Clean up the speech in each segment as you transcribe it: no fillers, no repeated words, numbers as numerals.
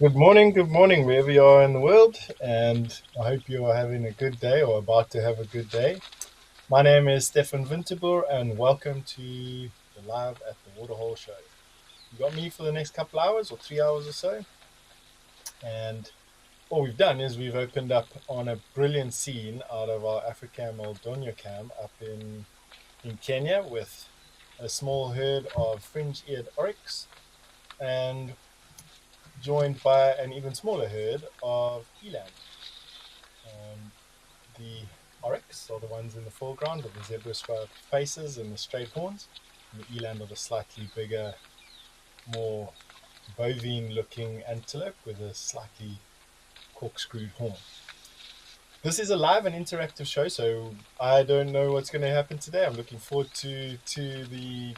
good morning, wherever you are in the world, and I hope you are having a good day or about to have a good day. My name is Stefan Winterboer, and welcome to the Live at the Waterhole show. You got me for the next couple hours or 3 hours or so, and what we've done is we've opened up on a brilliant scene out of our Africam Aldonio cam up in Kenya with a small herd of fringe-eared oryx and joined by an even smaller herd of eland. The oryx are the ones in the foreground with the zebra striped faces and the straight horns, and the eland are the slightly bigger, more bovine looking antelope with a slightly corkscrewed horn. This is a live and interactive show, so I don't know what's going to happen today. I'm looking forward to the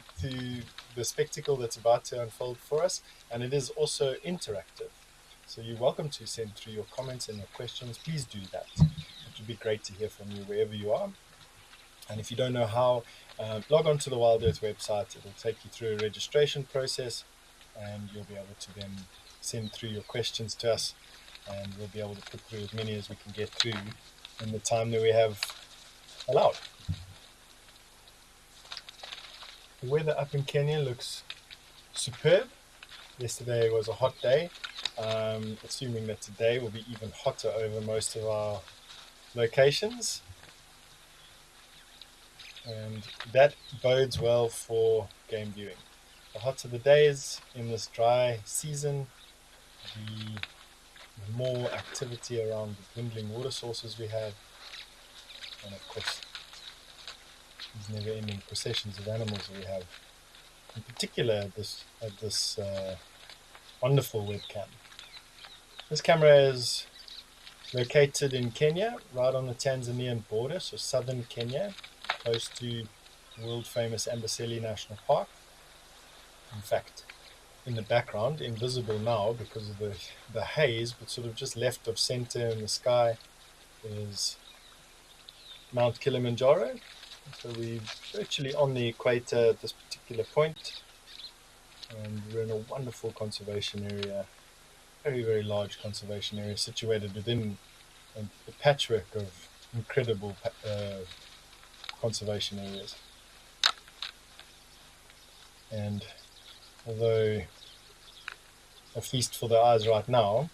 spectacle that's about to unfold for us, and it is also interactive. So you're welcome to send through your comments and your questions. Please do that. It would be great to hear from you wherever you are. And if you don't know how, log on to the WildEarth website. It'll take you through a registration process, and you'll be able to then send through your questions to us, and we'll be able to put through as many as we can get through in the time that we have allowed. The weather up in Kenya looks superb. Yesterday was a hot day. Assuming that today will be even hotter over most of our locations, and that bodes well for game viewing. The hotter the days in this dry season, the more activity around the dwindling water sources we have, and of course these never-ending processions of animals that we have, in particular at this wonderful webcam. This camera is located in Kenya, right on the Tanzanian border, so southern Kenya, close to world famous Amboseli National Park. In fact, in the background, invisible now because of the haze, but sort of just left of center in the sky, is Mount Kilimanjaro. So we're virtually on the equator at this particular point, and we're in a wonderful conservation area, very, very large conservation area situated within a patchwork of incredible conservation areas. And although a feast for the eyes right now,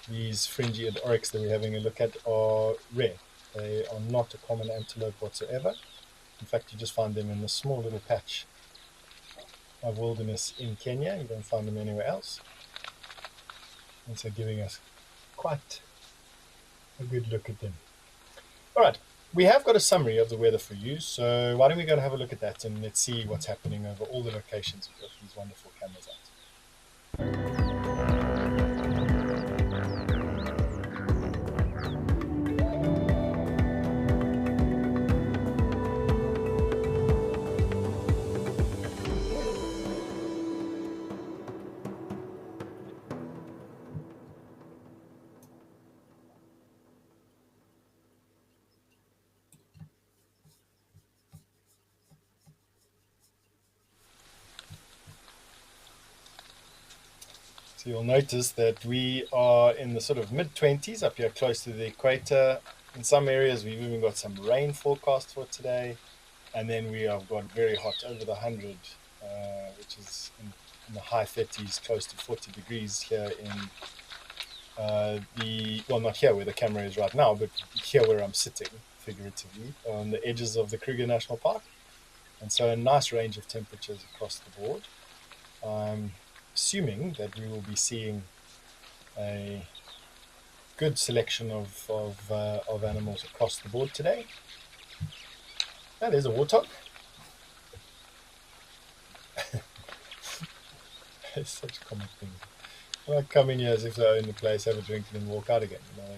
these fringe-eared oryx that we're having a look at are rare. They are not a common antelope whatsoever. In fact, you just find them in a small little patch of wilderness in Kenya. You don't find them anywhere else. And so giving us quite a good look at them. All right, we have got a summary of the weather for you, so why don't we go and have a look at that, and let's see what's happening over all the locations we've got these wonderful cameras at. So you'll notice that we are in the sort of mid-20s up here close to the equator. In some areas we've even got some rain forecast for today, and then we have got very hot, over the 100, which is in the high 30s, close to 40 degrees here in well, not here where the camera is right now, but here where I'm sitting, figuratively, on the edges of the Kruger National Park. And so a nice range of temperatures across the board. I'm assuming that we will be seeing a good selection of animals across the board today. That is a warthog. It's such a common thing. I come in here as if they own the place, have a drink, and then walk out again. That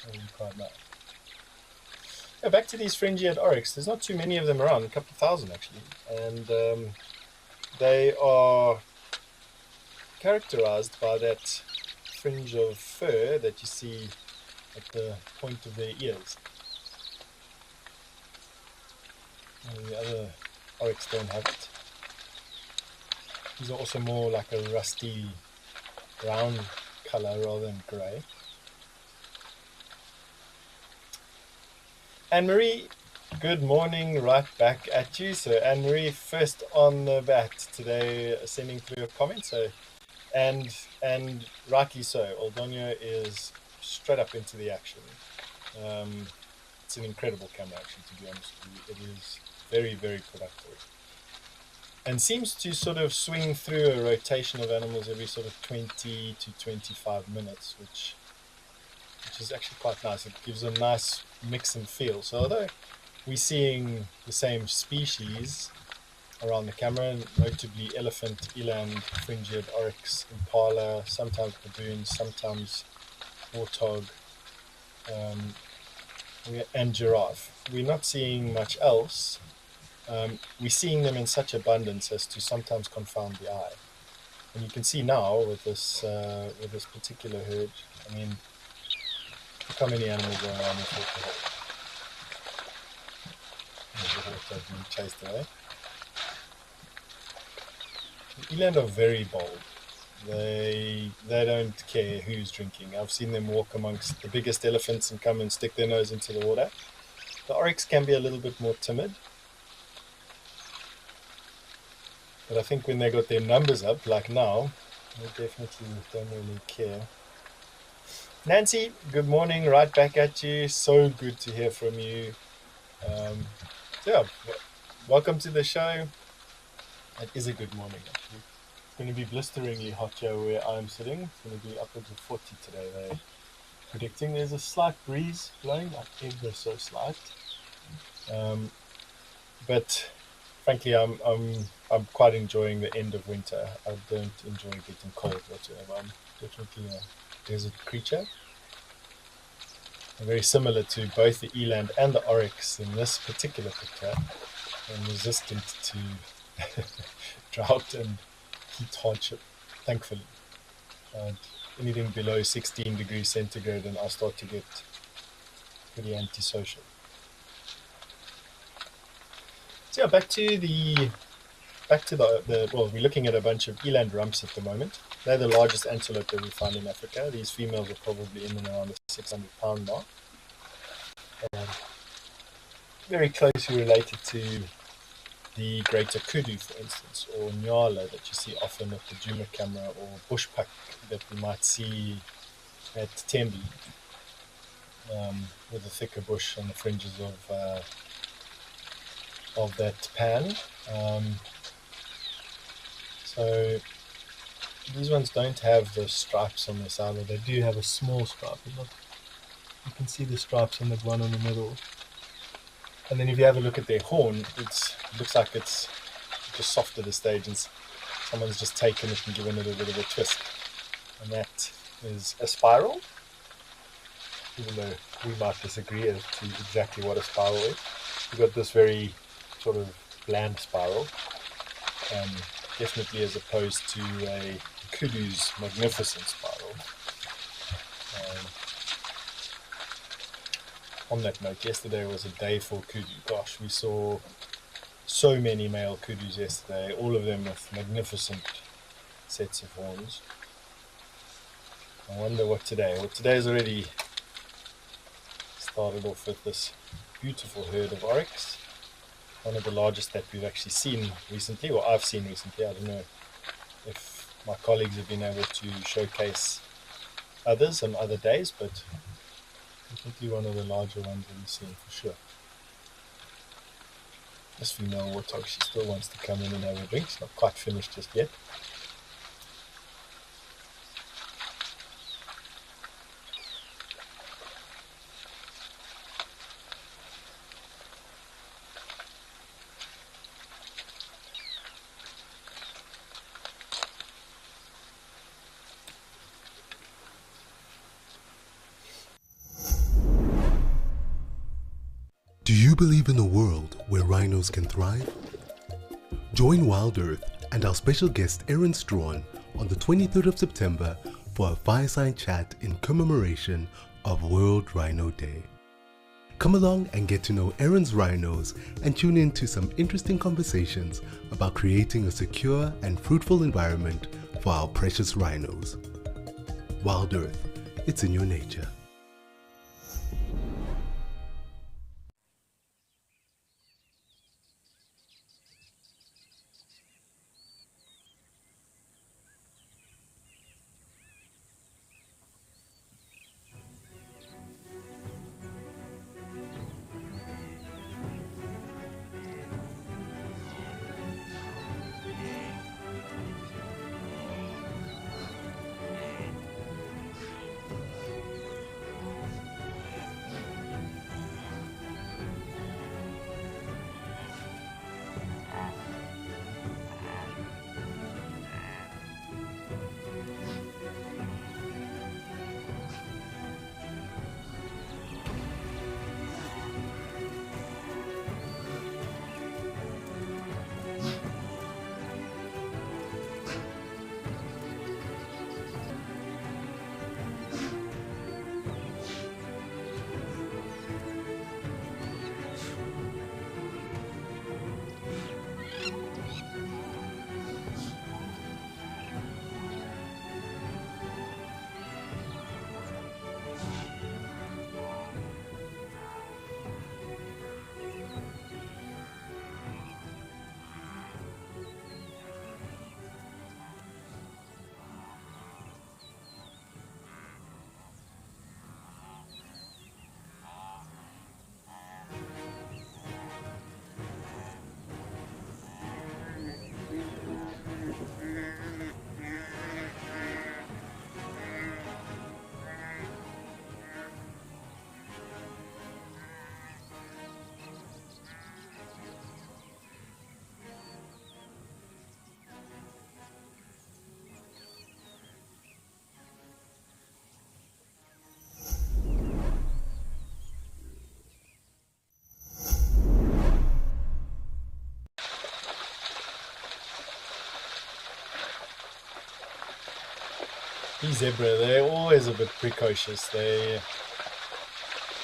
would be quite nice. Yeah, back to these fringe-eared oryx. There's not too many of them around, a couple of thousand actually, and they are characterized by that fringe of fur that you see at the point of their ears. And the other oryx don't have it. These are also more like a rusty brown color rather than grey. Anne-Marie, good morning, right back at you. So Anne-Marie, first on the bat today, sending through a comment. So and rightly so, Aldonio is straight up into the action. It's an incredible camera, actually, to be honest with you. It is very, very productive, and seems to sort of swing through a rotation of animals every sort of 20 to 25 minutes, which is actually quite nice. It gives a nice mix and feel. So although we're seeing the same species around the camera, notably elephant, eland, fringe-eared oryx, impala, sometimes baboons, sometimes warthog, and giraffe. We're not seeing much else. We're seeing them in such abundance as to sometimes confound the eye. And you can see now with this particular herd, I mean, look how many animals are around this waterhole. They've been chased away. The eland are very bold. They don't care who's drinking. I've seen them walk amongst the biggest elephants and come and stick their nose into the water. The oryx can be a little bit more timid, but I think when they got their numbers up, like now, they definitely don't really care. Nancy, good morning, right back at you. So good to hear from you. Yeah, welcome to the show. It is a good morning, actually. It's going to be blisteringly hot here where I'm sitting. It's going to be upwards of 40 today. They're predicting there's a slight breeze blowing, like ever so slight. But frankly, I'm quite enjoying the end of winter. I don't enjoy getting cold whatsoever. I'm definitely a desert creature. Very similar to both the eland and the oryx in this particular picture, and resistant to drought and heat hardship, thankfully. Anything below 16 degrees centigrade and I'll start to get pretty antisocial. So yeah, back to the well, we're looking at a bunch of eland rumps at the moment. They're the largest antelope that we find in Africa. These females are probably in and around the 600-pound mark. Very closely related to the greater kudu, for instance, or nyala that you see often at the Juma camera, or bushbuck that we might see at Tembi, with the thicker bush on the fringes of that pan. So these ones don't have the stripes on their side, but they do have a small stripe. Look, you can see the stripes on the one in the middle. And then if you have a look at their horn, it looks like it's just soft at the stage, and someone's just taken it and given it a bit of a twist. And that is a spiral, even though we might disagree as to exactly what a spiral is. We've got this very sort of bland spiral, definitely as opposed to a kudu's magnificent spiral. On that note, yesterday was a day for kudu. Gosh, we saw so many male kudus yesterday, all of them with magnificent sets of horns. I wonder what today. Well, today's already started off with this beautiful herd of oryx, one of the largest that we've actually seen recently, or I've seen recently. I don't know if my colleagues have been able to showcase others on other days, but definitely one of the larger ones that we've seen for sure. This female warthog, she still wants to come in and have a drink. She's not quite finished just yet. Do you believe in a world where rhinos can thrive? Join WildEarth and our special guest Erin Strawn on the 23rd of September for a fireside chat in commemoration of World Rhino Day. Come along and get to know Erin's rhinos and tune in to some interesting conversations about creating a secure and fruitful environment for our precious rhinos. Wild Earth, it's in your nature. These zebra, they're always a bit precocious. They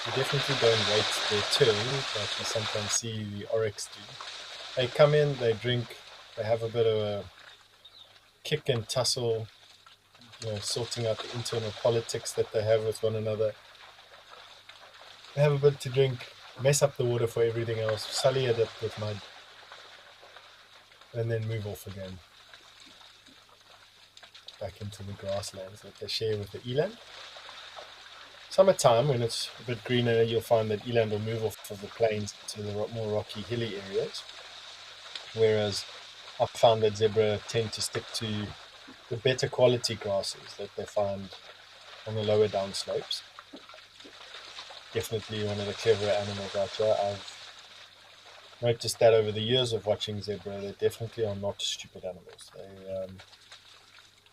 definitely don't wait their turn like you sometimes see the oryx do. They come in, they drink, they have a bit of a kick and tussle, sorting out the internal politics that they have with one another. They have a bit to drink, mess up the water for everything else, sully it with mud, and then move off again back into the grasslands that they share with the eland. Summertime, when it's a bit greener, you'll find that eland will move off of the plains to the more rocky, hilly areas, whereas I found that zebra tend to stick to the better quality grasses that they find on the lower down slopes. Definitely one of the cleverer animals out here. I've noticed that over the years of watching zebra, they definitely are not stupid animals.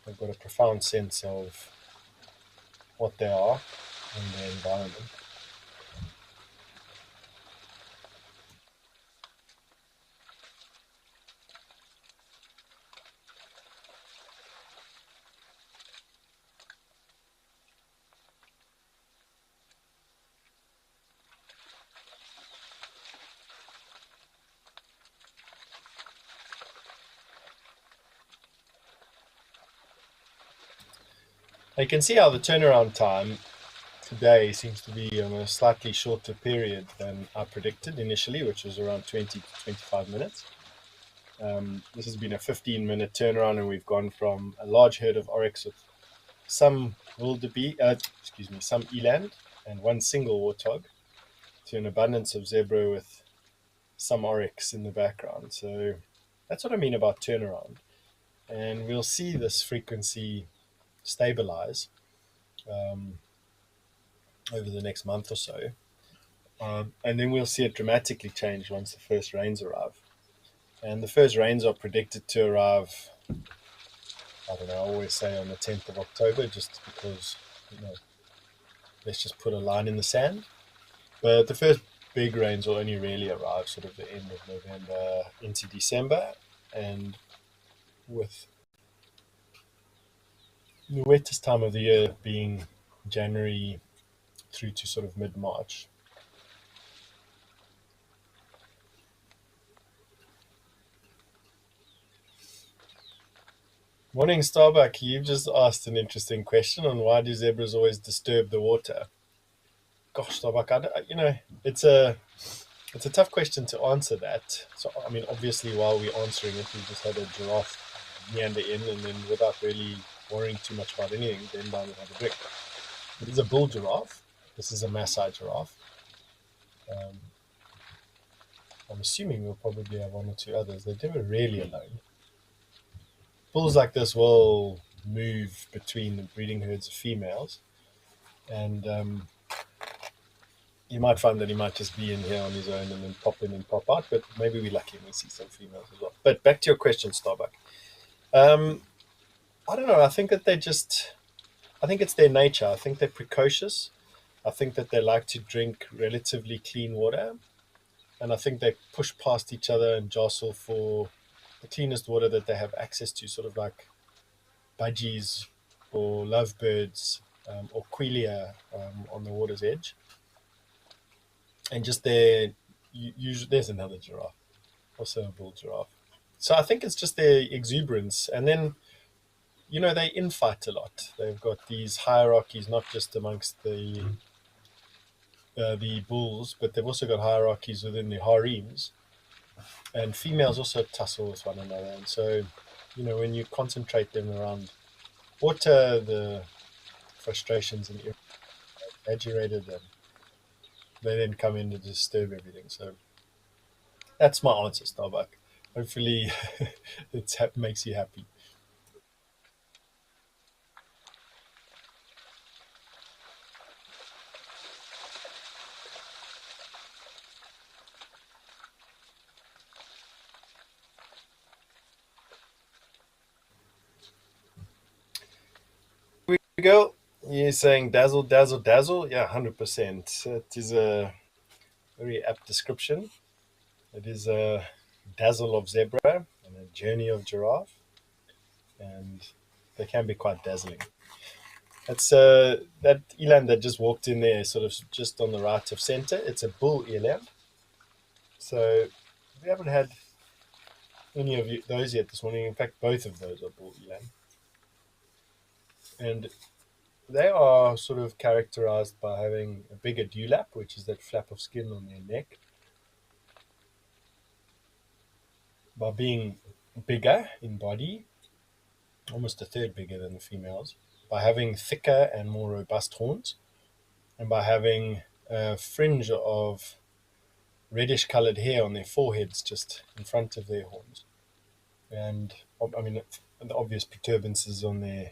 They've got a profound sense of what they are and their environment. You can see how the turnaround time today seems to be on a slightly shorter period than I predicted initially, which was around 20 to 25 minutes. This has been a 15-minute turnaround, and we've gone from a large herd of oryx with some some eland and one single warthog to an abundance of zebra with some oryx in the background. So that's what I mean about turnaround. And we'll see this frequency stabilize over the next month or so. And then we'll see it dramatically change once the first rains arrive. And the first rains are predicted to arrive, I don't know, I always say on the 10th of October, just because, let's just put a line in the sand. But the first big rains will only really arrive sort of the end of November into December. And with the wettest time of the year being January through to sort of mid-March. Morning, Starbuck. You've just asked an interesting question on why do zebras always disturb the water. Gosh, Starbuck, it's a tough question to answer that. So, I mean, obviously, while we're answering it, we just had a giraffe meander in, and then without really worrying too much about anything, then down and have a drink. It is a bull giraffe. This is a Maasai giraffe. Um, I'm assuming we'll probably have one or two others. They're never really alone. Bulls like this will move between the breeding herds of females, and you might find that he might just be in here on his own and then pop in and pop out. But maybe we're lucky and we see some females as well. But back to your question, Starbuck. Um, I don't know. I think that I think it's their nature. I think they're precocious. I think that they like to drink relatively clean water, and I think they push past each other and jostle for the cleanest water that they have access to, sort of like budgies or lovebirds or quelea on the water's edge. And just usually there's another giraffe, also a bull giraffe. So I think it's just their exuberance, and then they infight a lot. They've got these hierarchies, not just amongst the bulls, but they've also got hierarchies within the harems, and females also tussle with one another. And so, when you concentrate them around water, the frustrations and exaggerated, and they then come in to disturb everything. So that's my answer, Starbuck. Hopefully, it makes you happy. We go. You're saying dazzle, dazzle, dazzle? Yeah, 100%. It is a very apt description. It is a dazzle of zebra and a journey of giraffe, and they can be quite dazzling. That's that eland that just walked in there, sort of just on the right of center. It's a bull eland. So we haven't had any of those yet this morning. In fact, both of those are bull eland, and they are sort of characterized by having a bigger dewlap, which is that flap of skin on their neck, by being bigger in body, almost a third bigger than the females, by having thicker and more robust horns, and by having a fringe of reddish colored hair on their foreheads just in front of their horns. And I mean, the obvious protuberances on their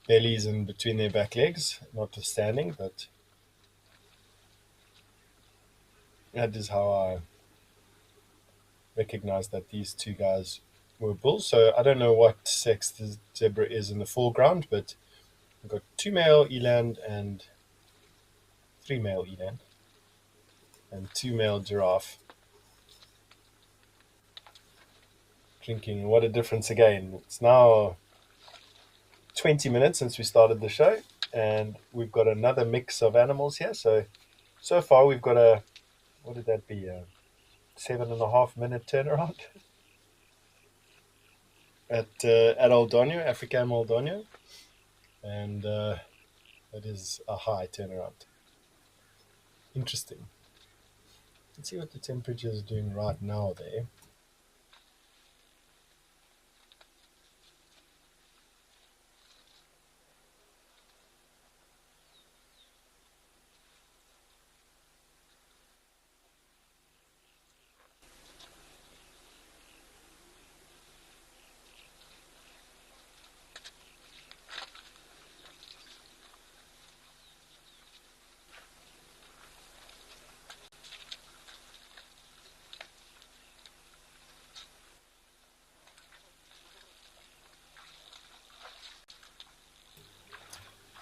bellies and between their back legs, notwithstanding, but that is how I recognized that these two guys were bulls. So I don't know what sex the zebra is in the foreground, but we've got two male eland and three male eland and two male giraffe drinking. What a difference again. It's now 20 minutes since we started the show, and we've got another mix of animals here. So far we've got what did that be? A 7.5 minute turnaround at Aldonio, African Aldonio, and that is a high turnaround. Interesting. Let's see what the temperature is doing right now there.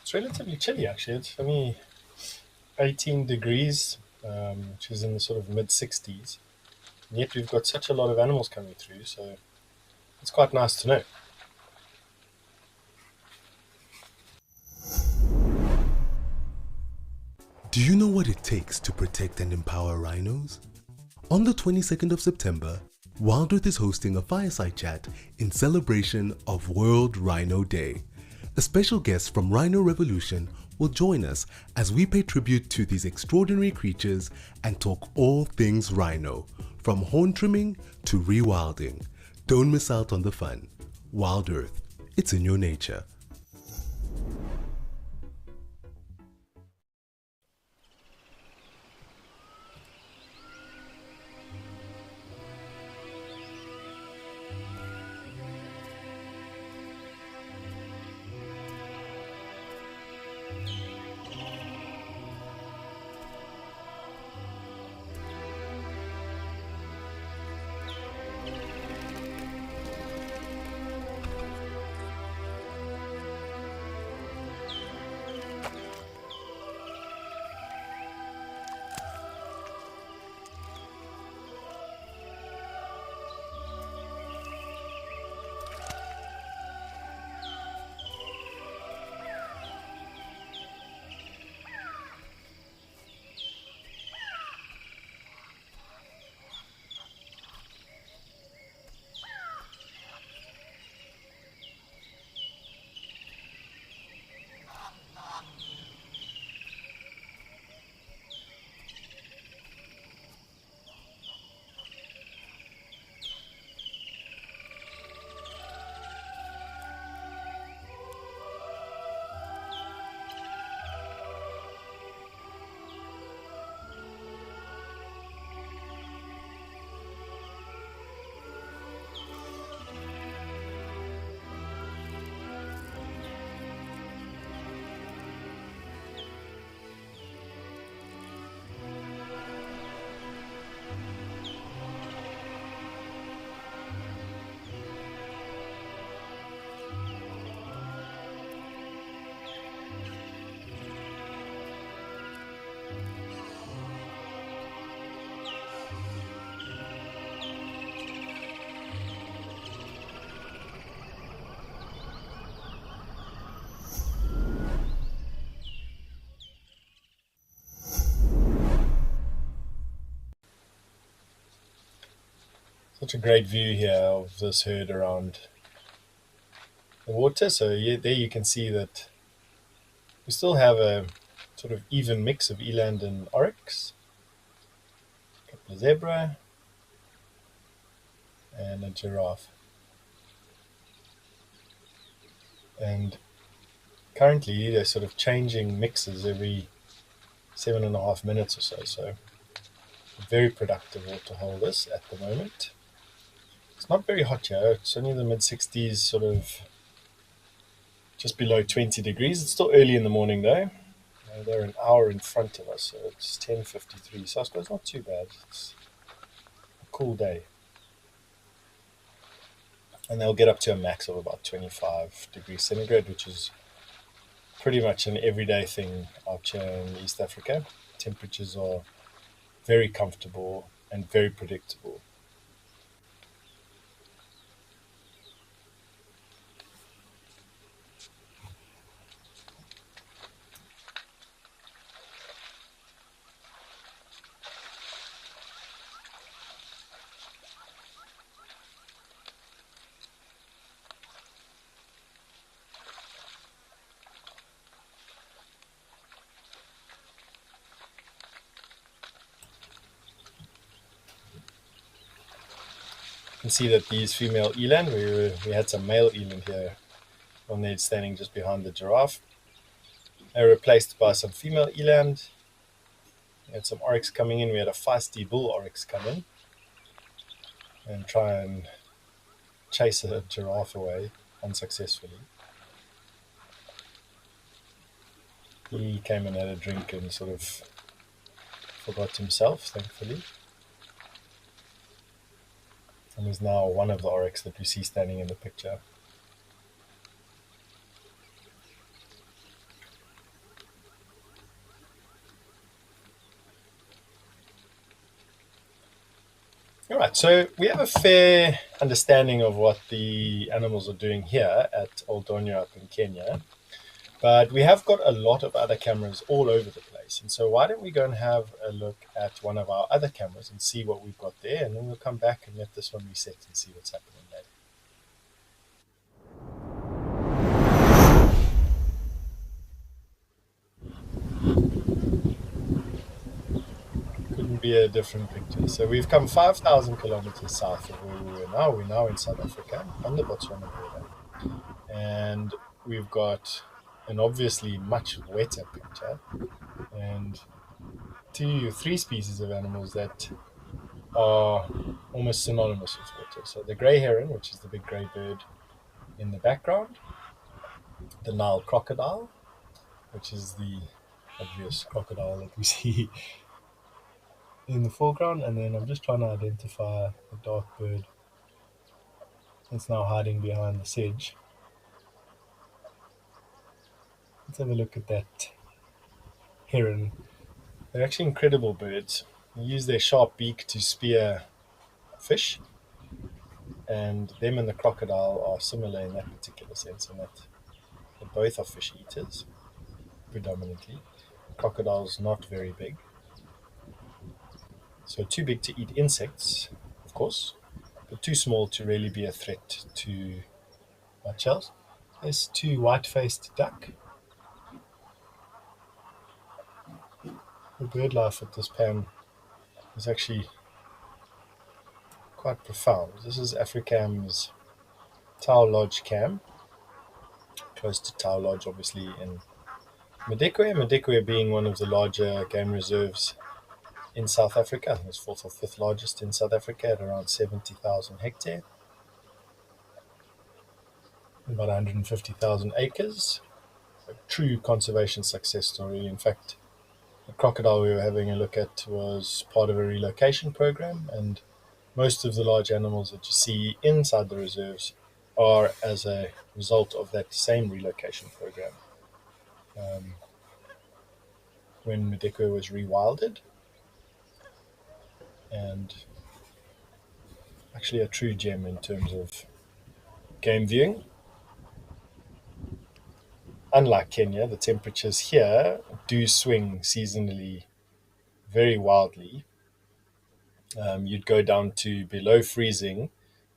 It's relatively chilly actually. It's only 18 degrees, which is in the sort of mid 60s. And yet we've got such a lot of animals coming through, so it's quite nice to know. Do you know what it takes to protect and empower rhinos? On the 22nd of September, WildEarth is hosting a fireside chat in celebration of World Rhino Day. A special guest from Rhino Revolution will join us as we pay tribute to these extraordinary creatures and talk all things rhino, from horn trimming to rewilding. Don't miss out on the fun. WildEarth, it's in your nature. Such a great view here of this herd around the water. So there you can see that we still have a sort of even mix of eland and oryx, a couple of zebra, and a giraffe. And currently they're sort of changing mixes every 7.5 minutes or so. So a very productive waterhole this at the moment. It's not very hot here. It's only the mid-60s, sort of just below 20 degrees. It's still early in the morning though. They're an hour in front of us, so it's 10:53. So I suppose not too bad. It's a cool day. And they'll get up to a max of about 25 degrees centigrade, which is pretty much an everyday thing out here in East Africa. Temperatures are very comfortable and very predictable. You can see that these female eland, we had some male eland here, one there standing just behind the giraffe. They were replaced by some female eland. We had some oryx coming in. We had a feisty bull oryx come in and try and chase a giraffe away unsuccessfully. He came and had a drink and sort of forgot himself, thankfully. And is now one of the oryx that we see standing in the picture. All right, so we have a fair understanding of what the animals are doing here at Old Donya up in Kenya. But we have got a lot of other cameras all over the place. And so why don't we go and have a look at one of our other cameras and see what we've got there, and then we'll come back and let this one reset and see what's happening there. Couldn't be a different picture. So we've come 5,000 kilometers south of where we were now. We're now in South Africa on the Botswana border. And we've got an obviously much wetter picture and three species of animals that are almost synonymous with water. So the grey heron, which is the big grey bird in the background, the Nile crocodile, which is the obvious crocodile that we see in the foreground, and then I'm just trying to identify the dark bird that's now hiding behind the sedge. Let's have a look at that heron. They're actually incredible birds. They use their sharp beak to spear fish, and them and the crocodile are similar in that particular sense, in that they both are fish eaters predominantly. The crocodile's not very big, so too big to eat insects, of course, but too small to really be a threat to much else. There's two white-faced duck. The bird life at this pan is actually quite profound. This is Africam's Tau Lodge Cam, close to Tau Lodge, obviously, in Madikwe. Madikwe being one of the larger game reserves in South Africa. I think it's fourth or fifth largest in South Africa at around 70,000 hectares, about 150,000 acres. A true conservation success story. In fact, the crocodile we were having a look at was part of a relocation program, and most of the large animals that you see inside the reserves are as a result of that same relocation program. When Madikwe was rewilded, and actually a true gem in terms of game viewing. Unlike Kenya, the temperatures here do swing seasonally very wildly. You'd go down to below freezing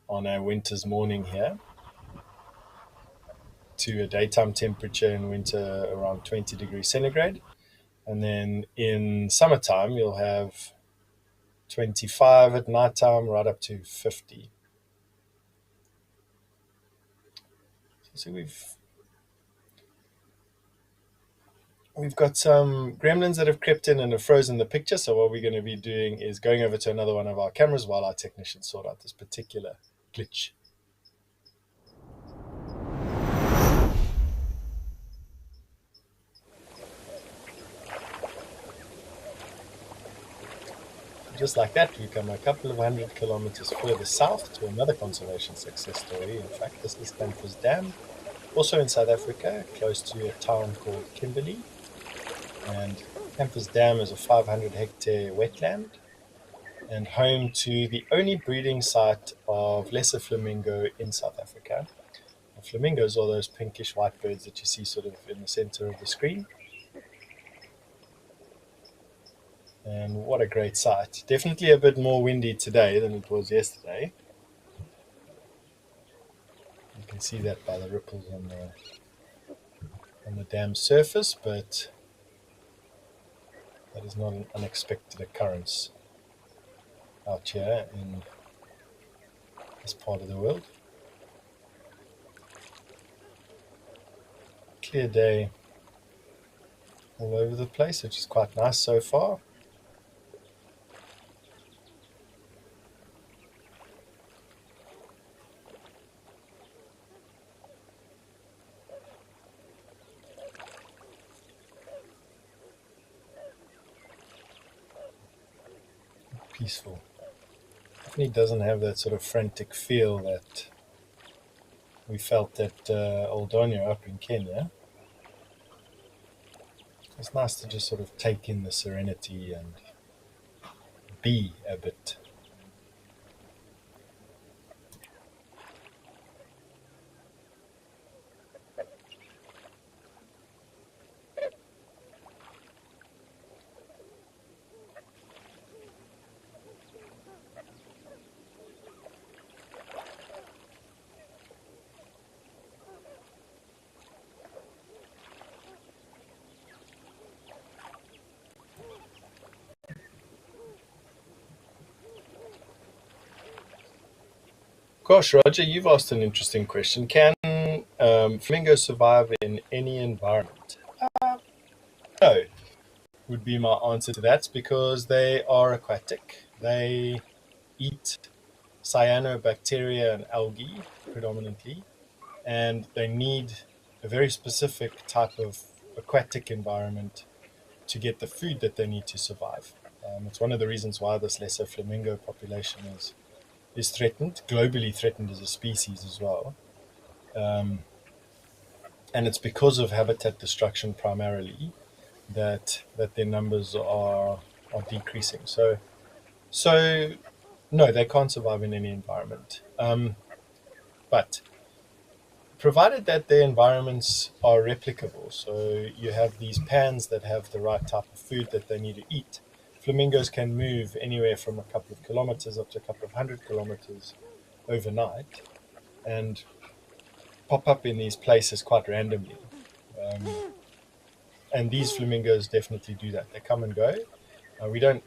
on a winter's morning here, to a daytime temperature in winter around 20 degrees centigrade. And then in summertime, you'll have 25 at nighttime, right up to 50. So we've got some gremlins that have crept in and have frozen the picture. So what we're going to be doing is going over to another one of our cameras while our technicians sort out this particular glitch. Just like that, we come a couple of 100 kilometers further south to another conservation success story. In fact, this is Campus Dam, also in South Africa, close to a town called Kimberley. And Campus Dam is a 500-hectare wetland and home to the only breeding site of lesser flamingo in South Africa. And flamingos are those pinkish white birds that you see sort of in the center of the screen. And what a great sight. Definitely a bit more windy today than it was yesterday. You can see that by the ripples on the dam surface, but that is not an unexpected occurrence out here in this part of the world. Clear day all over the place, which is quite nice so far. Peaceful. Definitely doesn't have that sort of frantic feel that we felt at Oldonia up in Kenya. It's nice to just sort of take in the serenity and be a bit. Gosh, Roger, you've asked an interesting question. Can flamingos survive in any environment? No, would be my answer to that because they are aquatic. They eat cyanobacteria and algae predominantly, and they need a very specific type of aquatic environment to get the food that they need to survive. It's one of the reasons why this lesser flamingo population is threatened, globally threatened as a species as well. Um, and it's because of habitat destruction primarily that their numbers are decreasing. So no, they can't survive in any environment. But provided that their environments are replicable, so you have these pans that have the right type of food that they need to eat. Flamingos can move anywhere from a couple of kilometers up to a couple of 100 kilometers overnight and pop up in these places quite randomly. Um, and these flamingos definitely do that. They come and go. We don't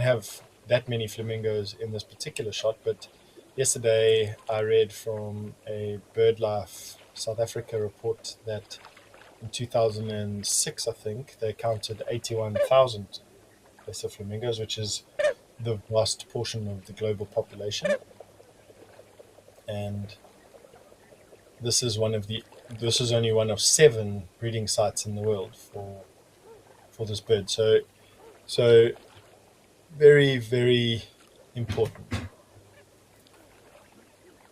have that many flamingos in this particular shot, but yesterday I read from a BirdLife South Africa report that in 2006, I think, they counted 81,000 lesser flamingos, which is the vast portion of the global population. And this is only one of 7 breeding sites in the world for this bird. So very, very important.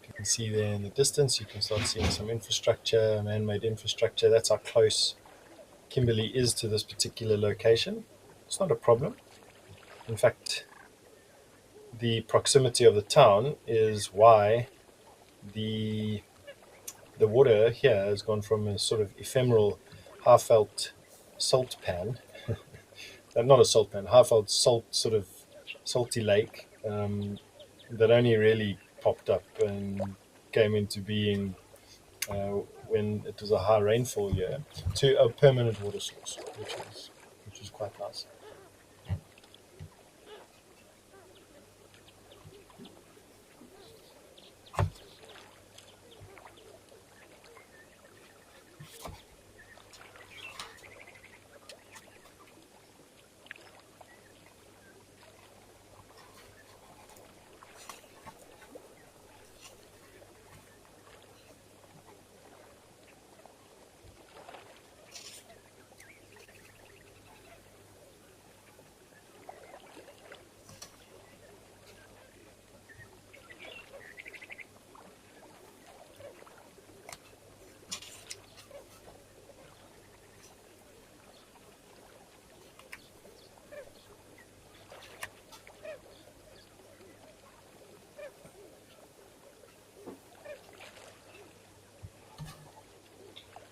You can see there in the distance, you can start seeing some infrastructure, man-made infrastructure. That's how close Kimberley is to this particular location. It's not a problem. In fact, the proximity of the town is why the water here has gone from a sort of ephemeral half-felt salt pan, not a salt pan, half-felt salt, sort of salty lake, that only really popped up and came into being when it was a high rainfall year, to a permanent water source, which is quite nice.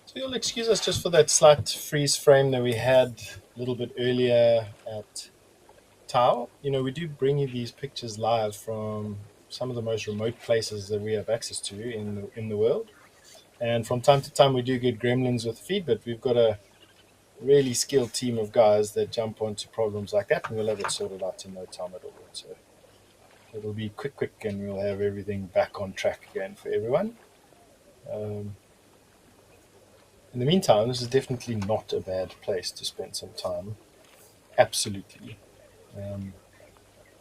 So you'll excuse us just for that slight freeze frame that we had a little bit earlier at Tau. We do bring you these pictures live from some of the most remote places that we have access to in the world. And from time to time, we do get gremlins with feed, but we've got a really skilled team of guys that jump onto problems like that, and we'll have it sorted out in no time at all. So it'll be quick, and we'll have everything back on track again for everyone. In the meantime, this is definitely not a bad place to spend some time. Absolutely.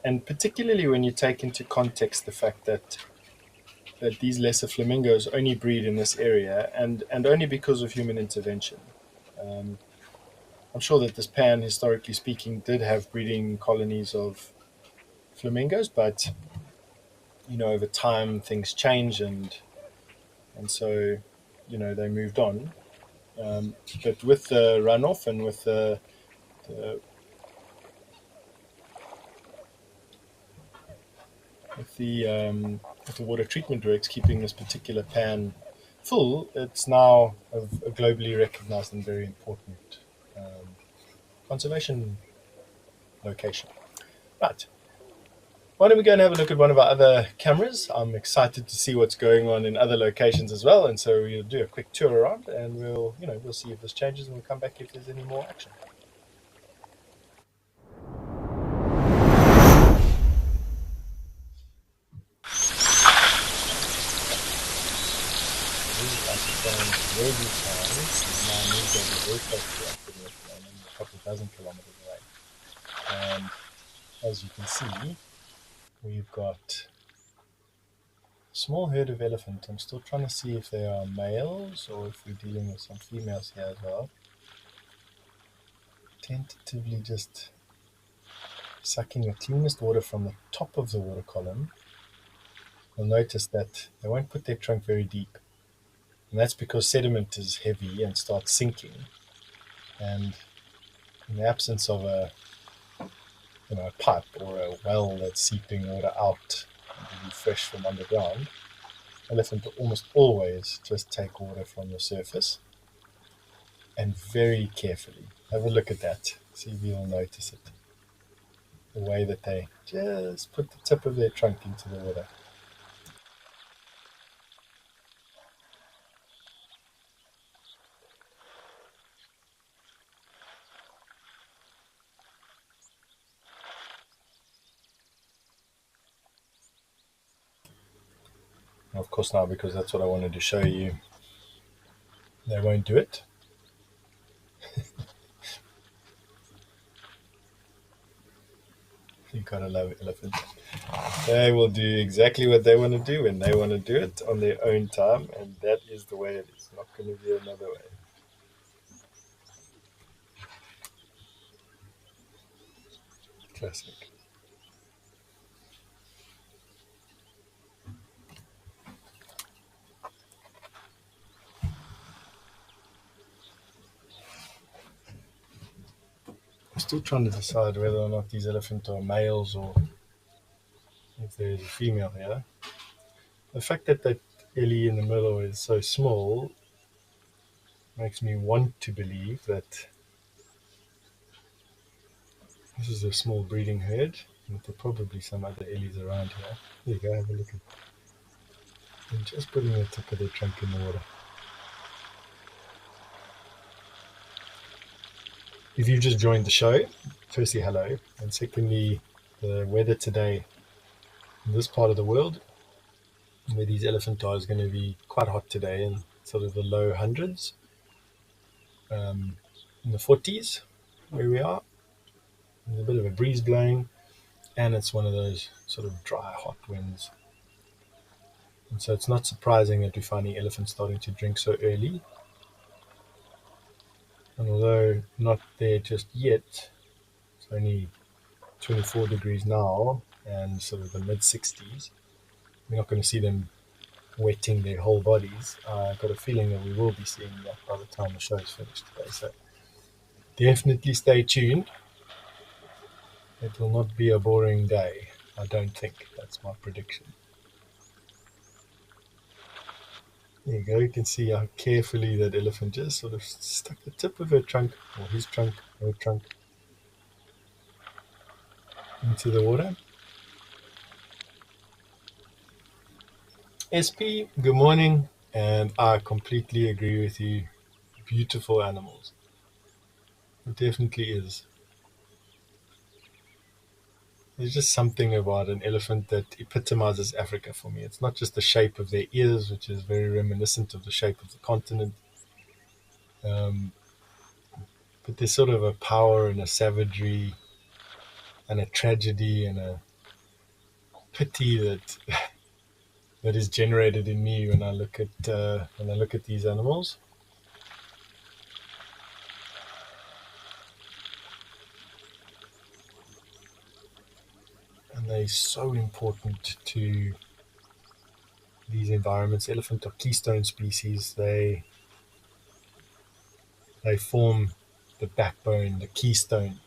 And particularly when you take into context the fact that these lesser flamingos only breed in this area and only because of human intervention. I'm sure that this pan, historically speaking, did have breeding colonies of flamingos, but over time things change and so they moved on. But with the runoff and with the water treatment works keeping this particular pan full, it's now a globally recognized and very important conservation location. Right. Why don't we go and have a look at one of our other cameras? I'm excited to see what's going on in other locations as well, and so we'll do a quick tour around, and we'll see if this changes, and we'll come back if there's any more action. stands where we stand is now moved over very close to us, pretty much only a couple of dozen kilometers away. And as you can see, we've got a small herd of elephant. I'm still trying to see if they are males or if we're dealing with some females here as well. Tentatively just sucking the cleanest water from the top of the water column. You'll notice that they won't put their trunk very deep. And that's because sediment is heavy and starts sinking. And in the absence of a pipe or a well that's seeping water out and be fresh from underground, elephant will almost always just take water from the surface and very carefully. Have a look at that. See if you'll notice it. The way that they just put the tip of their trunk into the water. And of course now, because that's what I wanted to show you, they won't do it. You gotta love elephants. They will do exactly what they want to do when they want to do it on their own time, and that is the way it is. Not going to be another way. Classic. I'm still trying to decide whether or not these elephants are males or if there's a female here. The fact that that ellie in the middle is so small makes me want to believe that this is a small breeding herd, and there are probably some other ellies around here. There you go, have a look at them. Just putting the tip of their trunk in the water. If you've just joined the show, firstly, hello, and secondly, the weather today in this part of the world, where these elephant are, is going to be quite hot today, in sort of the low hundreds, in the 40s, where we are. There's a bit of a breeze blowing, and it's one of those sort of dry, hot winds. And so it's not surprising that we're finding elephants starting to drink so early. And although not there just yet, it's only 24 degrees now and sort of the mid 60s. We're not going to see them wetting their whole bodies. I've got a feeling that we will be seeing that by the time the show is finished today. So definitely stay tuned. It will not be a boring day. I don't think. That's my prediction. There you go. You can see how carefully that elephant just sort of stuck the tip of her trunk, or his trunk, her trunk, into the water. SP, good morning. And I completely agree with you. Beautiful animals. It definitely is. There's just something about an elephant that epitomizes Africa for me. It's not just the shape of their ears, which is very reminiscent of the shape of the continent, but there's sort of a power and a savagery and a tragedy and a pity that that is generated in me when I look at these animals. And they're so important to these environments. Elephant are keystone species. They form the backbone, the keystone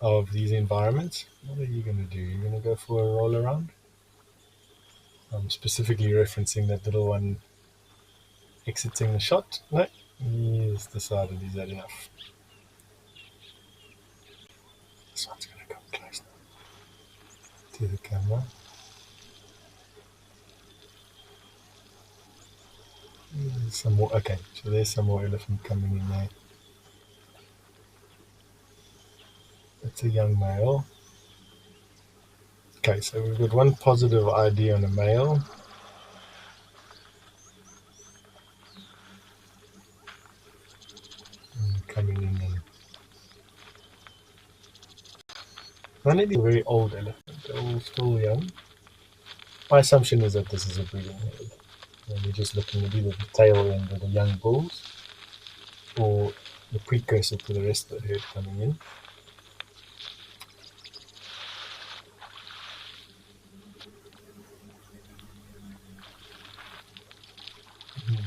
of these environments. What are you going to do? You're going to go for a roll around? I'm specifically referencing that little one exiting the shot. No, he's decided he's had enough. This one's going to come close now to the camera. There's some more. Okay, so there's some more elephant coming in there. It's a young male. Okay, so we've got one positive ID on a male. None of these are very old elephant. They're all still young. My assumption is that this is a breeding herd. And we're just looking at either the tail end of the young bulls or the precursor to the rest of the herd coming in.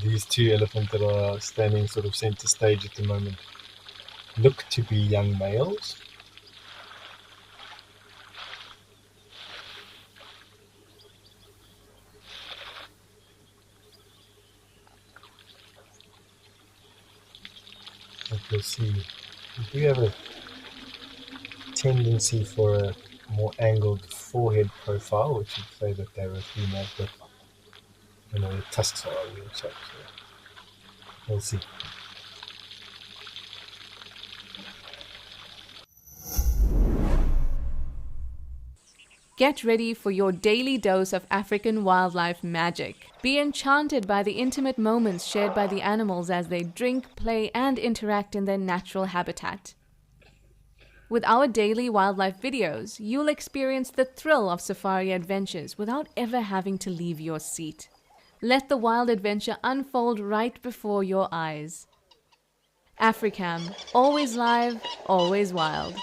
These two elephants that are standing sort of center stage at the moment look to be young males. Like you'll see, we do have a tendency for a more angled forehead profile, which would say that they're a female, but the tusks are a real shape, so we'll see. Get ready for your daily dose of African wildlife magic. Be enchanted by the intimate moments shared by the animals as they drink, play, and interact in their natural habitat. With our daily wildlife videos, you'll experience the thrill of safari adventures without ever having to leave your seat. Let the wild adventure unfold right before your eyes. Africam, always live, always wild.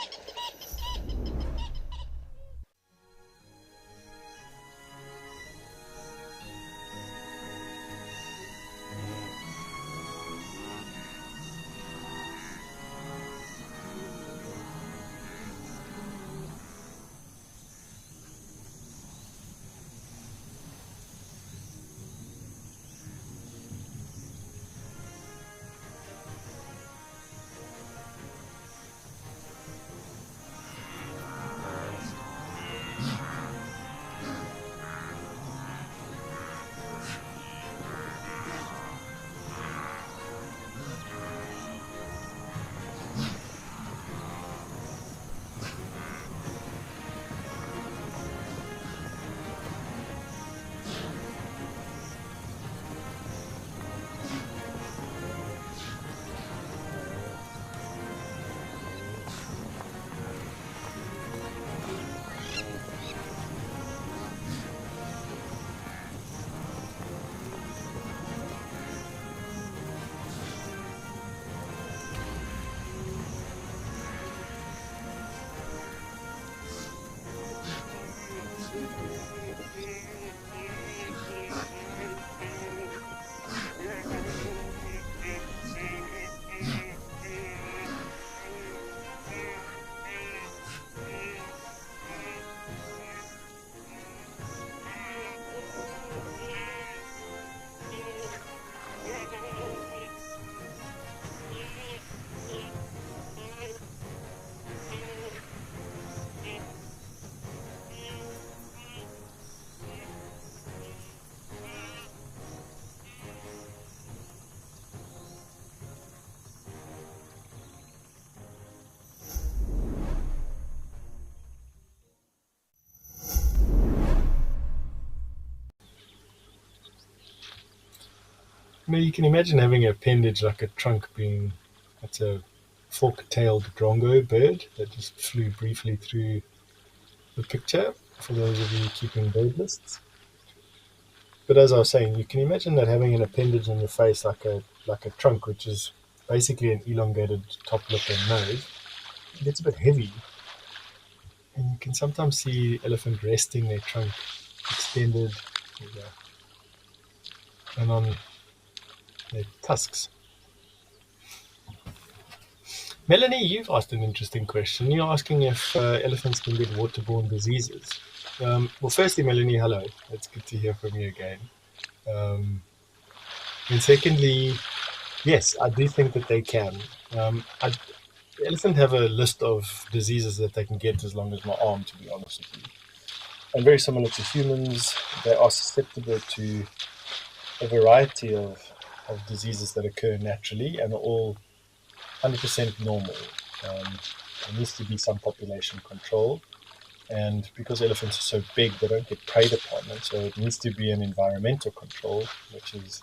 You can imagine having an appendage like a trunk being, that's a fork-tailed drongo bird that just flew briefly through the picture for those of you keeping bird lists. But as I was saying, you can imagine that having an appendage on your face like a trunk, which is basically an elongated top lip and nose, it gets a bit heavy. And you can sometimes see elephant resting their trunk extended and on their tusks. Melanie, you've asked an interesting question. You're asking if elephants can get waterborne diseases. Well, firstly, Melanie, hello. It's good to hear from you again. And secondly, yes, I do think that they can. Elephants have a list of diseases that they can get as long as my arm, to be honest with you. And very similar to humans, they are susceptible to a variety of diseases that occur naturally and are all 100% normal. There needs to be some population control. And because elephants are so big, they don't get preyed upon. And so it needs to be an environmental control, which is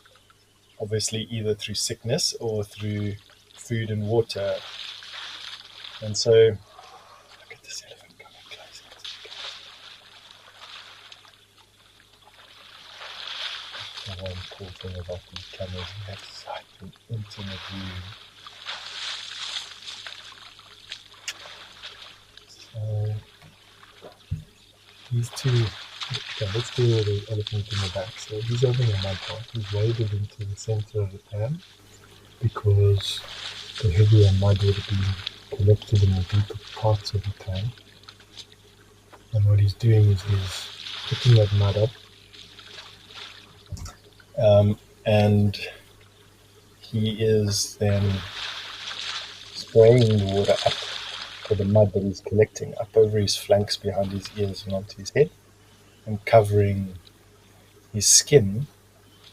obviously either through sickness or through food and water. And so, look at this elephant coming close. one cool thing about these cameras. You have such an intimate view. So these two, okay, let's deal with the elephant in the back. So he's holding a mud pot. He's waded into the center of the pan because the heavier mud would have been collected in the deeper parts of the pan. And what he's doing is he's picking that mud up, and he is then spraying the water up for the mud that he's collecting up over his flanks, behind his ears, and onto his head, and covering his skin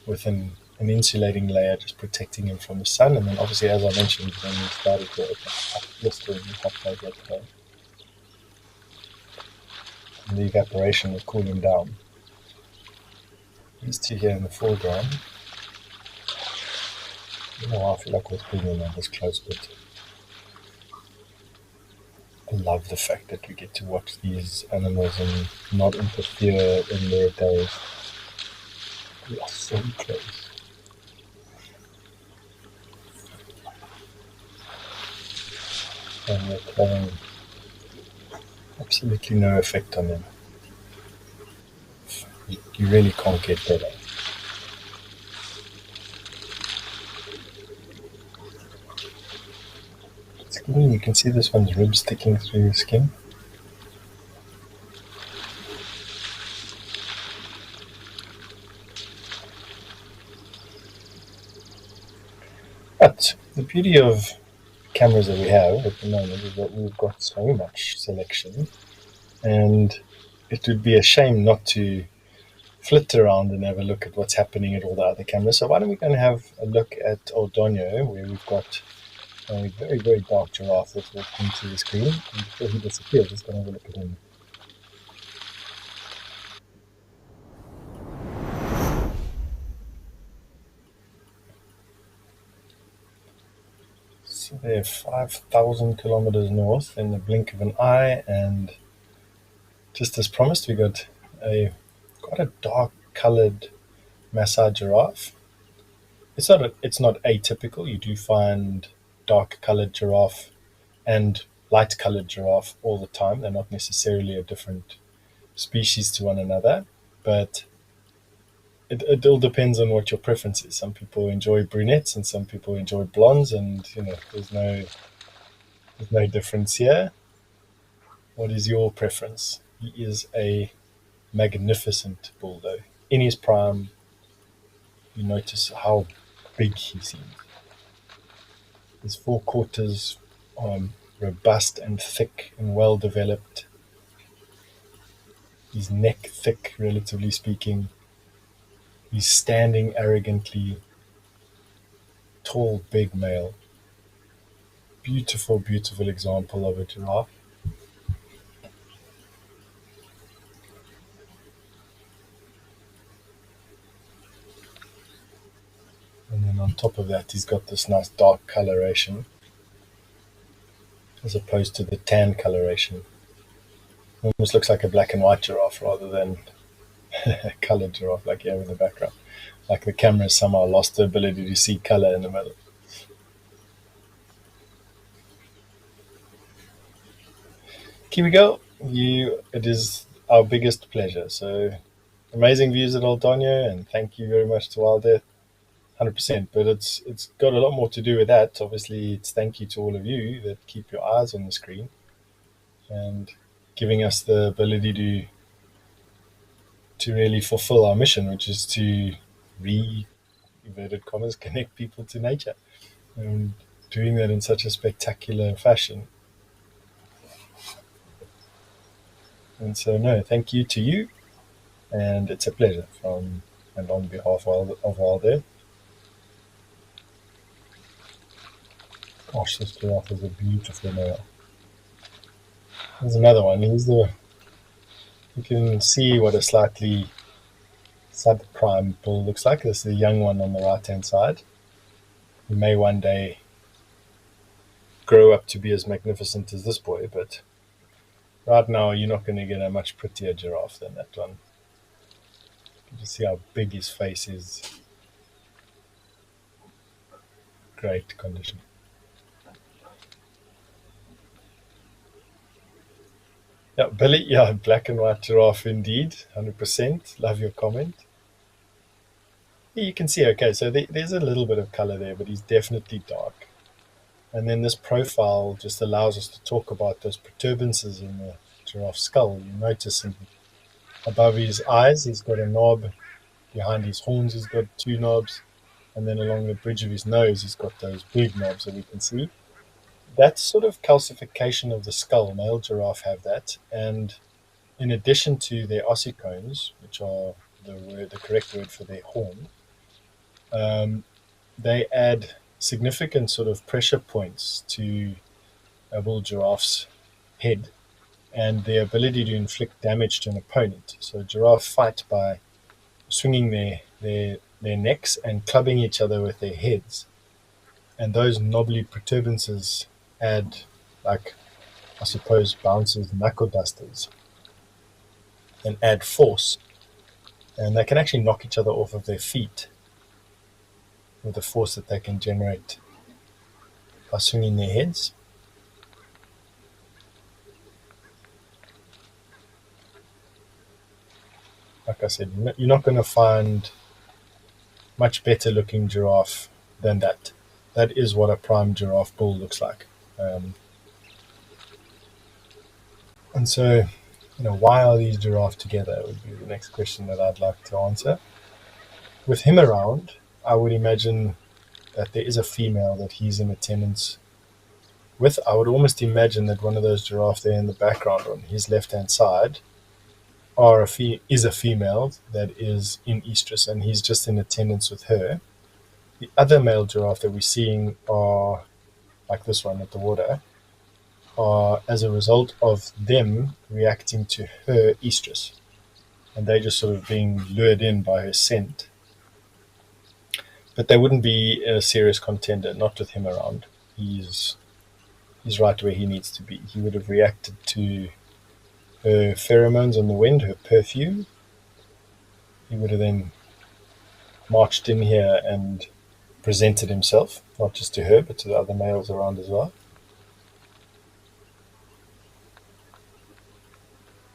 with an insulating layer, just protecting him from the sun. And then, obviously, as I mentioned, when he started to open up, blistering the hot plate at the and the evaporation will cool him down. These two here in the foreground. I don't know why I feel like we're bringing them this close, but I love the fact that we get to watch these animals and not interfere in their days. We are so close. And we're playing absolutely no effect on them. You really can't get better. It's clean. You can see this one's ribs sticking through the skin. But the beauty of cameras that we have at the moment is that we've got so much selection, and it would be a shame not to flit around and have a look at what's happening at all the other cameras. So why don't we go and have a look at Old Donyo, where we've got a very, very dark giraffe that's walked into the screen. And before he disappears, let's go and have a look at him. So they're 5,000 kilometers north in the blink of an eye, and just as promised, we got quite a dark coloured Maasai giraffe. It's not atypical. You do find dark coloured giraffe and light coloured giraffe all the time. They're not necessarily a different species to one another, but it all depends on what your preference is. Some people enjoy brunettes and some people enjoy blondes, and there's no difference here. What is your preference? He is a magnificent bull, though. In his prime, you notice how big he seems. His forequarters are robust and thick and well developed. His neck thick, relatively speaking. He's standing arrogantly. Tall, big male. Beautiful, beautiful example of a giraffe. And then on top of that, he's got this nice dark coloration, as opposed to the tan coloration. It almost looks like a black and white giraffe rather than a colored giraffe like you have in the background. Like the camera somehow lost the ability to see color in the middle. Here we go. It is our biggest pleasure. So amazing views at Old Donyo, and thank you very much to WildEarth. 100%, but it's got a lot more to do with that. Obviously, it's thank you to all of you that keep your eyes on the screen and giving us the ability to really fulfill our mission, which is to inverted commas, connect people to nature, and doing that in such a spectacular fashion. And so, no, thank you to you, and it's a pleasure from and on behalf of WildEarth. Gosh, this giraffe is a beautiful male. There's another one. You can see what a slightly subprime bull looks like. This is the young one on the right-hand side. He may one day grow up to be as magnificent as this boy, but right now you're not going to get a much prettier giraffe than that one. You can just see how big his face is. great condition. Yeah, Billy, yeah, black and white giraffe indeed, 100%. Love your comment. Yeah, you can see, okay, so there's a little bit of color there, but he's definitely dark. And then this profile just allows us to talk about those protuberances in the giraffe skull. You notice above his eyes, he's got a knob. Behind his horns, he's got two knobs. And then along the bridge of his nose, he's got those big knobs that we can see. That sort of calcification of the skull, male giraffe have that. And in addition to their ossicones, which are the correct word for their horn, um, they add significant sort of pressure points to a bull giraffe's head and their ability to inflict damage to an opponent. So giraffe fight by swinging their necks and clubbing each other with their heads. And those knobbly protuberances add, like, I suppose, bouncers, knuckle dusters, and add force. And they can actually knock each other off of their feet with the force that they can generate by swinging their heads. Like I said, you're not going to find much better looking giraffe than that. That is what a prime giraffe bull looks like. And so, why are these giraffe together would be the next question that I'd like to answer. With him around, I would imagine that there is a female that he's in attendance with. I would almost imagine that one of those giraffe there in the background on his left-hand side is a female that is in estrus, and he's just in attendance with her. The other male giraffe that we're seeing are, like this one at the water, are as a result of them reacting to her estrus. And they're just sort of being lured in by her scent. But they wouldn't be a serious contender, not with him around. He's right where he needs to be. He would have reacted to her pheromones on the wind, her perfume. He would have then marched in here and presented himself, not just to her, but to the other males around as well.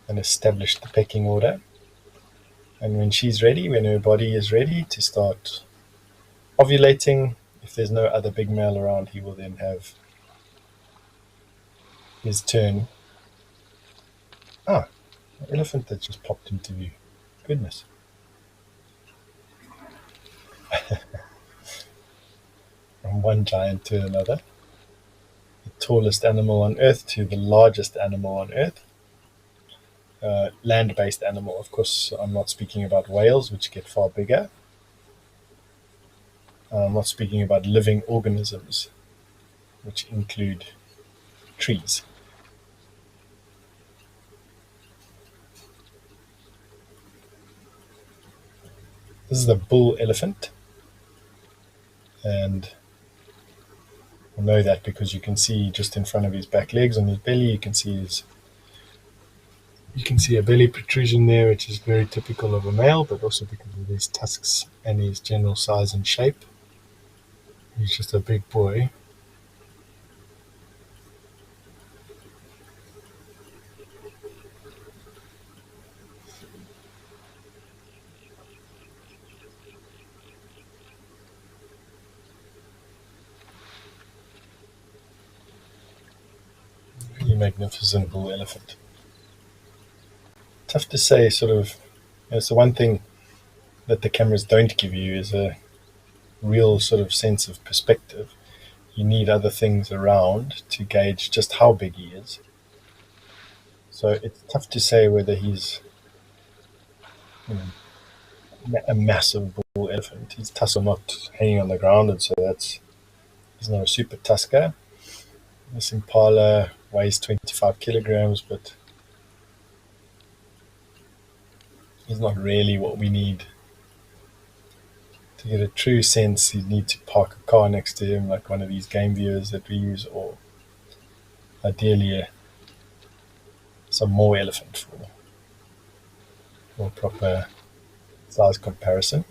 And established the pecking order. And when she's ready, when her body is ready to start ovulating, if there's no other big male around, he will then have his turn. Ah, an elephant that just popped into view. Goodness. From one giant to another. The tallest animal on Earth to the largest animal on Earth. Land-based animal. Of course, I'm not speaking about whales, which get far bigger. I'm not speaking about living organisms, which include trees. This is the bull elephant, and I know that because you can see just in front of his back legs on his belly, you can see a belly protrusion there, which is very typical of a male, but also because of his tusks and his general size and shape. He's just a big boy. Really magnificent bull elephant. Tough to say, sort of. It's the one thing that the cameras don't give you is a real sort of sense of perspective. You need other things around to gauge just how big he is. So it's tough to say whether he's a massive bull elephant. His tusks are not hanging on the ground, and so he's not a super tusker. This impala weighs 25 kilograms, but he's not really what we need. To get a true sense, you need to park a car next to him, like one of these game viewers that we use, or ideally some more elephant for proper size comparison.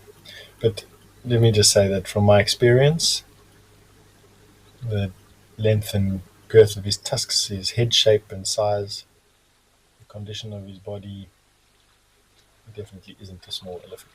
But let me just say that from my experience, the length and girth of his tusks, his head shape and size, the condition of his body, he definitely isn't a small elephant.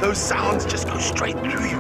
Those sounds just go straight through you.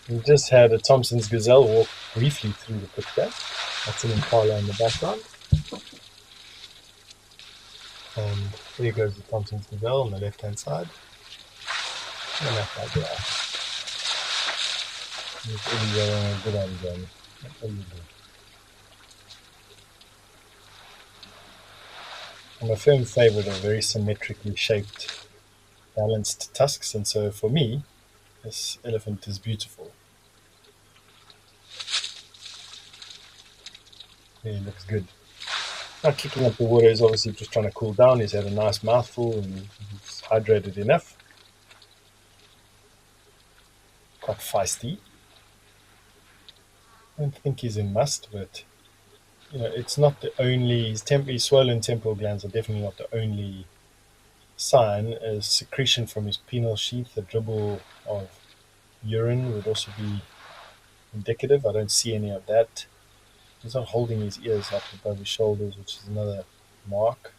We just had a Thompson's gazelle walk briefly through the picture. That's an impala in the background. And there goes the Thompson's gazelle on the left-hand side. And that guy there. It's really good on them. I'm a firm favourite of very symmetrically shaped, balanced tusks, and so for me, this elephant is beautiful. He looks good. Not kicking up the water, he's obviously just trying to cool down. He's had a nice mouthful and he's hydrated enough. Quite feisty. I don't think he's in must, but it's not the only. His swollen temporal glands are definitely not the only sign. As secretion from his penile sheath, a dribble of urine would also be indicative. I don't see any of that. He's not holding his ears up above his shoulders, which is another mark.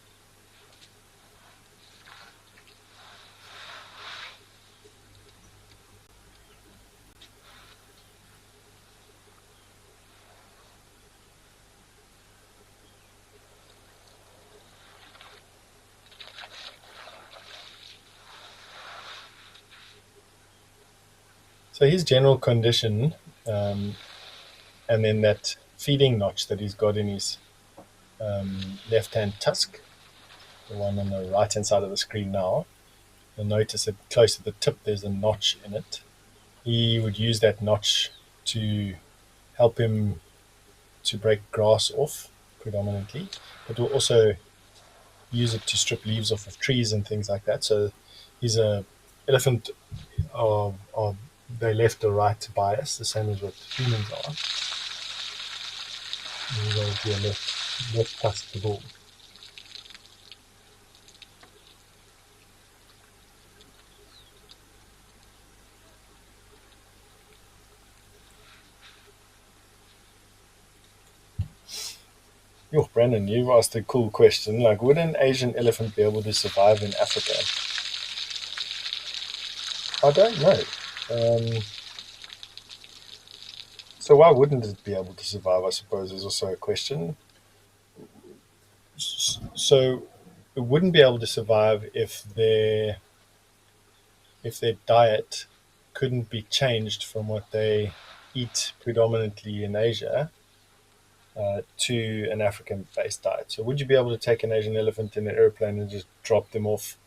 So his general condition, and then that feeding notch that he's got in his left-hand tusk, the one on the right-hand side of the screen now, you'll notice that close to the tip there's a notch in it. He would use that notch to help him to break grass off predominantly, but will also use it to strip leaves off of trees and things like that. So he's a elephant of they left or right bias, the same as what humans are. And he will be a left plus the ball. Yo, Brandon, you've asked a cool question. Like, would an Asian elephant be able to survive in Africa? I don't know. So why wouldn't it be able to survive? I suppose is also a question. So it wouldn't be able to survive if their diet couldn't be changed from what they eat predominantly in Asia to an African-based diet. So would you be able to take an Asian elephant in an airplane and just drop them off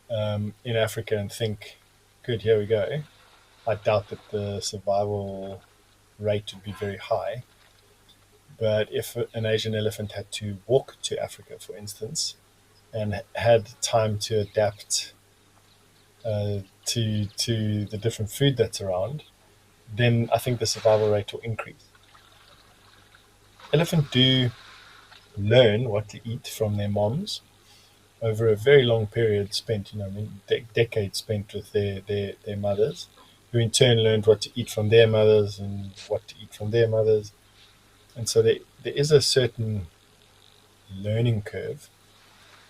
in Africa and think, good, here we go? I doubt that the survival rate would be very high. But if an Asian elephant had to walk to Africa, for instance, and had time to adapt to the different food that's around, then I think the survival rate will increase. Elephants do learn what to eat from their moms over a very long period spent, decades spent with their mothers, who in turn learned what to eat from their mothers and what to eat from their mothers. And so there is a certain learning curve.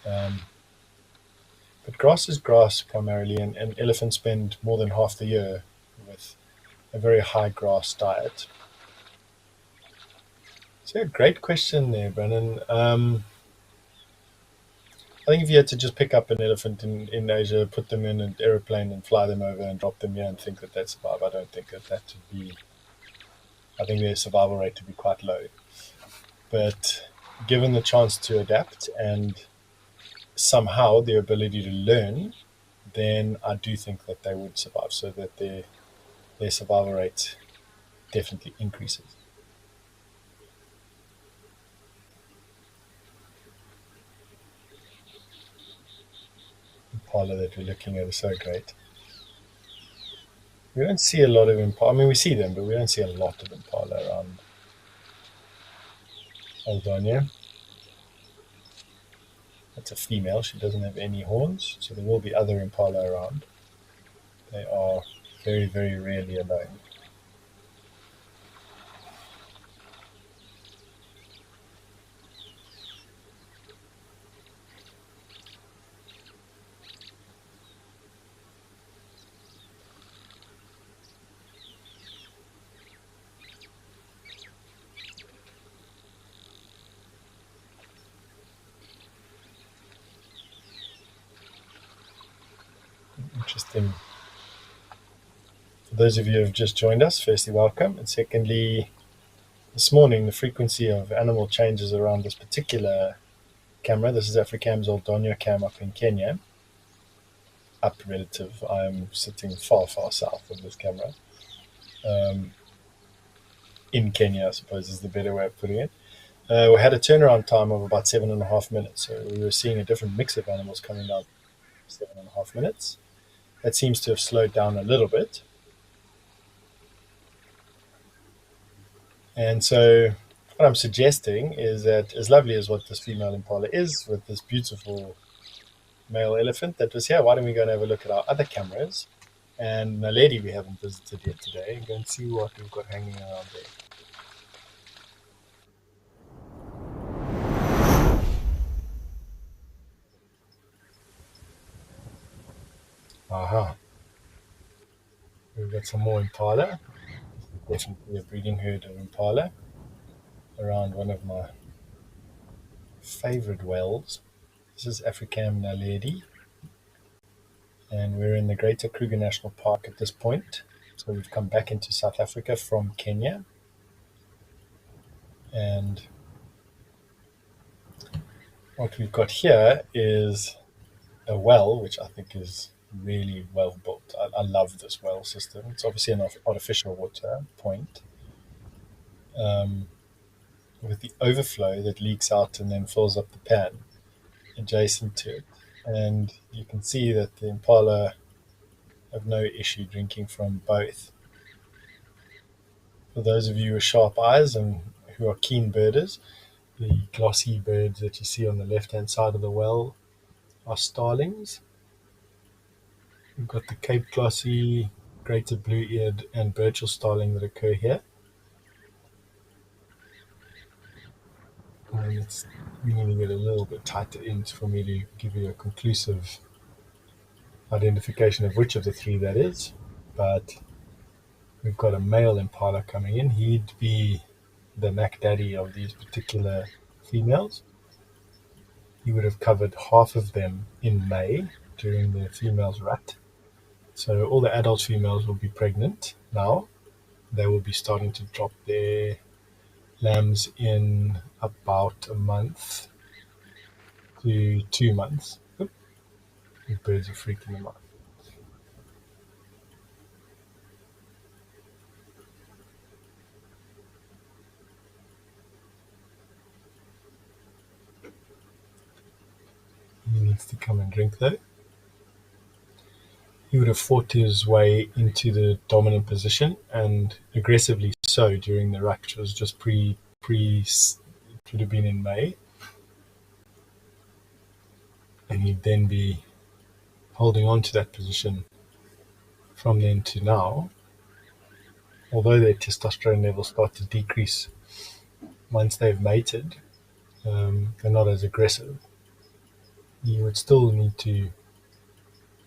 But grass is grass primarily, and elephants spend more than half the year with a very high grass diet. So, yeah, great question there, Brennan. I think if you had to just pick up an elephant in Asia, put them in an aeroplane and fly them over and drop them here and think that they'd survive, I don't think that would be. I think their survival rate would be quite low. But given the chance to adapt and somehow the ability to learn, then I do think that they would survive, so that their survival rate definitely increases. Impala that we're looking at is so great. We don't see a lot of impala. I mean, we see them, but we don't see a lot of impala around Aldonia. That's a female. She doesn't have any horns, so there will be other impala around. They are very, very rarely alone. Interesting. For those of you who have just joined us, firstly, welcome. And secondly, this morning, the frequency of animal changes around this particular camera. This is Africam's old Donya cam up in Kenya. Up relative. I'm sitting far, far south of this camera. In Kenya, I suppose is the better way of putting it. We had a turnaround time of about 7.5 minutes. So we were seeing a different mix of animals coming down 7.5 minutes. That seems to have slowed down a little bit. And so what I'm suggesting is that, as lovely as what this female impala is, with this beautiful male elephant that was here, why don't we go and have a look at our other cameras and the lady we haven't visited yet today, and go and see what we've got hanging around there. Aha. We've got some more impala. Definitely a breeding herd of impala around one of my favorite wells. This is Africam Naledi, and we're in the Greater Kruger National Park at this point. So we've come back into South Africa from Kenya, and what we've got here is a well, which I think is really well built. I love this well system. It's obviously an artificial water point. with the overflow that leaks out and then fills up the pan adjacent to it. And you can see that the impala have no issue drinking from both. For those of you with sharp eyes and who are keen birders, the glossy birds that you see on the left-hand side of the well are starlings. We've got the Cape glossy, greater blue-eared, and Burchell starling that occur here. And it's we need to get a little bit tighter in for me to give you a conclusive identification of which of the three that is. But we've got a male impala coming in. He'd be the Mac Daddy of these particular females. He would have covered half of them in May during the female's rut. So all the adult females will be pregnant now. They will be starting to drop their lambs in about a month to 2 months. Oop, these birds are freaking them out. He needs to come and drink though. He would have fought his way into the dominant position and aggressively so during the rut, which was just it would have been in May. And he'd then be holding on to that position from then to now. Although their testosterone levels start to decrease once they've mated, they're not as aggressive. He would still need to,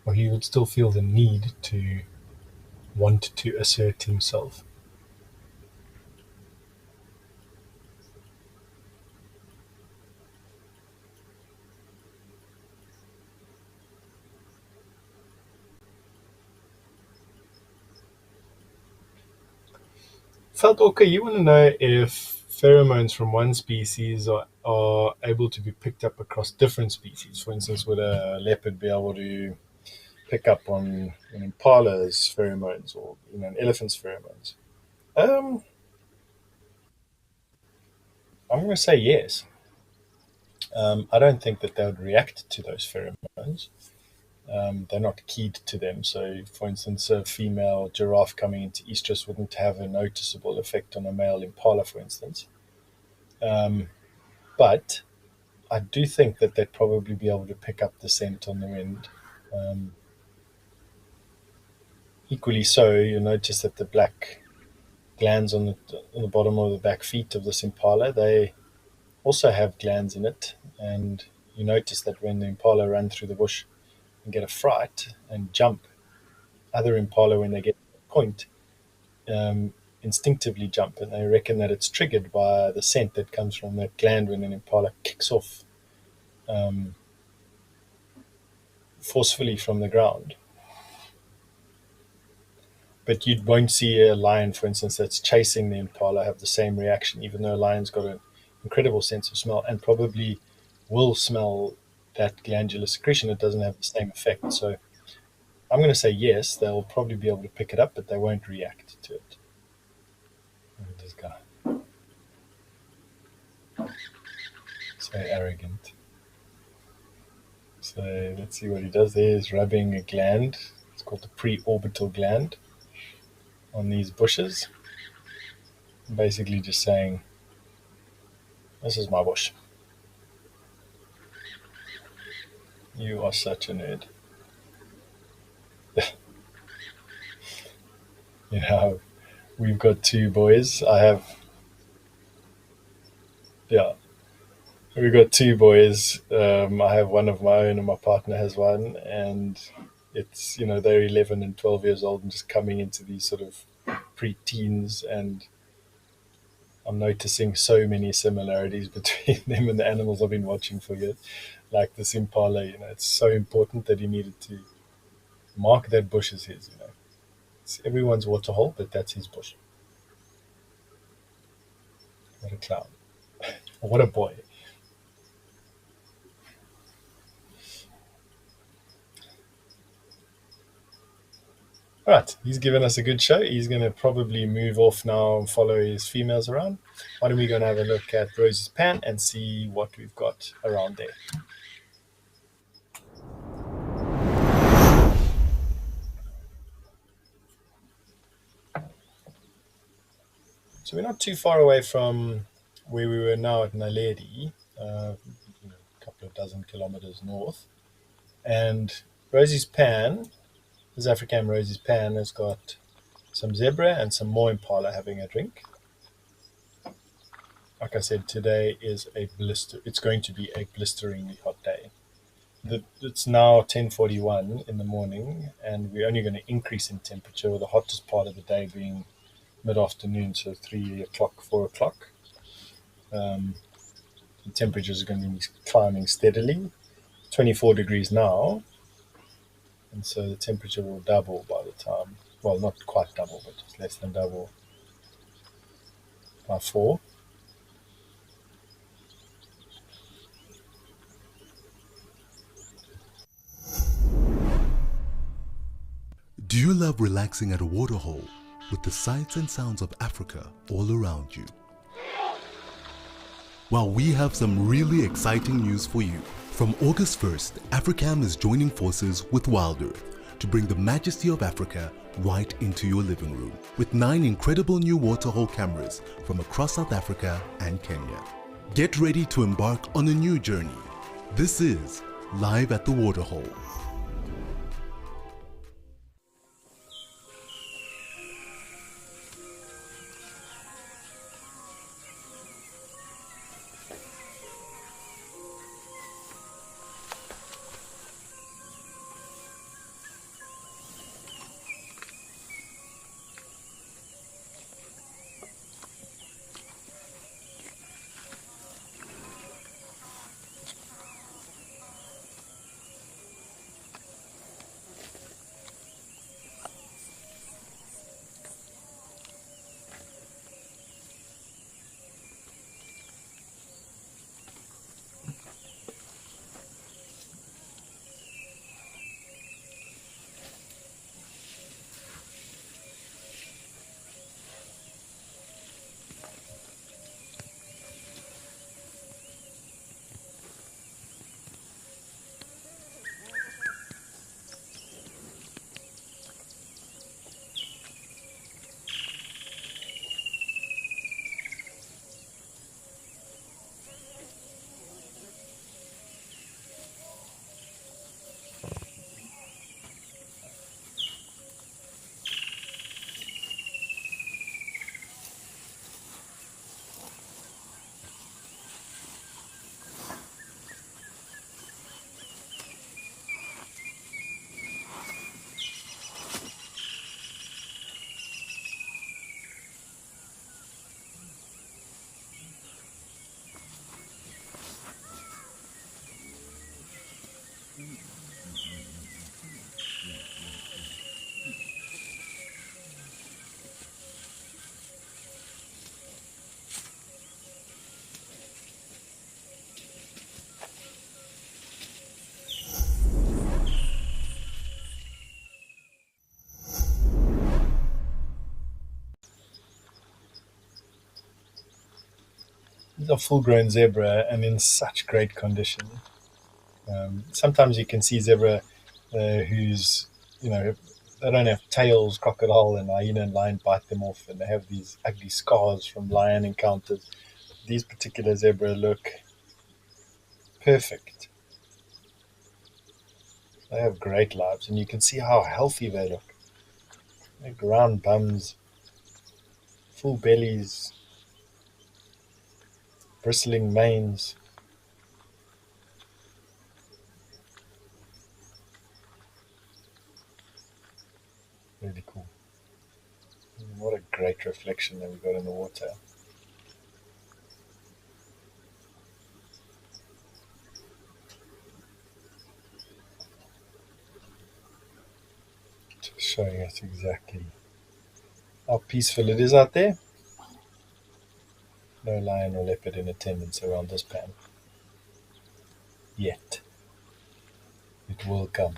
or he would still feel the need to want to assert himself. Felt okay. You want to know if pheromones from one species are able to be picked up across different species. For instance, would a leopard be able to pick up on an impala's pheromones or an elephant's pheromones? I'm going to say yes. I don't think that they would react to those pheromones. They're not keyed to them. So, for instance, a female giraffe coming into estrus wouldn't have a noticeable effect on a male impala, for instance. But I do think that they'd probably be able to pick up the scent on the wind. Um, Equally so, you'll notice that the black glands on the bottom of the back feet of this impala, they also have glands in it. And you notice that when the impala run through the bush and get a fright and jump, other impala, when they get to the point, instinctively jump, and they reckon that it's triggered by the scent that comes from that gland when an impala kicks off um, forcefully from the ground. But you won't see a lion, for instance, that's chasing the impala have the same reaction, even though a lion's got an incredible sense of smell and probably will smell that glandular secretion. It doesn't have the same effect. So I'm going to say yes, they'll probably be able to pick it up, but they won't react to it. Look at this guy. So arrogant. So let's see what he does there. He's rubbing a gland. It's called the preorbital gland on these bushes. Basically just saying, this is my bush. You are such a nerd. You know, we've got two boys. Yeah, we've got two boys. I have one of my own and my partner has one. And it's, they're 11 and 12 years old and just coming into these sort of pre-teens, and I'm noticing so many similarities between them and the animals I've been watching for years. Like this impala, it's so important that he needed to mark that bush as his. It's everyone's waterhole, but that's his bush. What a clown. What a boy. All right, he's given us a good show. He's going to probably move off now and follow his females around. Why don't we go and have a look at Rose's pan and see what we've got around there? So we're not too far away from where we were now at Naledi, a couple of dozen kilometers north. And Rosie's pan, this African Rosie's pan, has got some zebra and some more impala having a drink. Like I said, today is a blister. It's going to be a blisteringly hot day. It's now 10:41 in the morning, and we're only going to increase in temperature, with the hottest part of the day being mid-afternoon, so 3 o'clock, 4 o'clock. The temperatures are going to be climbing steadily. 24 degrees now, and so the temperature will double by the time. Well, not quite double, but just less than double by 4. Do you love relaxing at a waterhole with the sights and sounds of Africa all around you? Well, we have some really exciting news for you. From August 1st, Africam is joining forces with WildEarth to bring the majesty of Africa right into your living room, with 9 incredible new waterhole cameras from across South Africa and Kenya. Get ready to embark on a new journey. This is Live at the Waterhole. These are full-grown zebra and in such great condition. Sometimes you can see zebra who's, they don't have tails. Crocodile and hyena and lion bite them off, and they have these ugly scars from lion encounters. These particular zebra look perfect. They have great lives, and you can see how healthy they look. They have round bums, full bellies, bristling manes. Really cool. What a great reflection that we've got in the water. Just showing us exactly how peaceful it is out there. No lion or leopard in attendance around this pan. Yet. It will come.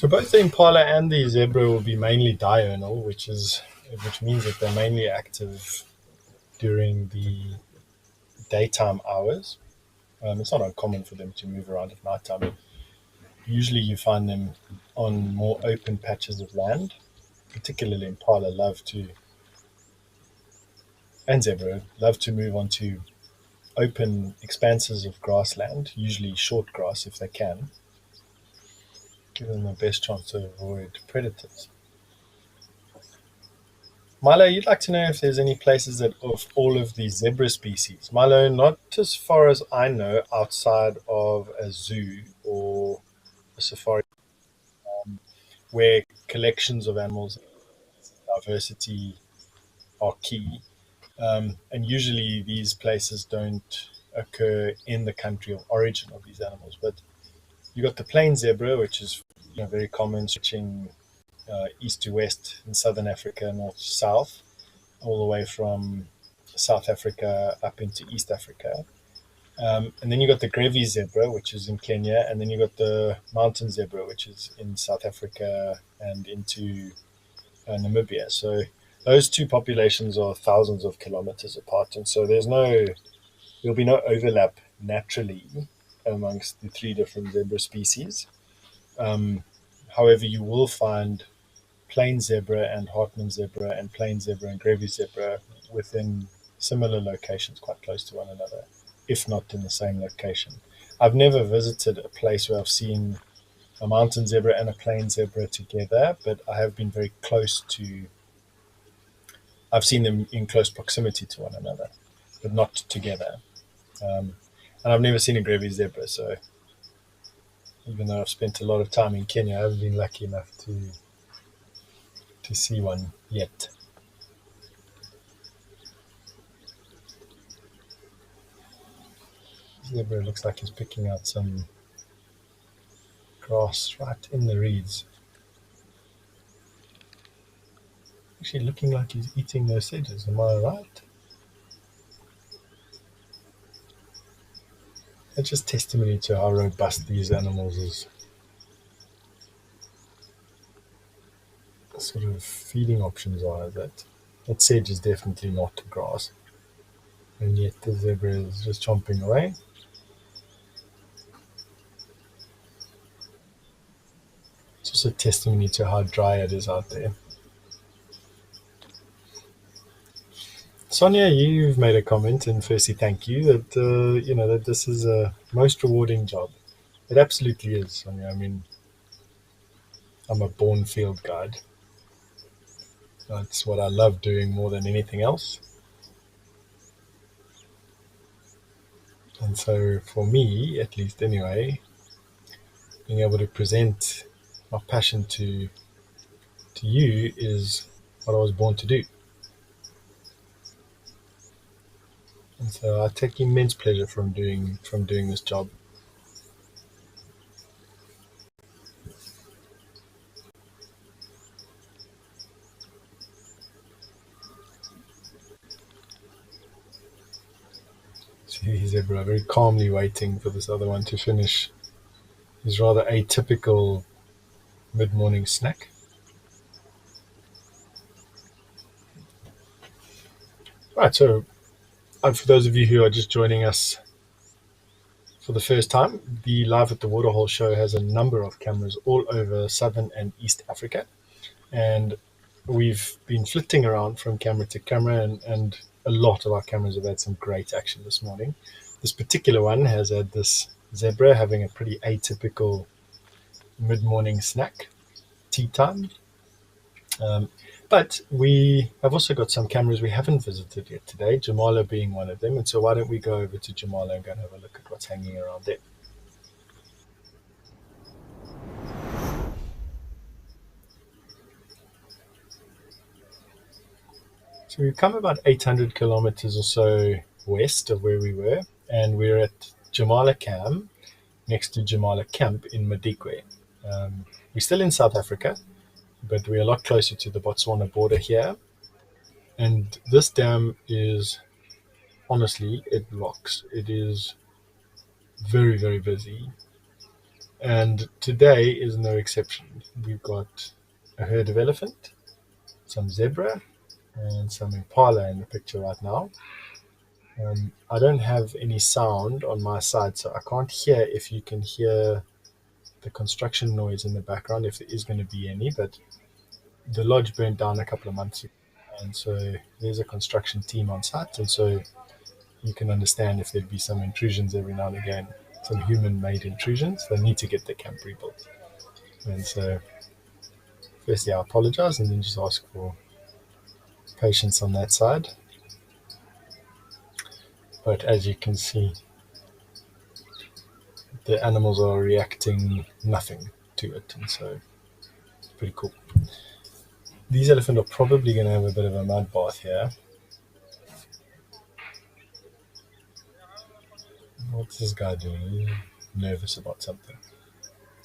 So both the impala and the zebra will be mainly diurnal, which means that they're mainly active during the daytime hours. It's not uncommon for them to move around at night time. Usually you find them on more open patches of land. Particularly impala and zebra love to move onto open expanses of grassland, usually short grass if they can, give them the best chance to avoid predators. Milo, you'd like to know if there's any places that of all of the zebra species. Milo, not as far as I know, outside of a zoo or a safari, where collections of animals, diversity are key. And usually these places don't occur in the country of origin of these animals. But you got the plain zebra, which is very common, stretching east to west in southern Africa, north to south, all the way from South Africa up into East Africa. And then you got the Grevy's zebra, which is in Kenya, and then you got the mountain zebra, which is in South Africa and into Namibia. So those two populations are thousands of kilometers apart, and so there'll be no overlap naturally amongst the three different zebra species. Um, However, you will find plain zebra and Hartmann zebra and plain zebra and Grevy zebra within similar locations, quite close to one another, if not in the same location. I've never visited a place where I've seen a mountain zebra and a plain zebra together, but I have been very close to. I've seen them in close proximity to one another, but not together. Um, and I've never seen a Grevy zebra, so even though I've spent a lot of time in Kenya, I haven't been lucky enough to see one yet. Zebra looks like he's picking out some grass right in the reeds. Actually looking like he's eating those sedges, am I right? It's just testimony to how robust these animals' sort of feeding options are. That sedge is definitely not grass, and yet the zebra is just chomping away. It's also testimony to how dry it is out there. Sonia, you've made a comment, and firstly, thank you that this is a most rewarding job. It absolutely is, Sonia. I mean, I'm a born field guide. That's what I love doing more than anything else. And so, for me, at least anyway, being able to present my passion to you is what I was born to do. And so I take immense pleasure from doing this job. See Zebra very calmly waiting for this other one to finish his rather atypical mid-morning snack. Right, so for those of you who are just joining us for the first time, the Live at the Waterhole show has a number of cameras all over southern and East Africa. And we've been flitting around from camera to camera, and a lot of our cameras have had some great action this morning. This particular one has had this zebra having a pretty atypical mid-morning snack, tea time. But we have also got some cameras we haven't visited yet today, Jamala being one of them. And so why don't we go over to Jamala and go and have a look at what's hanging around there. So we've come about 800 kilometers or so west of where we were, and we're at Jamala Cam, next to Jamala Camp in Madikwe. We're still in South Africa, but we're a lot closer to the Botswana border here. And this dam is, honestly, it rocks. It is very, very busy. And today is no exception. We've got a herd of elephant, some zebra, and some impala in the picture right now. I don't have any sound on my side, so I can't hear if you can hear the construction noise in the background, if there is going to be any, but the lodge burnt down a couple of months ago, and so there's a construction team on site, and so you can understand if there'd be some intrusions every now and again, some human-made intrusions. They need to get the camp rebuilt. And so firstly I apologize and then just ask for patience on that side. But as you can see, the animals are reacting nothing to it, and so it's pretty cool. These elephants are probably going to have a bit of a mud bath here. What's this guy doing? He's nervous about something.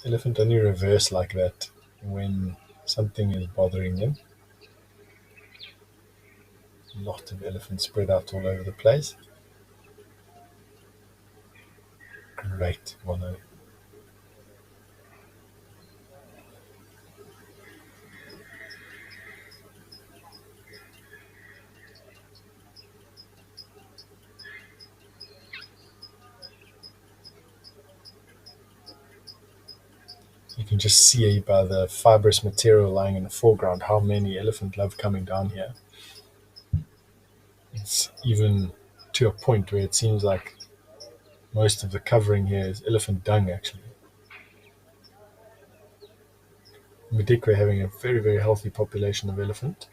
Elephant only reverse like that when something is bothering them. A lot of elephants spread out all over the place. Great, Wano. You can just see by the fibrous material lying in the foreground how many elephant love coming down here. It's even to a point where it seems like most of the covering here is elephant dung, actually. Madikwe having a very, very healthy population of elephant.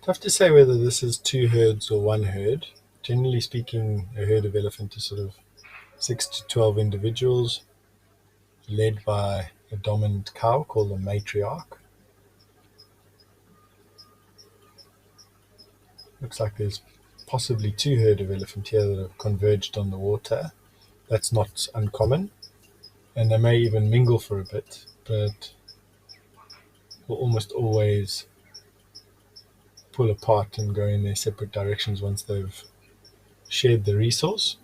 Tough to say whether this is two herds or one herd. Generally speaking, a herd of elephant is sort of 6 to 12 individuals led by a dominant cow called a matriarch. Looks like there's possibly two herd of elephant here that have converged on the water. That's not uncommon, and they may even mingle for a bit, but will almost always pull apart and go in their separate directions once they've shared the resource.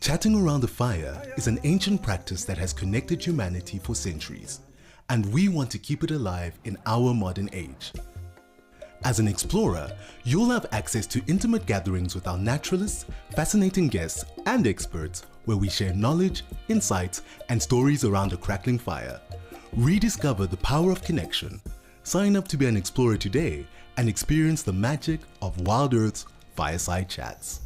Chatting around a fire is an ancient practice that has connected humanity for centuries, and we want to keep it alive in our modern age. As an explorer, you'll have access to intimate gatherings with our naturalists, fascinating guests, and experts where we share knowledge, insights, and stories around a crackling fire. Rediscover the power of connection. Sign up to be an explorer today and experience the magic of WildEarth's Fireside Chats.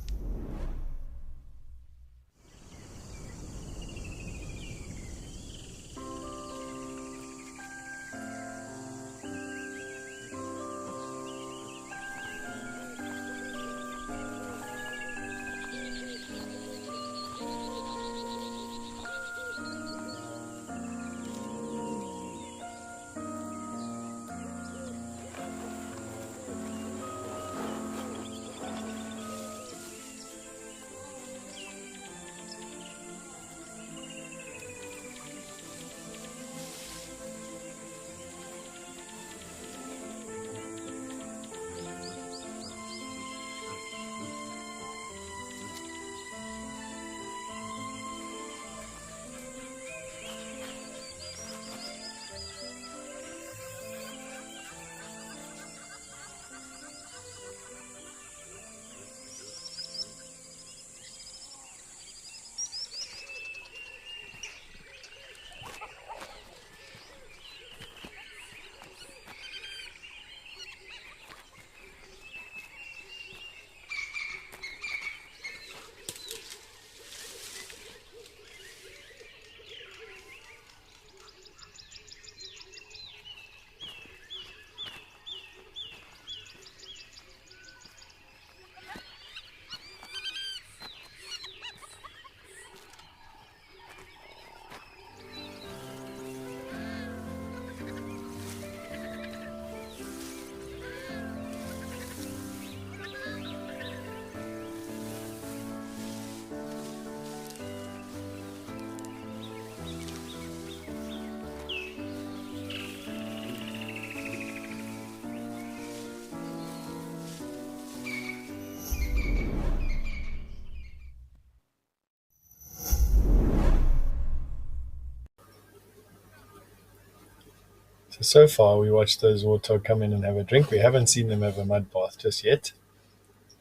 So far, we watched those warthog come in and have a drink. We haven't seen them have a mud bath just yet,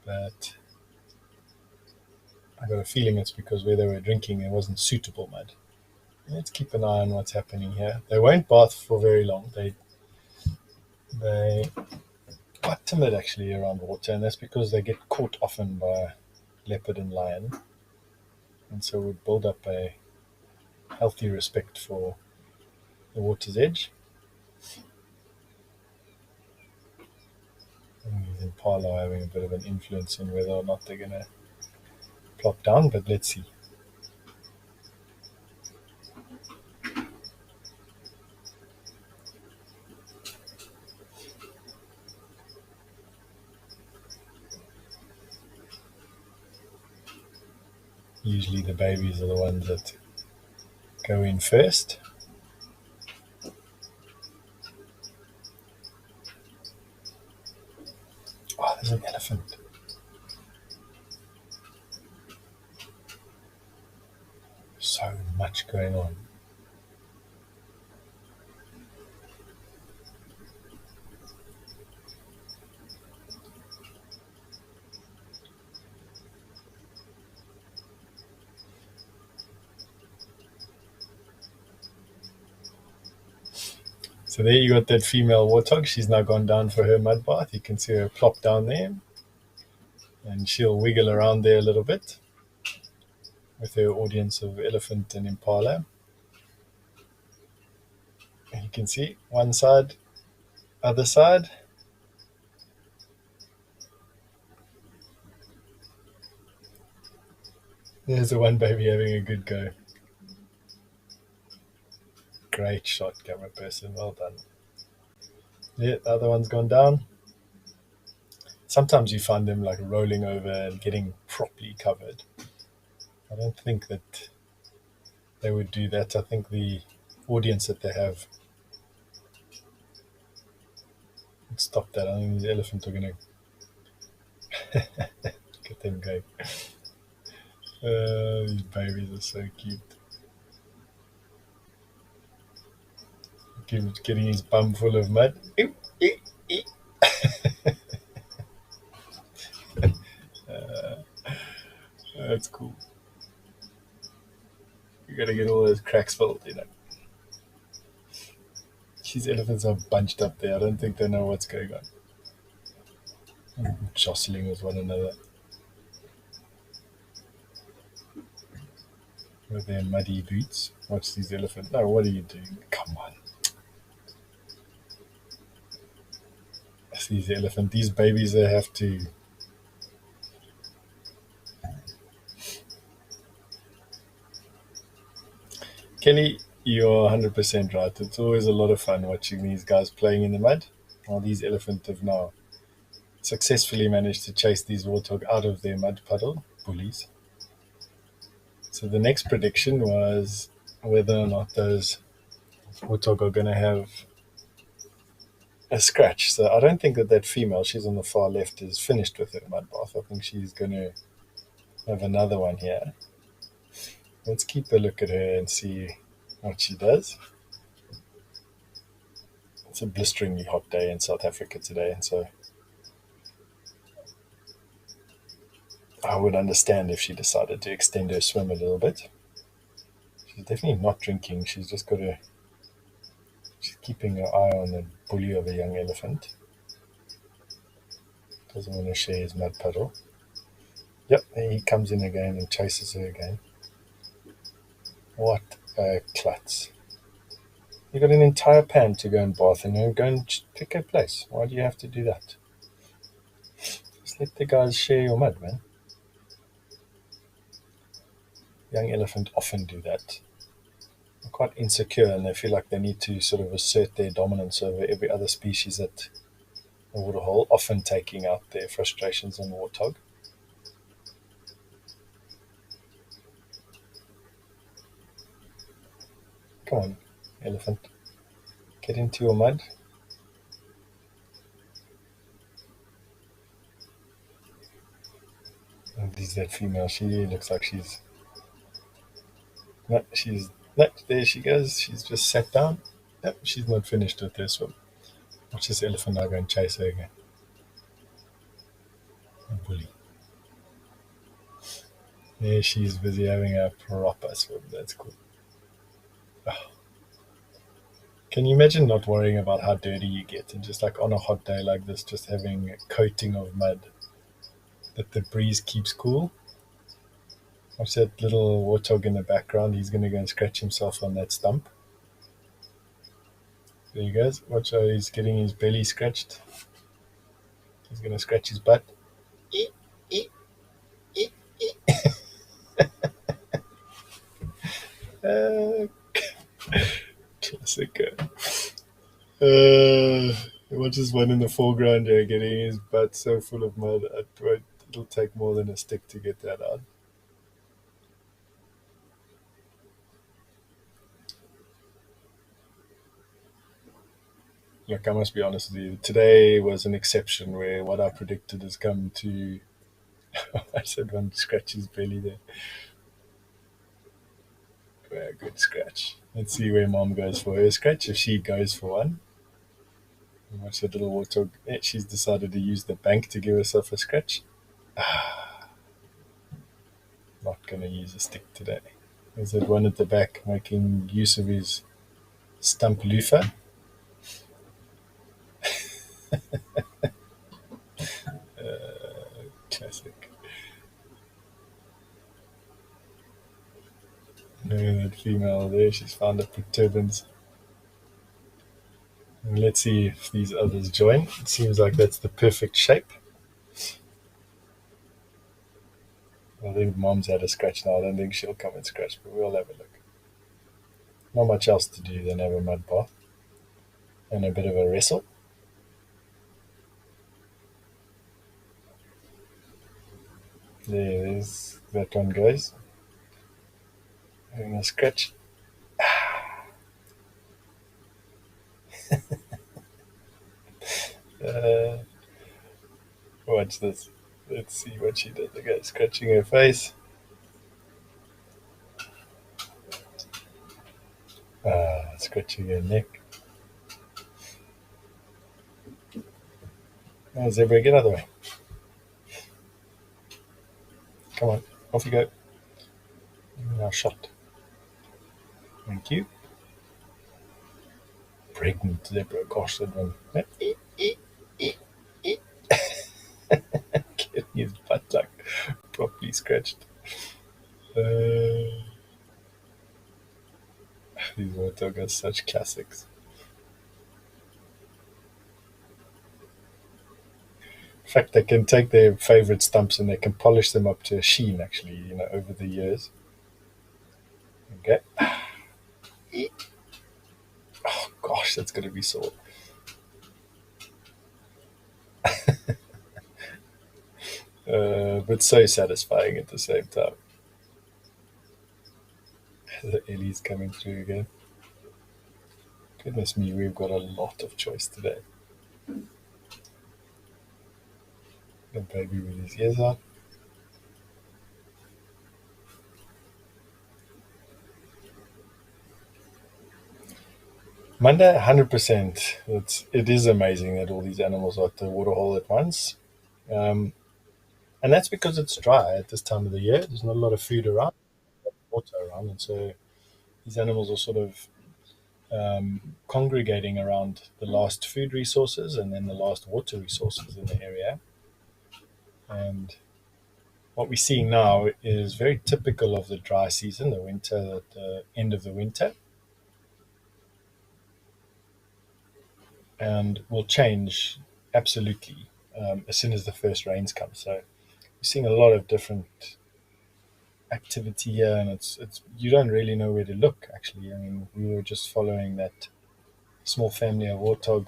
but I got a feeling it's because where they were drinking it wasn't suitable mud. Let's keep an eye on what's happening here. They won't bath for very long. They quite timid actually around water, and that's because they get caught often by leopard and lion, and so would build up a healthy respect for the water's edge. And these impala are having a bit of an influence in whether or not they're going to plop down, but let's see. Usually the babies are the ones that go in first. Oh, there's an elephant. So much going on. So there you got that female warthog. She's now gone down for her mud bath. You can see her plop down there. And she'll wiggle around there a little bit with her audience of elephant and impala. And you can see one side, other side. There's the one baby having a good go. Great shot, camera person. Well done. Yeah, the other one's gone down. Sometimes you find them like rolling over and getting properly covered. I don't think that they would do that. I think the audience that they have would stop that. I think the elephants are going to get them going. These babies are so cute. Getting his bum full of mud. Ew, ew, ew. That's cool. You gotta get all those cracks filled, you know. These elephants are bunched up there. I don't think they know what's going on. Jostling with one another with their muddy boots. Watch these elephants. No, what are you doing? Come on. These elephants, these babies, they have to. Kelly, you're 100% right. It's always a lot of fun watching these guys playing in the mud. While these elephants have now successfully managed to chase these warthog out of their mud puddle. Bullies. So the next prediction was whether or not those warthog are going to have a scratch. So I don't think that female, she's on the far left, is finished with her mud bath. I think she's going to have another one here. Let's keep a look at her and see what she does. It's a blisteringly hot day in South Africa today, and so I would understand if she decided to extend her swim a little bit. She's definitely not drinking. She's just got a. She's keeping her eye on the bully of a young elephant. Doesn't want to share his mud puddle. Yep, and he comes in again and chases her again. What a klutz. You got an entire pan to go and bath in and go and pick a place. Why do you have to do that? Just let the guys share your mud, man. Young elephant often do that. They're quite insecure and they feel like they need to sort of assert their dominance over every other species at the Waterhole, often taking out their frustrations on warthog. Come on, elephant. Get into your mud. And there's that female. She looks like she's... No, there she goes. She's just sat down. Yep, she's not finished with this one. Watch this elephant now go and chase her again. A bully. Yeah, she's busy having a proper swim. That's cool. Oh, can you imagine not worrying about how dirty you get and just like on a hot day like this, just having a coating of mud that the breeze keeps cool? Watch that little warthog in the background. He's going to go and scratch himself on that stump. There he goes. Watch how he's getting his belly scratched. He's going to scratch his butt. Eek, eek, eek, eek. Uh, classic. Watch this one in the foreground here getting his butt so full of mud. It'll take more than a stick to get that out. Look, I must be honest with you. Today was an exception where what I predicted has come to. I said one scratch his belly there. Well, good scratch. Let's see where mom goes for her scratch. If she goes for one. And watch that little warthog. Yeah, she's decided to use the bank to give herself a scratch. Not going to use a stick today. There's that one at the back making use of his stump loofah. Classic. That female there, she's found a turbans. And let's see if these others join. It seems like that's the perfect shape. I think mom's had a scratch now. I don't think she'll come and scratch, but we'll have a look. Not much else to do than have a mud bath and a bit of a wrestle. There's that one goes. Having a scratch. Uh, Watch this. Let's see what she does. Okay, scratching her face. Scratching her neck. Zebra, get out of the way. Come on, off you go. Now shot. Thank you. Pregnant zebra. Gosh, that one. Getting his butt like properly scratched. These warthog are such classics. In fact, they can take their favorite stumps and they can polish them up to a sheen, actually, over the years. Okay. Oh, gosh, that's going to be sore. But so satisfying at the same time. The Ellie's coming through again. Goodness me, we've got a lot of choice today. The baby with his ears out. Monday, 100%. It is amazing that all these animals are at the waterhole at once. Um, and that's because it's dry at this time of the year. There's not a lot of food around, water around. And so these animals are sort of congregating around the last food resources and then the last water resources in the area. And what we're seeing now is very typical of the dry season, the winter, the end of the winter, and will change absolutely as soon as the first rains come. So we're seeing a lot of different activity here, and it's you don't really know where to look. Actually, I mean, we were just following that small family of warthog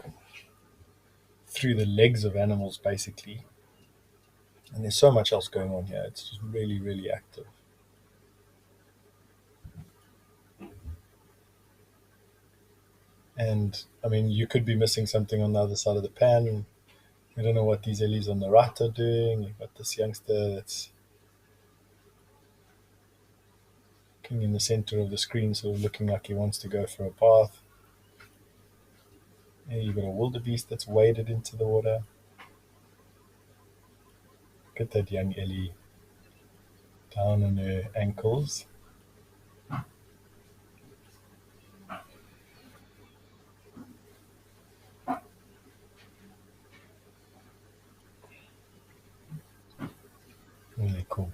through the legs of animals, basically, and there's so much else going on here. It's just really, really active. And I mean, you could be missing something on the other side of the pan. I don't know what these Ellies on the right are doing. You've got this youngster that's looking in the center of the screen, sort of looking like he wants to go for a bath. Here you've got a wildebeest that's waded into the water. Look at that young Ellie down on her ankles. Really cool.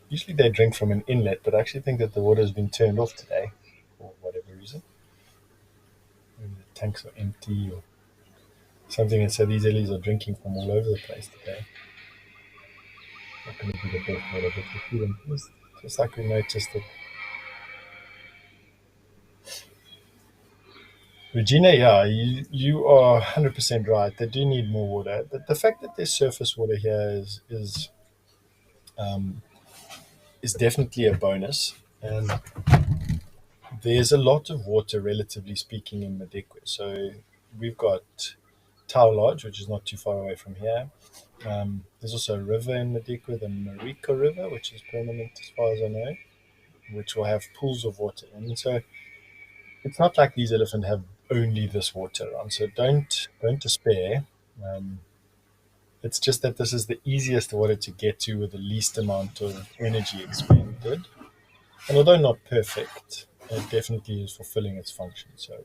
Usually they drink from an inlet, but I actually think that the water has been turned off today for whatever reason. Maybe the tanks are empty or something, and so these Ellies are drinking from all over the place today. Not going to be the best water, but we see them just like we noticed that. Regina, yeah, you are 100% right. They do need more water. The fact that there's surface water here um, is definitely a bonus. And there's a lot of water, relatively speaking, in Madekwe. So we've got Tau Lodge, which is not too far away from here. There's also a river in Madekwe, the Marika River, which is permanent as far as I know, which will have pools of water. And so it's not like these elephants have only this water around. So don't despair. Um, it's just that this is the easiest water to get to with the least amount of energy expended. And although not perfect, it definitely is fulfilling its function. So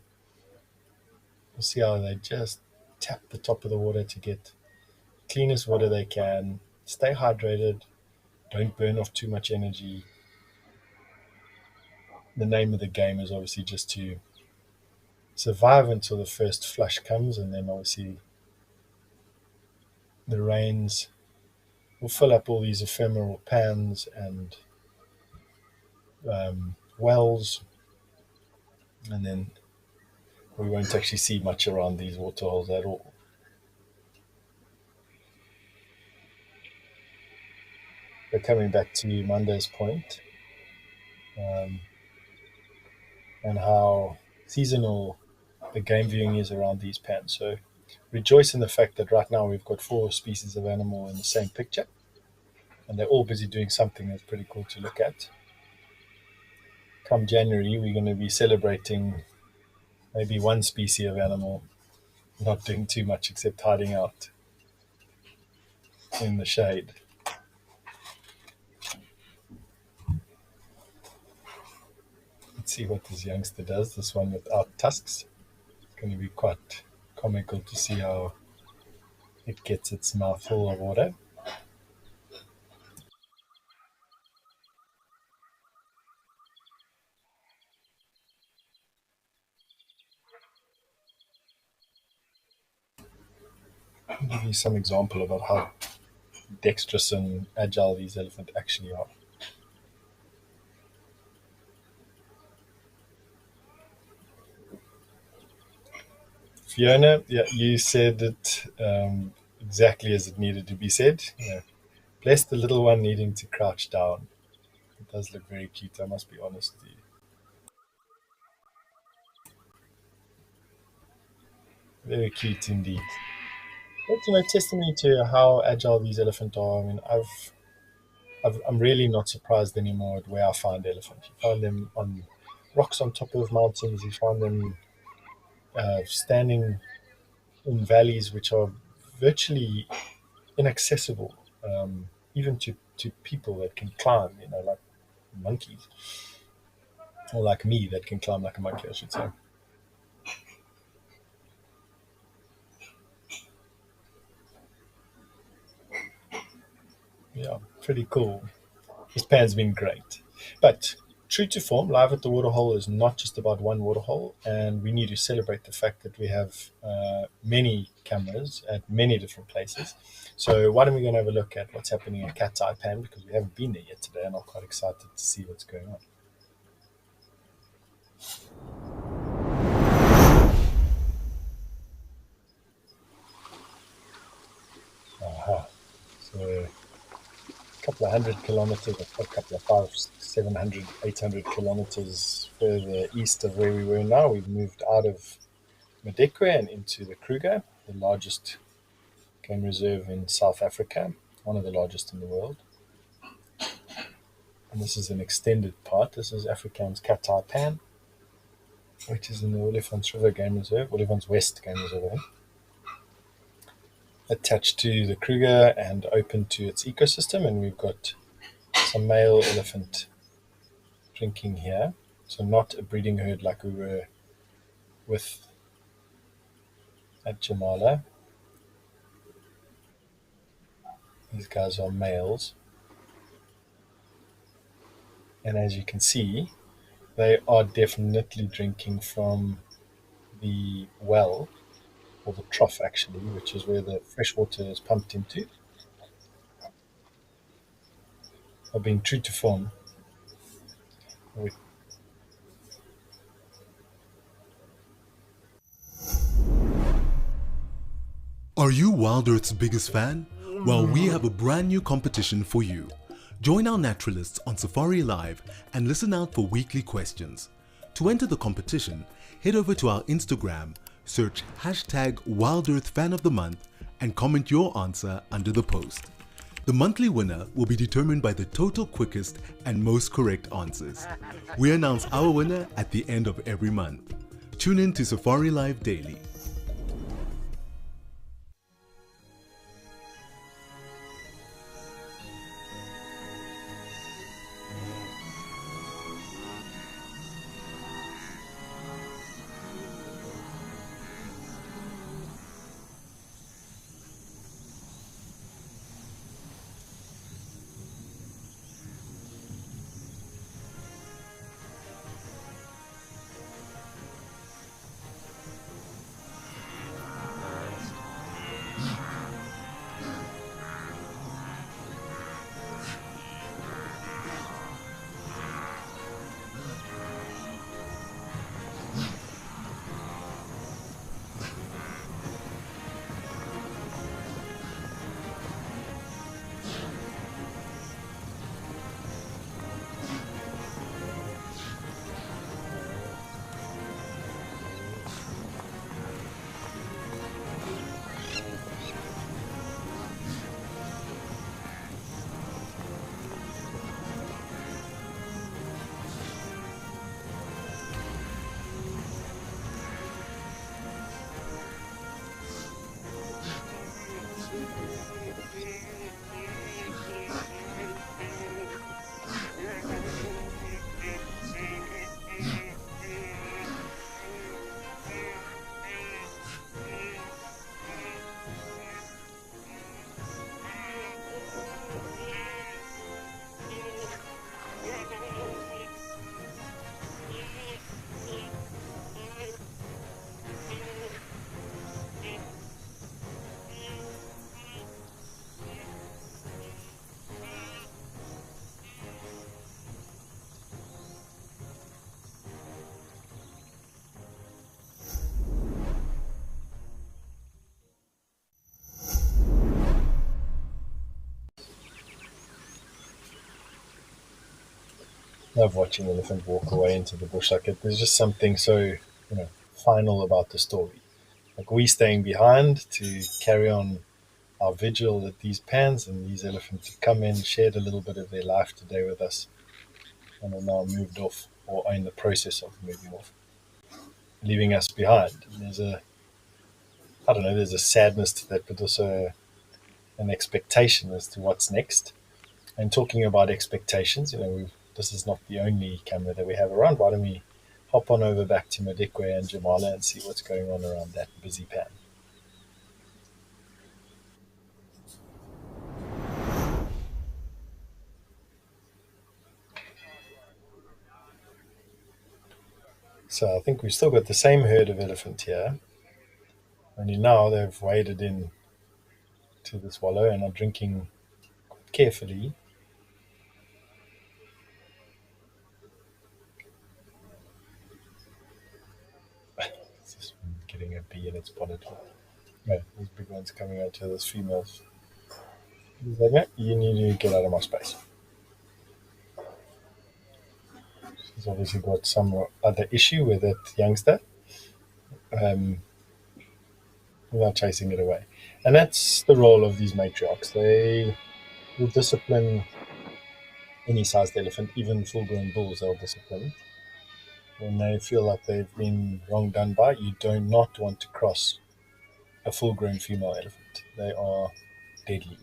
we'll see how they just tap the top of the water to get cleanest water they can, stay hydrated, don't burn off too much energy. The name of the game is obviously just to survive until the first flush comes, and then obviously the rains will fill up all these ephemeral pans and wells, and then we won't actually see much around these waterholes at all. But coming back to Monday's point, um, and how seasonal the game viewing is around these pans. So rejoice in the fact that right now we've got 4 species of animal in the same picture, and they're all busy doing something that's pretty cool to look at. Come January, we're going to be celebrating maybe one species of animal not doing too much except hiding out in the shade. Let's see what this youngster does, this one without tusks. It's going to be quite comical to see how it gets its mouth full of water. I'll give you some example about how dexterous and agile these elephants actually are. Fiona, yeah, you said it exactly as it needed to be said. Yeah. Bless the little one needing to crouch down. It does look very cute, I must be honest with you. Very cute indeed. That's testimony to how agile these elephants are. I mean, I'm really not surprised anymore at where I find elephants. You find them on rocks on top of mountains. You find them standing in valleys which are virtually inaccessible, even to people that can climb. Like monkeys, or like me that can climb like a monkey, I should say. Yeah, pretty cool. This pan's been great. But true to form, Live at the Waterhole is not just about one waterhole, and we need to celebrate the fact that we have many cameras at many different places. So why don't we go and have a look at what's happening at Cat's Eye Pan, because we haven't been there yet today, and I'm quite excited to see what's going on. Aha. So couple of 100 kilometers, a couple of 500, 700, 800 kilometers further east of where we were now. We've moved out of Madekwe and into the Kruger, the largest game reserve in South Africa, one of the largest in the world. And this is an extended part. This is Afrikaans Katai Pan, which is in the Olifants River Game Reserve, Olifants West Game Reserve, I think. Attached to the Kruger and open to its ecosystem. And we've got some male elephant drinking here. So not a breeding herd like we were with at Jamala. These guys are males. And as you can see, they are definitely drinking from the well, or the trough actually, which is where the fresh water is pumped into. Are being true to form. Are you WildEarth's biggest fan? Well, we have a brand new competition for you. Join our naturalists on Safari Live and listen out for weekly questions. To enter the competition, head over to our Instagram, search #WildEarthFanOfTheMonth and comment your answer under the post. The monthly winner will be determined by the total quickest and most correct answers. We announce our winner at the end of every month. Tune in to Safari Live daily. Love watching an elephant walk away into the bush like it. There's just something so, final about the story. Like we staying behind to carry on our vigil at these pans, and these elephants have come in, shared a little bit of their life today with us, and are now moved off, or are in the process of moving off, leaving us behind. And there's a sadness to that, but also an expectation as to what's next. And talking about expectations, this is not the only camera that we have around. Why don't we hop on over back to Madikwe and Jamala and see what's going on around that busy pan? So I think we've still got the same herd of elephant here. Only now they've waded in to this wallow and are drinking carefully. It's this one getting a bee in its bonnet. No, these big ones coming out to those females. He's like, no, you need to get out of my space. He's obviously got some other issue with that youngster. without chasing it away. And that's the role of these matriarchs. They will discipline any sized elephant, even full grown bulls, they'll discipline. When they feel like they've been wrong done by, you do not want to cross a full grown female elephant. They are deadly.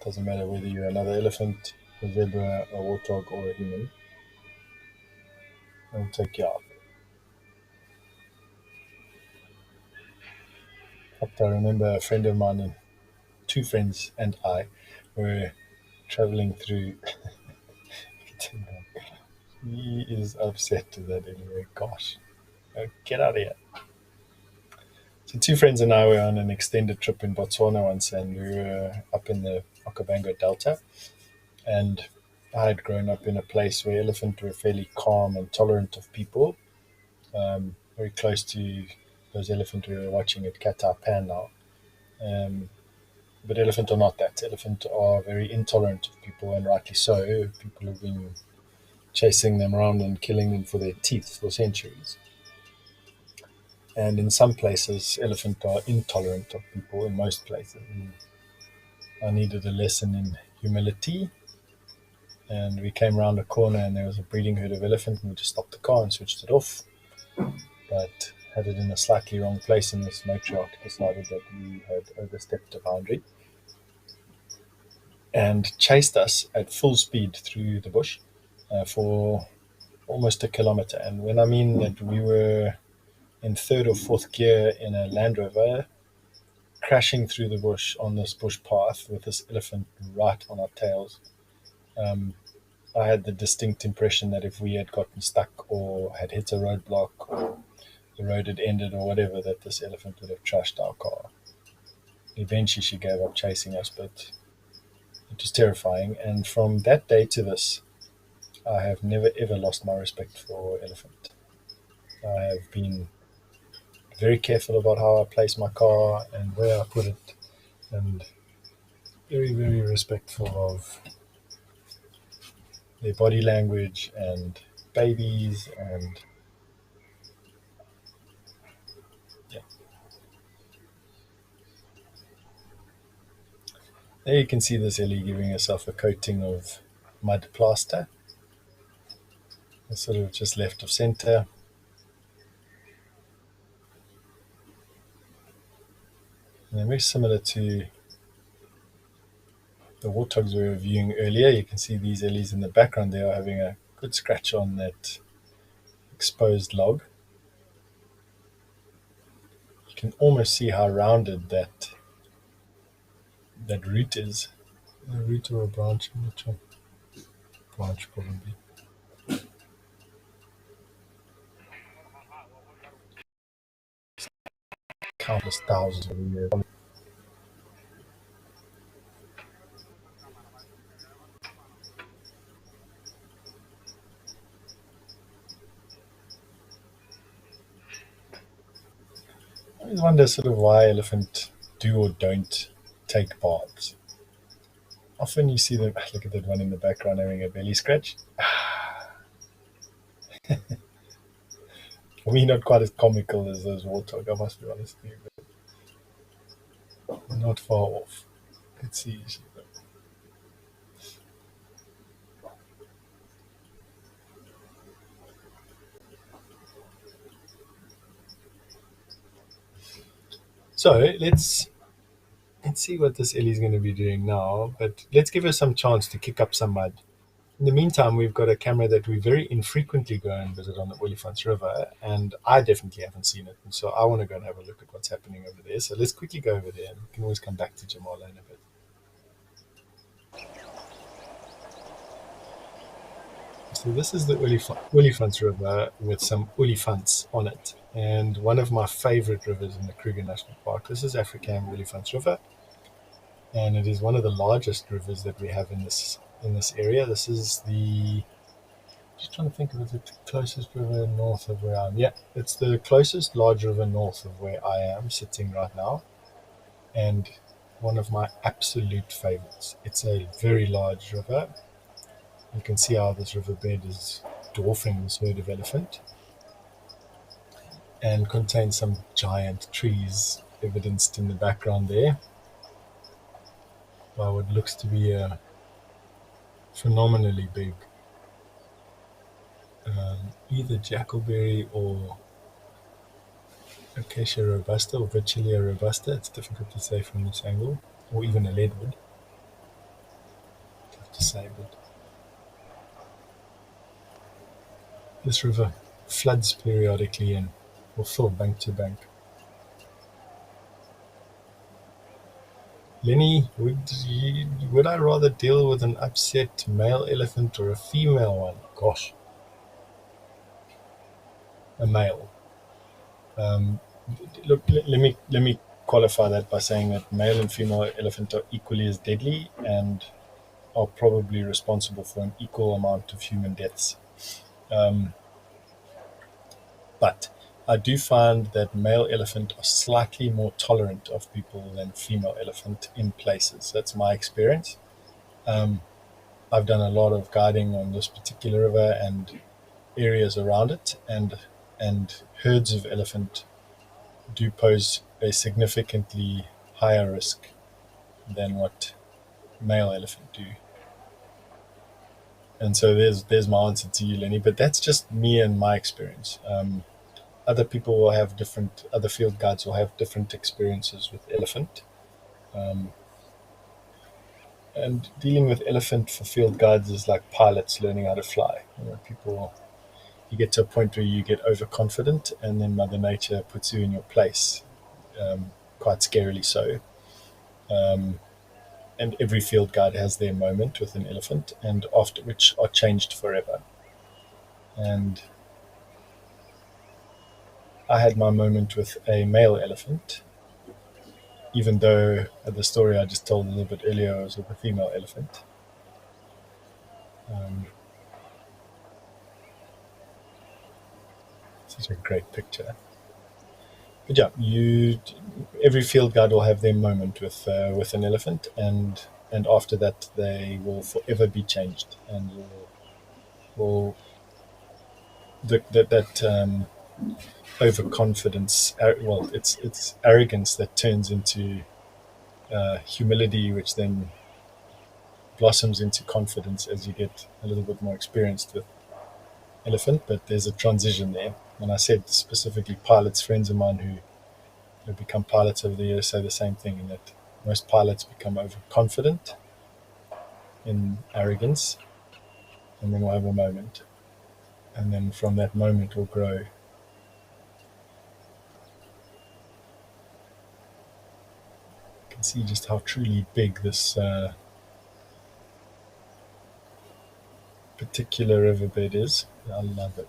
Doesn't matter whether you're another elephant, a zebra, a warthog, or a human, they'll take you out. In fact, I remember a friend of mine, and two friends and I, were traveling through. He is upset to that anyway. Gosh, get out of here. So, two friends and I were on an extended trip in Botswana once, and we were up in the Okavango Delta. And I had grown up in a place where elephants were fairly calm and tolerant of people, very close to those elephants we were watching at Kata Pan now. Um, but elephant are not that. Elephant are very intolerant of people, and rightly so. People have been chasing them around and killing them for their teeth for centuries. And in some places, elephants are intolerant of people. In most places, and I needed a lesson in humility. And we came around a corner, and there was a breeding herd of elephant, and we just stopped the car and switched it off. But had it in a slightly wrong place, and this matriarch decided that we had overstepped a boundary and chased us at full speed through the bush for almost a kilometer. And when I mean that, we were in third or fourth gear in a Land Rover, crashing through the bush on this bush path with this elephant right on our tails. Um, I had the distinct impression that if we had gotten stuck or had hit a roadblock or the road had ended or whatever, that this elephant would have trashed our car. Eventually, she gave up chasing us, but it was terrifying. And from that day to this, I have never ever lost my respect for elephant. I have been very careful about how I place my car and where I put it, and very, very respectful of their body language and babies. And yeah, there you can see this Ellie giving herself a coating of mud plaster. It's sort of just left of center. And they're very similar to the warthogs we were viewing earlier. You can see these Ellies in the background. They are having a good scratch on that exposed log. You can almost see how rounded that root is. A root or a branch, I'm not sure. Branch probably. Countless thousands of years. I always wonder sort of why elephants do or don't take baths. Often you see them, look at that one in the background having a belly scratch. For me, not quite as comical as those warthog, I must be honest with you, but not far off. Let's see. So let's see what this Ellie's going to be doing now, but let's give her some chance to kick up some mud. In the meantime, we've got a camera that we very infrequently go and visit on the Olifants River, and I definitely haven't seen it. And so I want to go and have a look at what's happening over there. So let's quickly go over there, and we can always come back to Jamala in a bit. So this is the Olifants River with some olifants on it, and one of my favorite rivers in the Kruger National Park. This is African Olifants River, and it is one of the largest rivers that we have in this area. This is the just trying to think of the closest river north of where I am. Yeah, it's the closest large river north of where I am sitting right now, and one of my absolute favorites. It's a very large river. You can see how this riverbed is dwarfing this herd of elephant. and contains some giant trees evidenced in the background there by what looks to be a phenomenally big either jackalberry or Acacia robusta or Vitilia robusta. It's difficult to say from this angle, or even a leadwood. Tough to say, but this river floods periodically and will fill bank to bank. Lenny, would I rather deal with an upset male elephant or a female one? Gosh, a male. Look, let me qualify that by saying that male and female elephant are equally as deadly and are probably responsible for an equal amount of human deaths. But I do find that male elephant are slightly more tolerant of people than female elephant in places. That's my experience. I've done a lot of guiding on this particular river and areas around it, and herds of elephant do pose a significantly higher risk than what male elephant do. And so there's my answer to you, Lenny. But that's just me and my experience. Other people will have different. Other field guides will have different experiences with elephant. And dealing with elephant for field guides is like pilots learning how to fly. You get to a point where you get overconfident, and then Mother Nature puts you in your place, quite scarily so. And every field guide has their moment with an elephant, and after which are changed forever. And I had my moment with a male elephant, even though the story I just told a little bit earlier was with a female elephant. Such a great picture. But yeah, every field guide will have their moment with an elephant, and after that they will forever be changed, and will that overconfidence. Well, it's arrogance that turns into humility, which then blossoms into confidence as you get a little bit more experienced with elephant. But there's a transition there. And I said specifically pilots, friends of mine who have become pilots over the years say the same thing, in that most pilots become overconfident in arrogance, and then we'll have a moment. And then from that moment we'll grow. You can see just how truly big this particular riverbed is. I love it.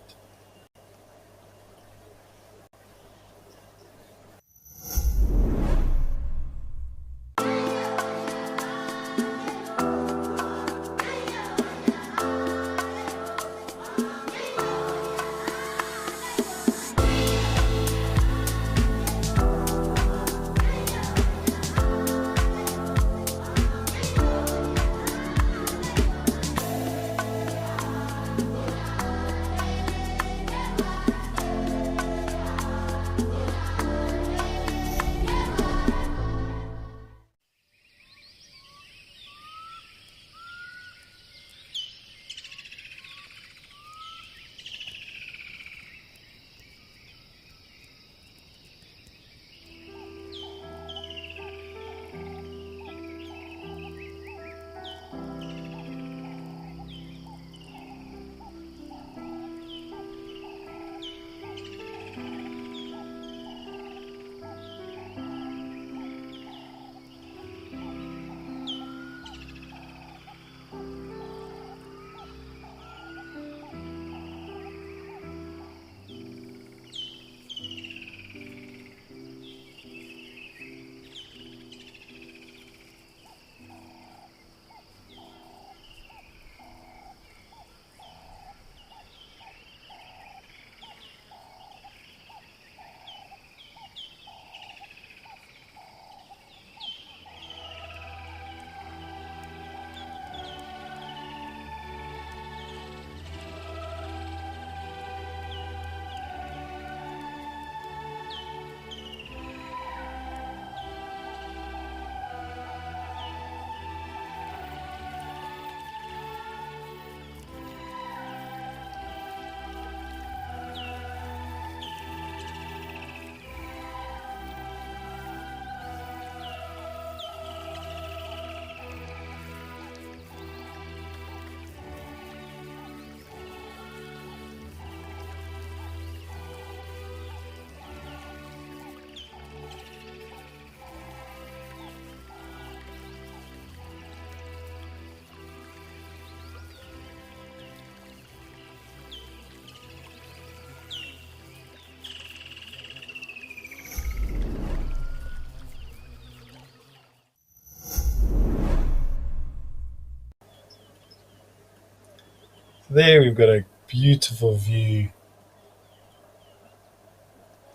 There we've got a beautiful view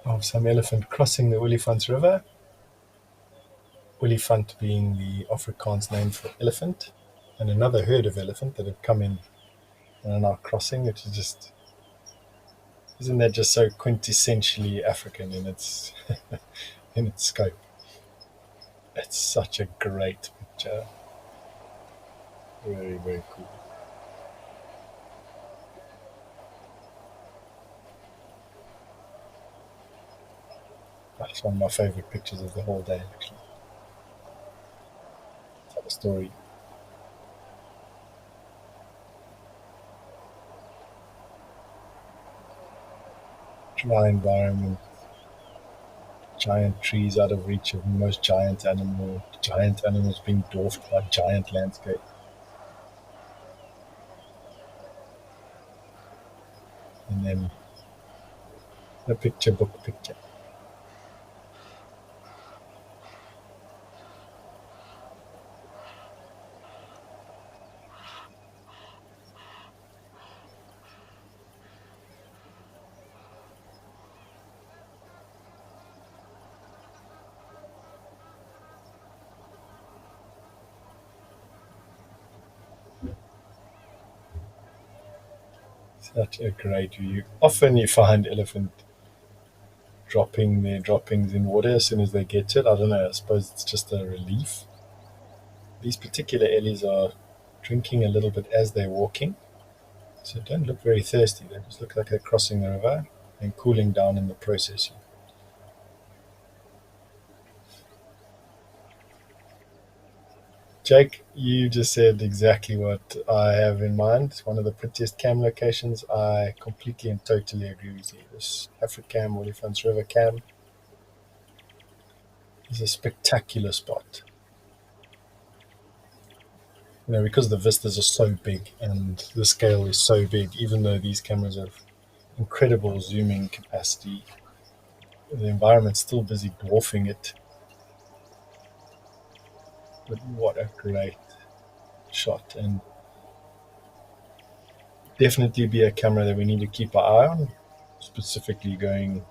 of some elephant crossing the Olifants River. Olifant being the Afrikaans name for elephant, and another herd of elephant that have come in and are now crossing, which is just, isn't that just so quintessentially African in its in its scope? It's such a great picture. Very, very cool. That's one of my favorite pictures of the whole day, actually. Tell a story. Dry environment, giant trees out of reach of most giant animals being dwarfed by giant landscape. And then a picture book picture. Such a great view. Often you find elephant dropping their droppings in water as soon as they get to it. I don't know, I suppose it's just a relief. These particular ellies are drinking a little bit as they're walking, so don't look very thirsty. They just look like they're crossing the river and cooling down in the process. Jake, you just said exactly what I have in mind. It's one of the prettiest cam locations. I completely and totally agree with you. This Africam, Olifants River Cam, is a spectacular spot. Because the vistas are so big and the scale is so big, even though these cameras have incredible zooming capacity, the environment's still busy dwarfing it. But what a great shot, and definitely be a camera that we need to keep our eye on, specifically going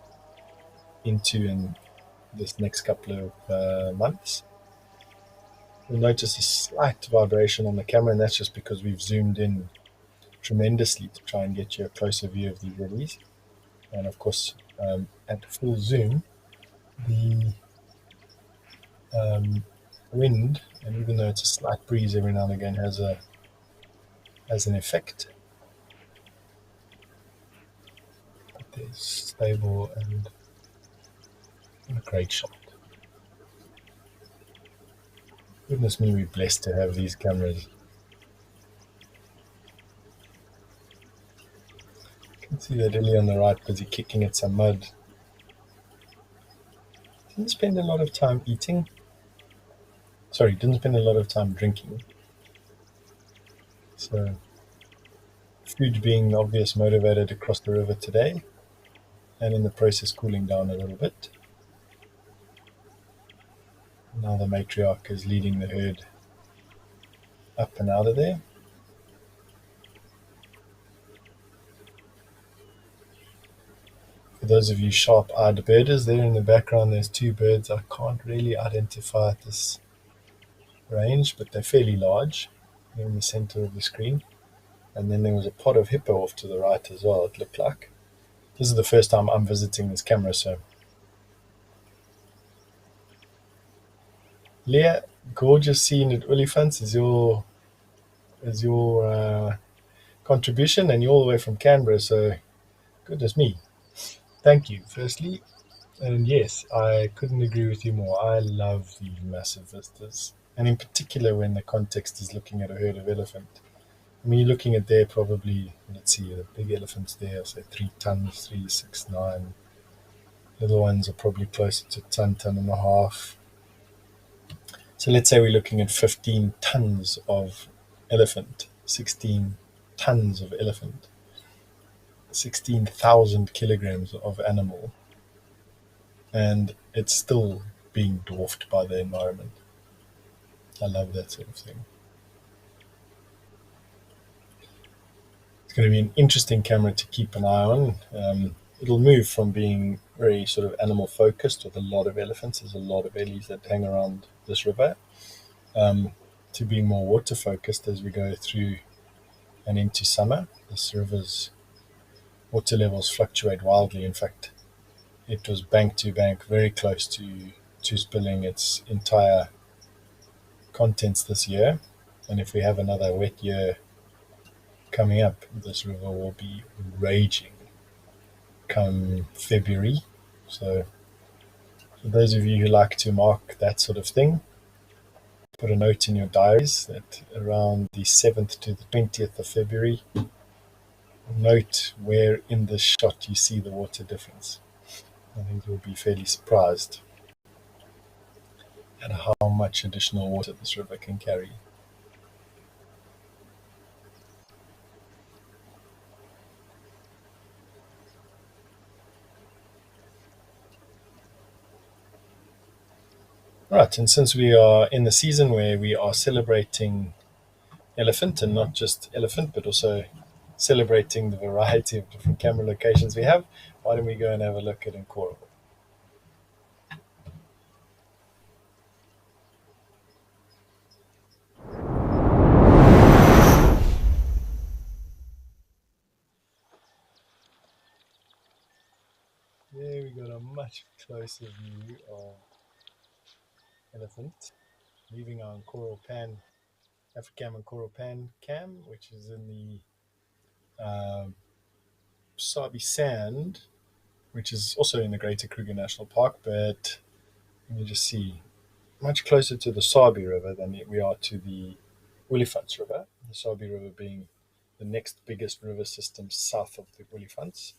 into in this next couple of months. You'll notice a slight vibration on the camera, and that's just because we've zoomed in tremendously to try and get you a closer view of these lilies. And of course, at full zoom, the um, wind, and even though it's a slight breeze every now and again, has an effect. But there's stable and a great shot. Goodness me, we're blessed to have these cameras. You can see that lily on the right busy kicking at some mud. Didn't spend a lot of time eating. Sorry, didn't spend a lot of time drinking. So, food being the obvious motivator to cross the river today, and in the process cooling down a little bit. Now the matriarch is leading the herd up and out of there. For those of you sharp-eyed birders, there in the background there's two birds I can't really identify at this range, but they're fairly large. They're in the center of the screen. And then there was a pod of hippo off to the right as well, it looked like. This is the first time I'm visiting this camera, so Leah, gorgeous scene at Olifants is your contribution, and you're all the way from Canberra, so goodness me. Thank you, firstly. And yes, I couldn't agree with you more. I love these massive vistas, and in particular when the context is looking at a herd of elephant. I mean, you're looking at there probably, let's see, the big elephants there, say 3 tons, 3, 6, 9. Little ones are probably closer to ton and a half. So let's say we're looking at 15 tons of elephant, 16 tons of elephant, 16,000 kilograms of animal, and it's still being dwarfed by the environment. I love that sort of thing. It's going to be an interesting camera to keep an eye on. It'll move from being very sort of animal focused with a lot of elephants. There's a lot of ellies that hang around this river, to being more water focused as we go through and into summer. This river's water levels fluctuate wildly. In fact, it was bank to bank, very close to spilling its entire contents this year. And if we have another wet year coming up, this river will be raging come February. So, for those of you who like to mark that sort of thing, put a note in your diaries that around the 7th to the 20th of February, note where in the shot you see the water difference. I think you'll be fairly surprised at how much additional water this river can carry. Right, and since we are in the season where we are celebrating elephant, and not just elephant, but also celebrating the variety of different camera locations we have, why don't we go and have a look at Nkoro? There we got a much closer view of elephant, leaving our Nkoro Pan, Africam Nkoro Pan cam, which is in the Sabi Sand, which is also in the Greater Kruger National Park, but you just see much closer to the Sabi River than we are to the Olifants River. The Sabi River being the next biggest river system south of the Olifants.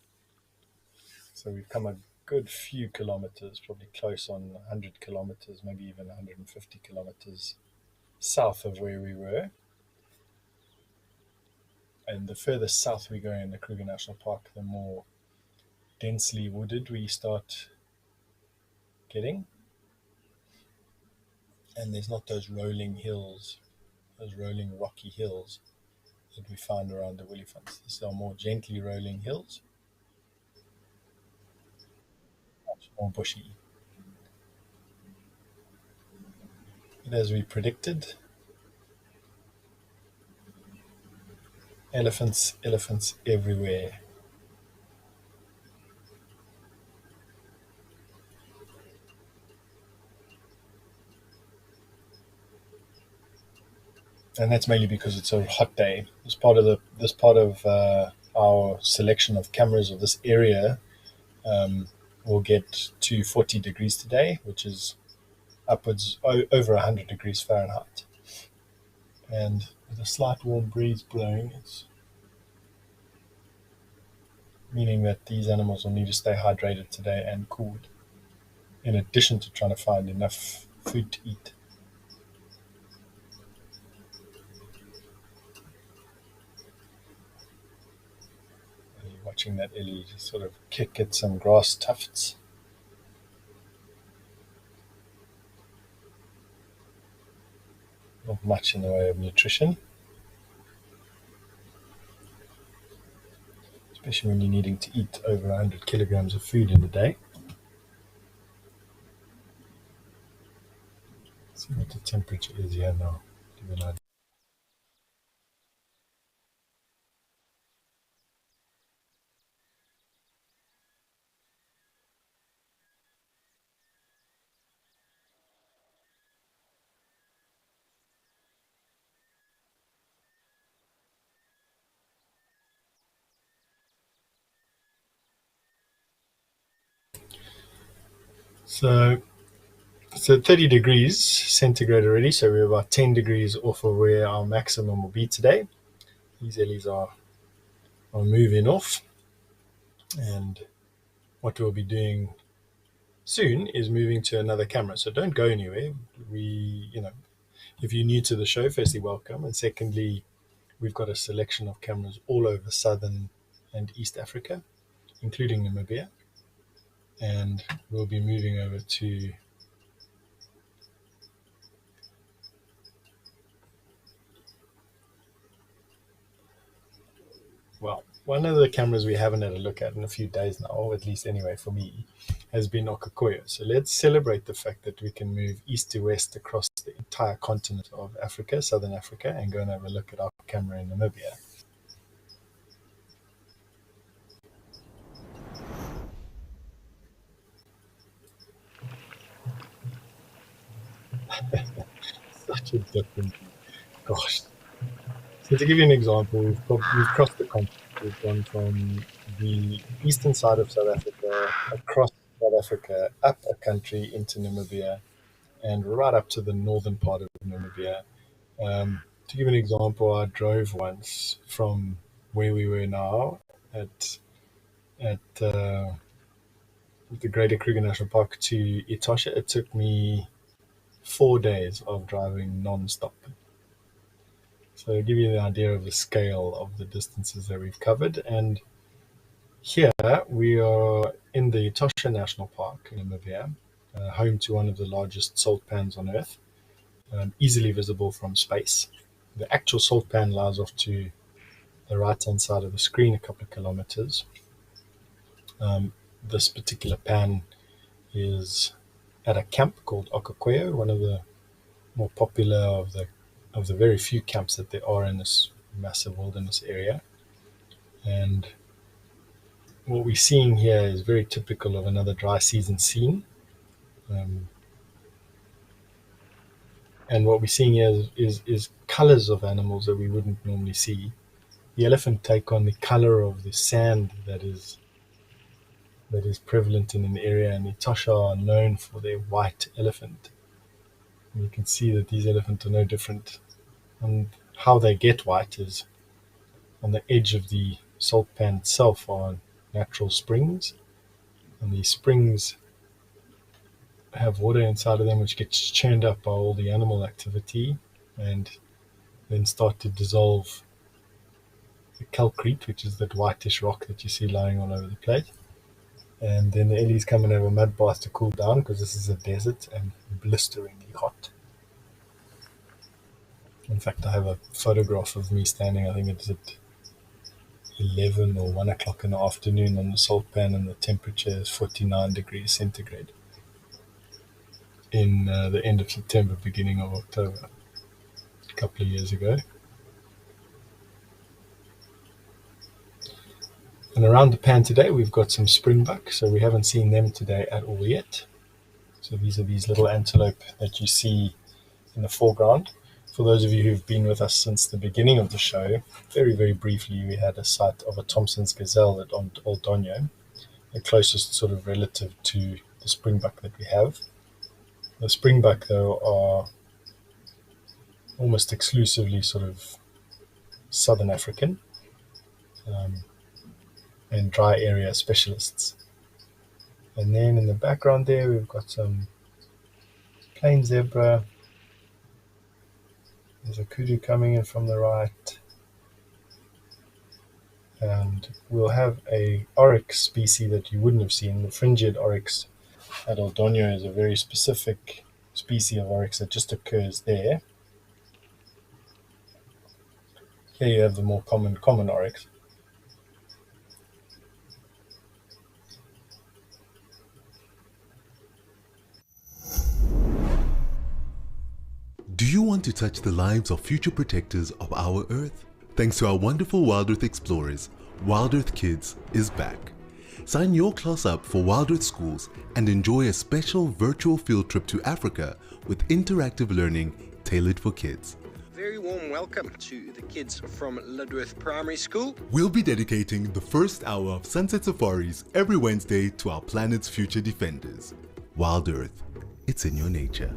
So we've come a good few kilometers, probably close on 100 kilometers, maybe even 150 kilometers south of where we were. And the further south we go in the Kruger National Park, the more densely wooded we start getting. And there's not those rolling hills, those rolling rocky hills that we find around the Olifants. These are more gently rolling hills, much more bushy. And as we predicted, elephants, elephants everywhere. And that's mainly because it's a hot day. This part of our selection of cameras of this area will get to 40 degrees today, which is upwards over 100 degrees Fahrenheit. And with a slight warm breeze blowing, it's meaning that these animals will need to stay hydrated today and cooled, in addition to trying to find enough food to eat. And you're watching that ellie just sort of kick at some grass tufts. Not much in the way of nutrition, especially when you're needing to eat over 100 kilograms of food in a day. Let's see what the temperature is here now. Give you an idea. So 30 degrees centigrade already, so we're about 10 degrees off of where our maximum will be today. These ellies are moving off, and what we'll be doing soon is moving to another camera. So don't go anywhere. If you're new to the show, firstly, welcome, and secondly, we've got a selection of cameras all over Southern and East Africa, including Namibia, and we'll be moving over to Well, one of the cameras we haven't had a look at in a few days now, or at least anyway for me, has been Okakoyo. So let's celebrate the fact that we can move east to west across the entire continent of Africa, Southern Africa, and go and have a look at our camera in Namibia. Such a different, gosh. So to give you an example, we've crossed the continent. We've gone from the eastern side of South Africa, across South Africa, up a country into Namibia, and right up to the northern part of Namibia. To give an example, I drove once from where we were now at the Greater Kruger National Park to Etosha. It took me 4 days of driving non-stop. So to give you the idea of the scale of the distances that we've covered. And here we are in the Etosha National Park in Namibia, home to one of the largest salt pans on Earth, easily visible from space. The actual salt pan lies off to the right-hand side of the screen, a couple of kilometers. This particular pan is at a camp called Okakoyo, one of the more popular of the very few camps that there are in this massive wilderness area. And what we're seeing here is very typical of another dry season scene. And what we're seeing here is colors of animals that we wouldn't normally see. The elephant take on the color of the sand that is prevalent in an area, and the Etosha are known for their white elephant. And you can see that these elephants are no different. And how they get white is on the edge of the salt pan itself are natural springs, and these springs have water inside of them which gets churned up by all the animal activity and then start to dissolve the calcrete, which is that whitish rock that you see lying all over the place. And then the ellies come and have a mud bath to cool down because this is a desert and blisteringly hot. In fact, I have a photograph of me standing, I think it's at 11 or 1 o'clock in the afternoon on the salt pan, and the temperature is 49 degrees centigrade in the end of September, beginning of October, a couple of years ago. And around the pan today, we've got some springbuck, so we haven't seen them today at all yet. So these are these little antelope that you see in the foreground. For those of you who've been with us since the beginning of the show, very, very briefly, we had a sight of a Thompson's gazelle at Old Donyo, the closest sort of relative to the springbuck that we have. The springbuck, though, are almost exclusively sort of Southern African and dry area specialists. And then in the background there, we've got some plain zebra. There's a kudu coming in from the right. And we'll have a oryx species that you wouldn't have seen. The fringed oryx at Old Donyo is a very specific species of oryx that just occurs there. Here you have the more common oryx. Do you want to touch the lives of future protectors of our Earth? Thanks to our wonderful WildEarth explorers, WildEarth Kids is back. Sign your class up for WildEarth schools and enjoy a special virtual field trip to Africa with interactive learning tailored for kids. Very warm welcome to the kids from WildEarth Primary School. We'll be dedicating the first hour of Sunset Safaris every Wednesday to our planet's future defenders. WildEarth, it's in your nature.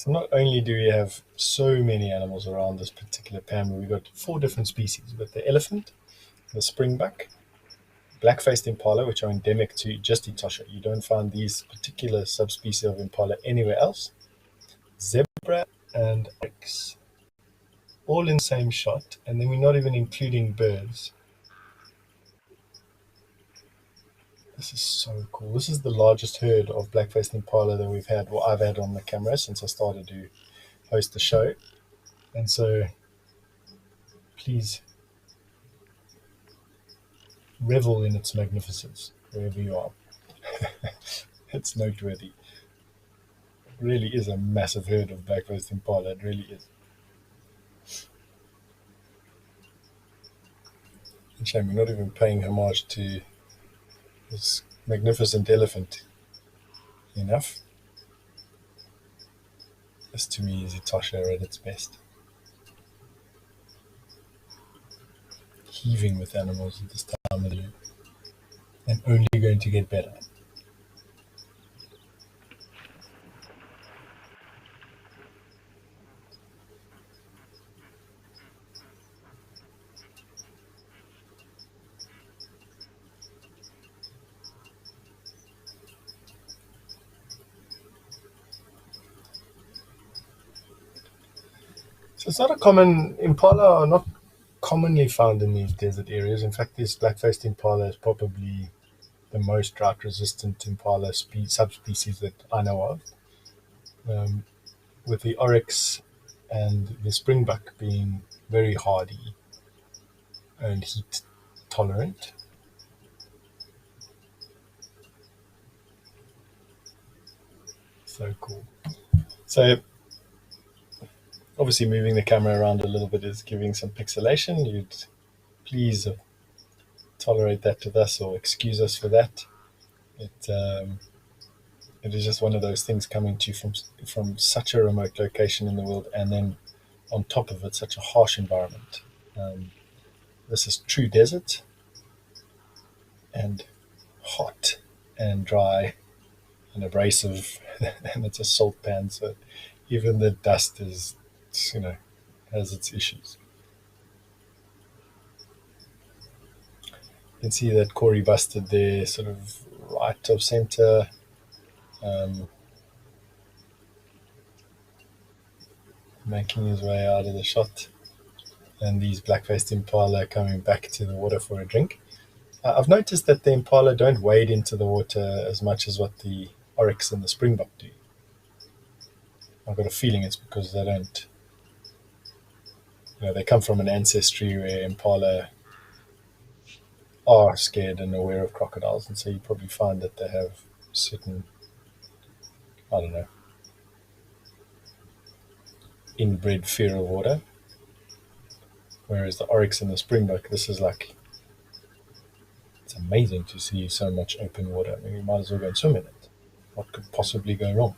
So not only do we have so many animals around this particular pan, but we've got 4 different species. We've got the elephant, the springbuck, black-faced impala, which are endemic to just Etosha. You don't find these particular subspecies of impala anywhere else. Zebra and oryx, all in the same shot, and then we're not even including birds. This is so cool. This is the largest herd of black-faced impala that we've had, or I've had on the camera since I started to host the show. And so please revel in its magnificence wherever you are. It's noteworthy. It really is a massive herd of black-faced impala. It really is. And shame we're not even paying homage to this magnificent elephant enough. This to me is Etosha at its best. Heaving with animals at this time of the year, and only going to get better. So it's not a common impala are not commonly found in these desert areas. In fact, this black-faced impala is probably the most drought-resistant impala subspecies that I know of, with the oryx and the springbuck being very hardy and heat tolerant. So cool. So obviously moving the camera around a little bit is giving some pixelation. You'd please tolerate that with us or excuse us for that. It is just one of those things coming to you from such a remote location in the world, and then on top of it, such a harsh environment. This is true desert and hot and dry and abrasive, and it's a salt pan, so even the dust is, has its issues. You can see that Corey busted there, sort of right of center. Making his way out of the shot, and these black-faced impala coming back to the water for a drink. I've noticed that the impala don't wade into the water as much as what the oryx and the springbuck do. I've got a feeling it's because they don't, they come from an ancestry where impala are scared and aware of crocodiles, and so you probably find that they have certain, I don't know, inbred fear of water. Whereas the oryx and the springbuck, this is like, it's amazing to see so much open water. I mean, you might as well go and swim in it. What could possibly go wrong?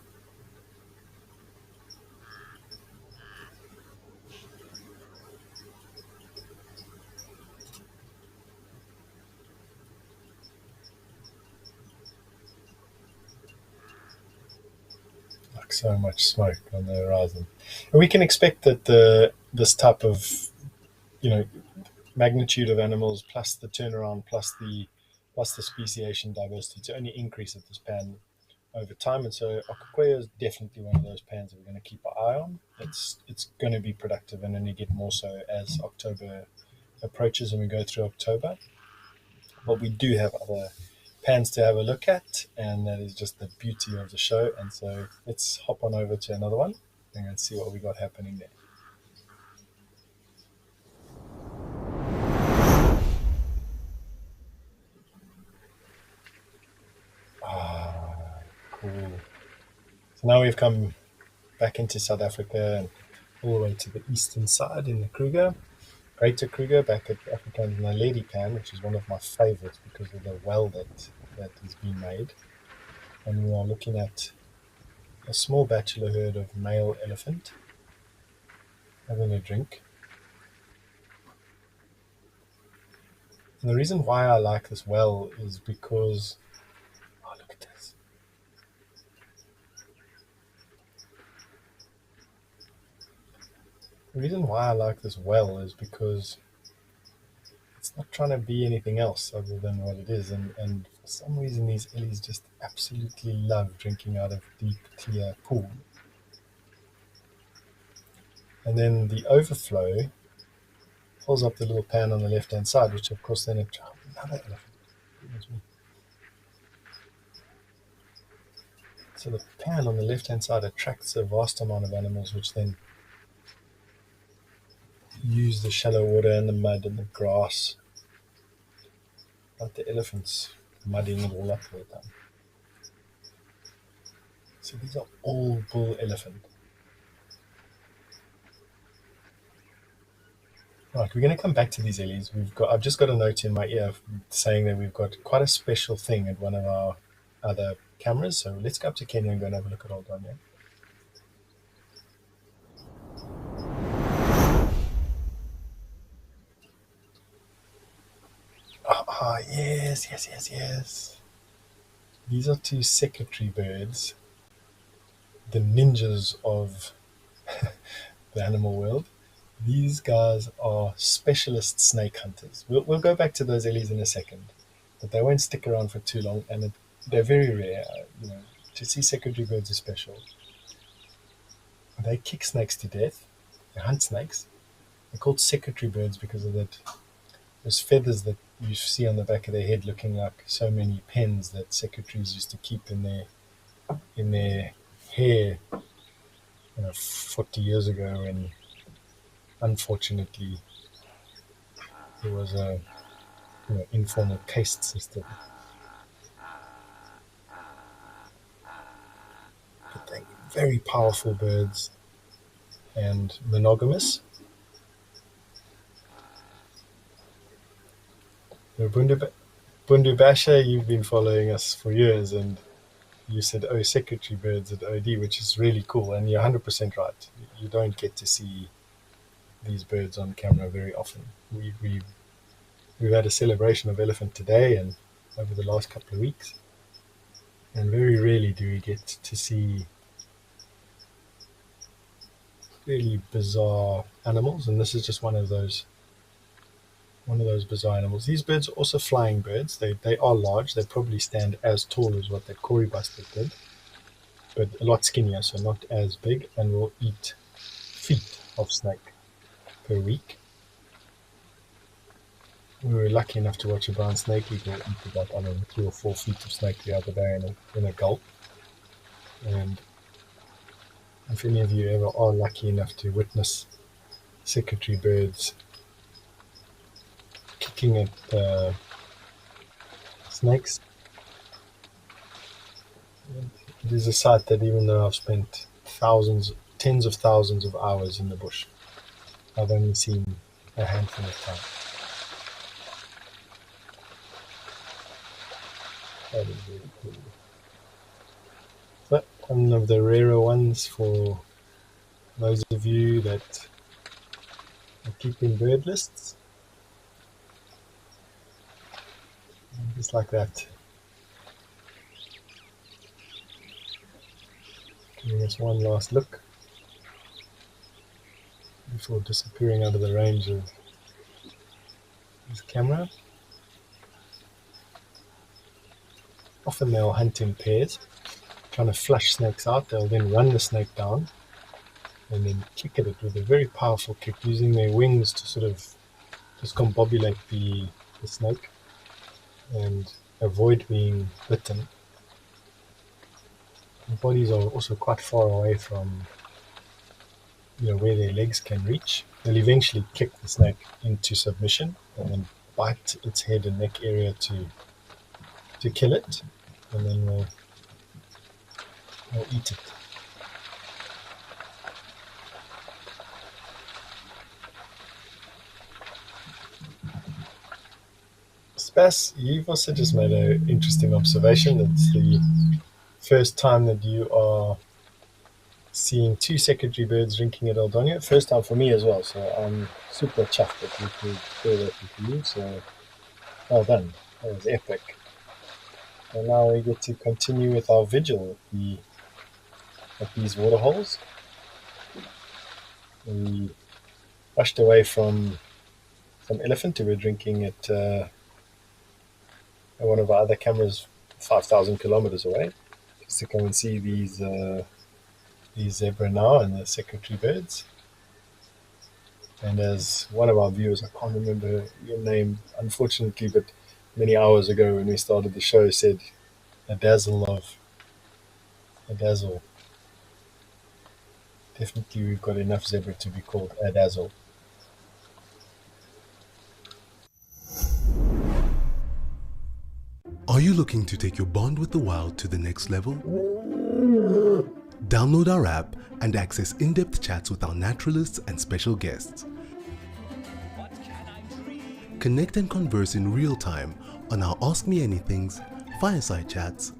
Like so much smoke on the horizon. And we can expect that this type of, magnitude of animals plus the turnaround plus the speciation diversity to only increase at this pan over time. And so Okakoya is definitely one of those pans that we're going to keep our eye on. It's going to be productive and only get more so as October approaches and we go through October. But we do have other pans to have a look at, and that is just the beauty of the show. And so let's hop on over to another one and see what we got happening there. Cool. So now we've come back into South Africa and all the way to the eastern side in the Kruger, Greater Kruger, back at African Naledi Pan, which is one of my favorites because of the well that has been made. And we are looking at a small bachelor herd of male elephant having a drink. And the reason why I like this well is because, oh, look at this. The reason why I like this well is because it's not trying to be anything else other than what it is. And for some reason, these ellies just absolutely love drinking out of deep, clear pool. And then the overflow pulls up the little pan on the left-hand side, which of course then another elephant. Goodness me. So the pan on the left-hand side attracts a vast amount of animals, which then use the shallow water and the mud and the grass, like the elephants mudding it all up all the time. So these are all bull elephant. Right, we're going to come back to these ellies. I've just got a note in my ear saying that we've got quite a special thing at one of our other cameras. So let's go up to Kenya and go and have a look at Old Donya. Yes. These are two secretary birds, the ninjas of the animal world. These guys are specialist snake hunters. We'll go back to those ellies in a second, but they won't stick around for too long, and they're very rare. To see secretary birds is special. They kick snakes to death. They hunt snakes. They're called secretary birds because of those feathers that you see on the back of their head, looking like so many pens that secretaries used to keep in their hair, 40 years ago, when unfortunately there was a informal caste system. But they're very powerful birds and monogamous. Bundu Basha, you've been following us for years, and you said, secretary birds at OD, which is really cool, and you're 100% right. You don't get to see these birds on camera very often. We've had a celebration of elephant today and over the last couple of weeks, and very rarely do we get to see really bizarre animals, and this is just one of those bizarre animals. These birds are also flying birds. They are large. They probably stand as tall as what that Cory bustard did, but a lot skinnier, so not as big, and will eat feet of snake per week. We were lucky enough to watch a brown snake eagle eat about 3 or 4 feet of snake the other day in a gulp. And if any of you ever are lucky enough to witness secretary birds kicking at snakes, it is a sight that, even though I've spent tens of thousands of hours in the bush, I've only seen a handful of times. That is really cool. But one of the rarer ones for those of you that are keeping bird lists. Just like that. Giving us one last look before disappearing out of the range of this camera. Often they'll hunt in pairs, trying to flush snakes out. They'll then run the snake down and then kick at it with a very powerful kick, using their wings to sort of discombobulate the snake and avoid being bitten. Their bodies are also quite far away from where their legs can reach. They'll eventually kick the snake into submission and then bite its head and neck area to kill it, and then we'll eat it. Spas, you've also just made an interesting observation. It's the first time that you are seeing 2 secretary birds drinking at Old Donya. First time for me as well, so I'm super chuffed that we could share that with you. So well done. That was epic. And now we get to continue with our vigil at these waterholes. We rushed away from some elephant who were drinking at one of our other cameras 5,000 kilometers away, just to come and see these zebra now and the secretary birds. And as one of our viewers, I can't remember your name, unfortunately, but many hours ago when we started the show, said a dazzle. Definitely, we've got enough zebra to be called a dazzle. Are you looking to take your bond with the wild to the next level? Download our app and access in-depth chats with our naturalists and special guests. Connect and converse in real time on our Ask Me Anythings, fireside chats,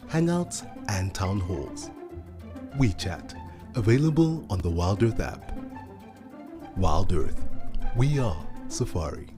hangouts, and town halls. WeChat, available on the WildEarth app. WildEarth, we are Safari.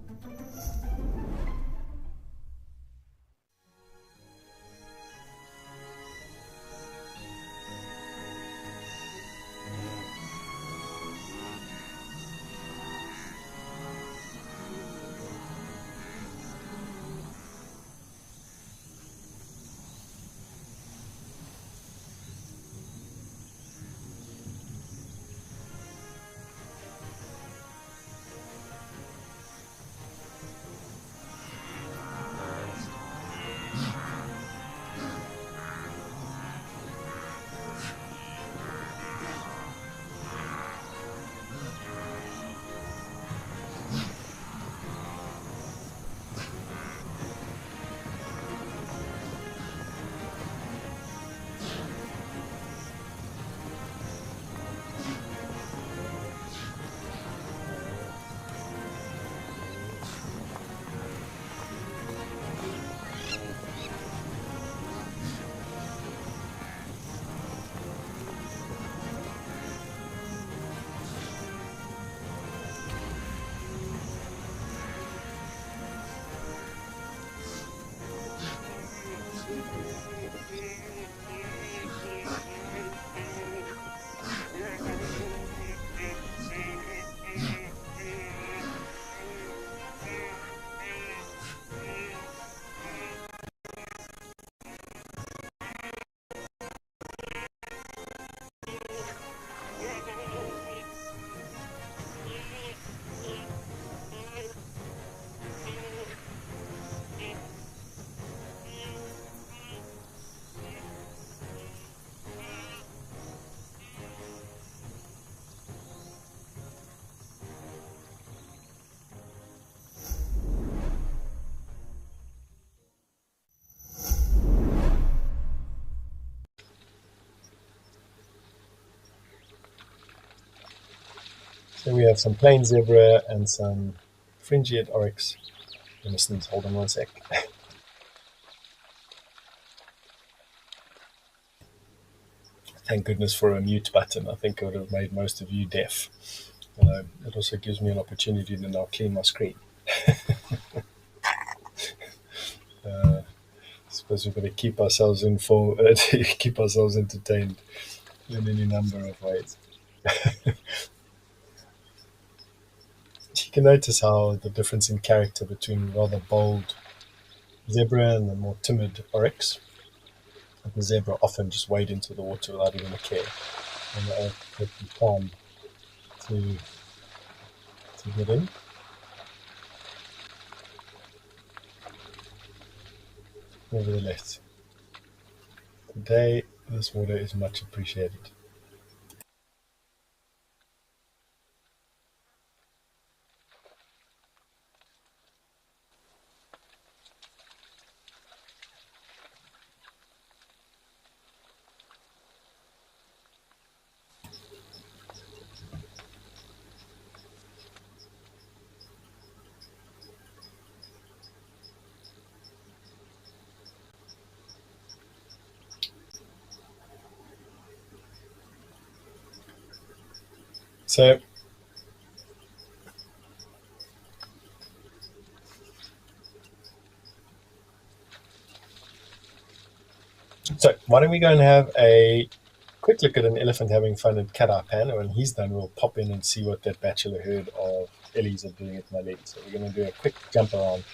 So we have some plain zebra and some fringe-eared oryx. Innocent, hold on one sec. Thank goodness for a mute button. I think it would have made most of you deaf. It also gives me an opportunity to now clean my screen. I suppose we've got to keep ourselves keep ourselves entertained in any number of ways. You can notice how the difference in character between rather bold zebra and the more timid oryx. The zebra often just wade into the water without even a care, and the oryx takes the time to get in. Nevertheless, today this water is much appreciated. So why don't we go and have a quick look at an elephant having fun at Cat Eye Pan. And when he's done, we'll pop in and see what that bachelor herd of Ellies are doing at Maledi. So we're going to do a quick jump around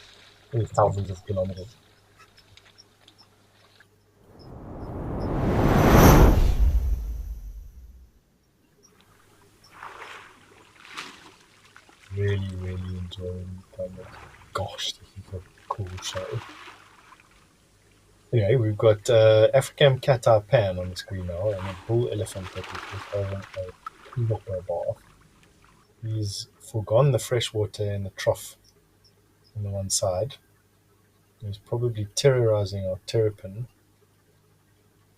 thousands of kilometers. Really, really enjoying that. Gosh, this is a cool show. Anyway, we've got African cat eye pan on the screen now, and a bull elephant that we put over a peanut bath. He's forgone the fresh water in the trough on the one side. He's probably terrorizing our terrapin,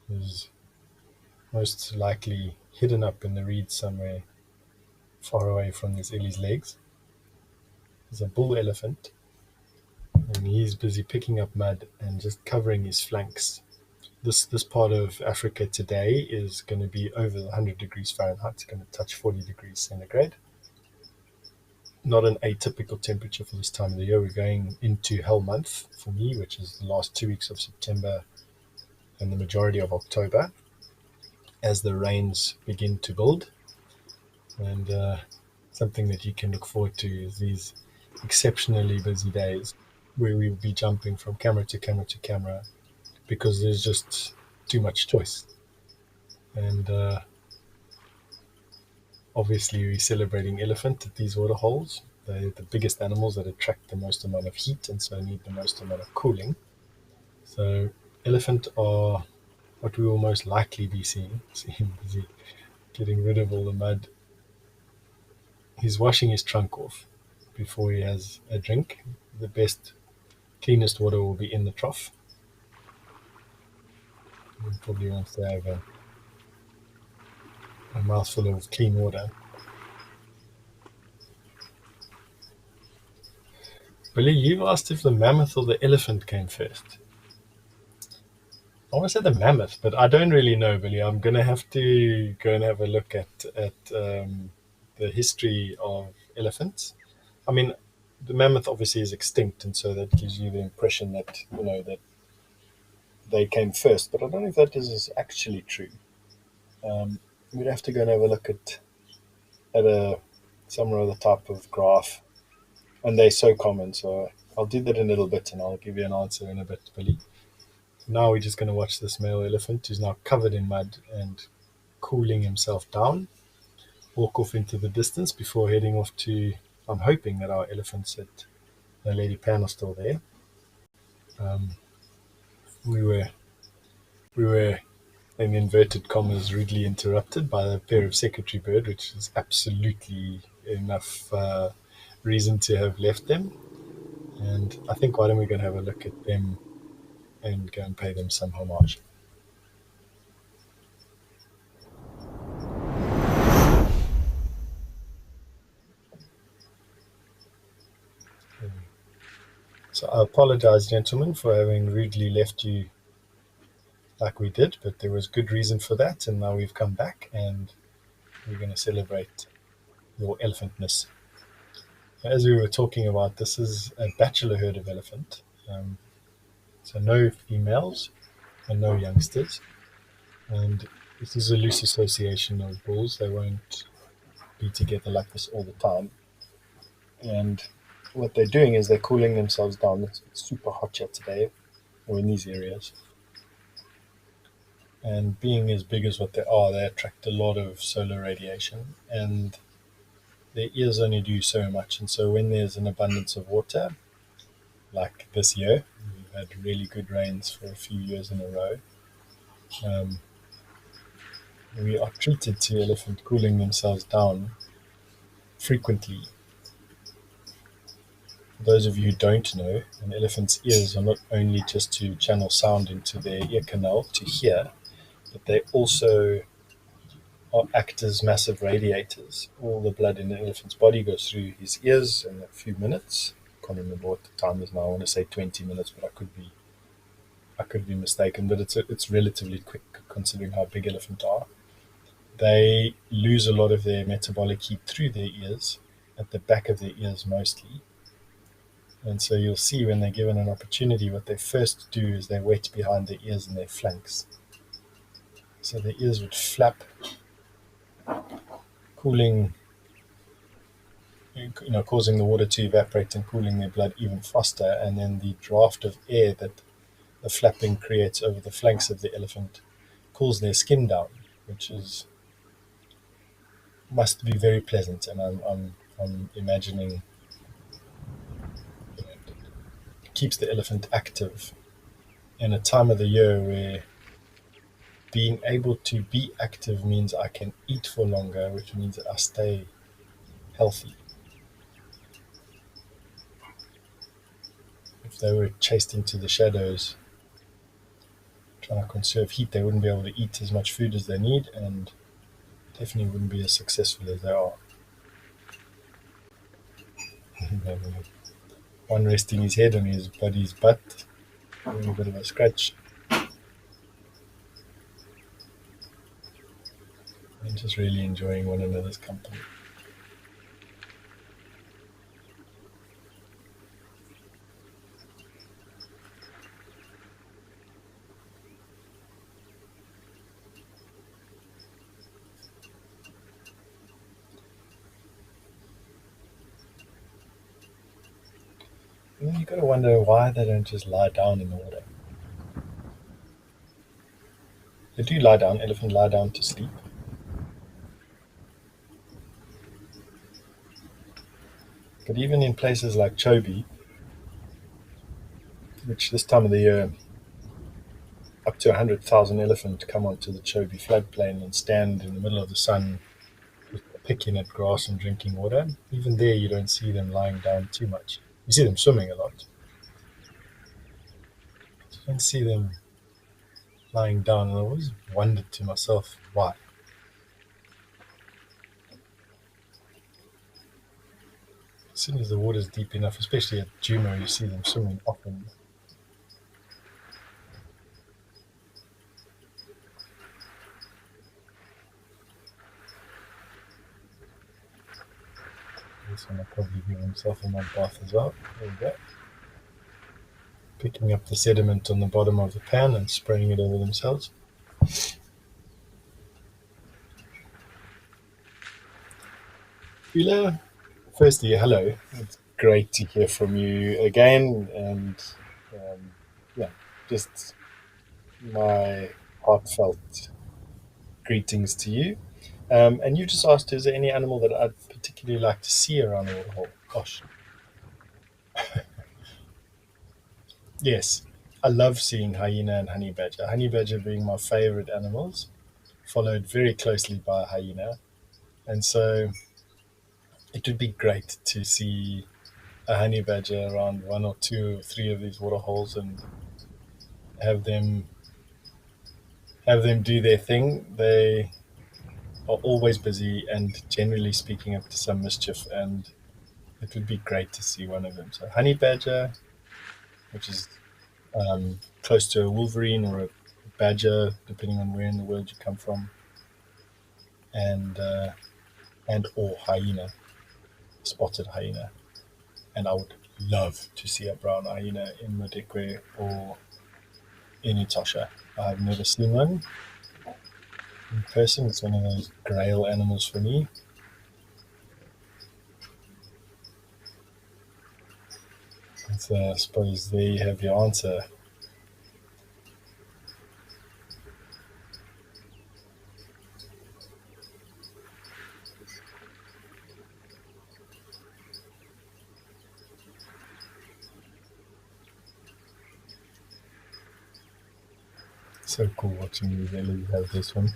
who's most likely hidden up in the reeds somewhere far away from this Ellie's legs. There's a bull elephant, and he's busy picking up mud and just covering his flanks. This part of Africa today is going to be over 100 degrees Fahrenheit. It's going to touch 40 degrees centigrade. Not an atypical temperature for this time of the year. We're going into hell month for me, which is the last 2 weeks of September and the majority of October, as the rains begin to build. And something that you can look forward to is these exceptionally busy days where we'll be jumping from camera to camera to camera because there's just too much choice. And obviously we're celebrating elephant at these water holes. They're the biggest animals that attract the most amount of heat and so need the most amount of cooling. So elephant are what we will most likely be seeing. See him busy getting rid of all the mud. He's washing his trunk off before he has a drink. The best, cleanest water will be in the trough. He probably wants to have a mouthful of clean water. Billy, you asked if the mammoth or the elephant came first. I want to say the mammoth, but I don't really know, Billy. I'm going to have to go and have a look at the history of elephants. I mean, the mammoth obviously is extinct, and so that gives you the impression that that they came first. But I don't know if that is actually true. We'd have to go and have a look at some other type of graph, and they're so common. So I'll do that in a little bit, and I'll give you an answer in a bit, Billy. Now we're just going to watch this male elephant who's now covered in mud and cooling himself down, walk off into the distance before heading off to, I'm hoping that our elephants at the Lady Pan are still there. We were in inverted commas rudely interrupted by a pair of secretary bird, which is absolutely enough reason to have left them. And I think why don't we go and have a look at them and go and pay them some homage. So I apologize, gentlemen, for having rudely left you like we did, but there was good reason for that, and now we've come back and we're going to celebrate your elephantness. As we were talking about, this is a bachelor herd of elephant. So no females and no youngsters. And this is a loose association of bulls. They won't be together like this all the time. And what they're doing is they're cooling themselves down. It's super hot here today, or in these areas. And being as big as what they attract a lot of solar radiation. And their ears only do so much. And so when there's an abundance of water, like this year, we've had really good rains for a few years in a row. We are treated to elephant cooling themselves down frequently. For those of you who don't know, an elephant's ears are not only just to channel sound into their ear canal to hear, but they also act as massive radiators. All the blood in an elephant's body goes through his ears in a few minutes. I can't remember what the time is now. I want to say 20 minutes, but I could be mistaken. But it's relatively quick considering how big elephants are. They lose a lot of their metabolic heat through their ears, at the back of their ears mostly. And so you'll see when they're given an opportunity, what they first do is they wet behind their ears and their flanks. so the ears would flap, cooling, causing the water to evaporate and cooling their blood even faster. And then the draft of air that the flapping creates over the flanks of the elephant cools their skin down, which is must be very pleasant. And I'm imagining it keeps the elephant active in a time of the year where being able to be active means I can eat for longer, which means that I stay healthy. If they were chased into the shadows trying to conserve heat, they wouldn't be able to eat as much food as they need and definitely wouldn't be as successful as they are. One resting his head on his buddy's butt, having a bit of a scratch, and just really enjoying one another's company. And then you've got to wonder why they don't just lie down in the water. They do lie down, elephants lie down to sleep. But even in places like Chobe, which this time of the year, up to 100,000 elephants come onto the Chobe floodplain and stand in the middle of the sun, picking at grass and drinking water. Even there, you don't see them lying down too much. You see them swimming a lot. You don't see them lying down. And I always wondered to myself why. As soon as the water's deep enough, especially at Jumo, you see them swimming often. This one will probably give himself a mud bath as well. There we go. Picking up the sediment on the bottom of the pan and spraying it over themselves. Ila, firstly, hello. It's great to hear from you again, and yeah, just my heartfelt greetings to you. And you just asked, is there any animal that I'd particularly like to see around the waterhole? Gosh, yes, I love seeing hyena and honey badger. Honey badger being my favorite animals, followed very closely by hyena, and so it would be great to see a honey badger around one or two or three of these water holes and have them do their thing. They are always busy and generally speaking up to some mischief, and it would be great to see one of them. So honey badger, which is close to a wolverine or a badger, depending on where in the world you come from, and or hyena, spotted hyena. And I would love to see a brown hyena in Modikwe or in Etosha. I've never seen one in person. It's one of those grail animals for me. So I suppose there you have your answer. So cool watching you really have this one.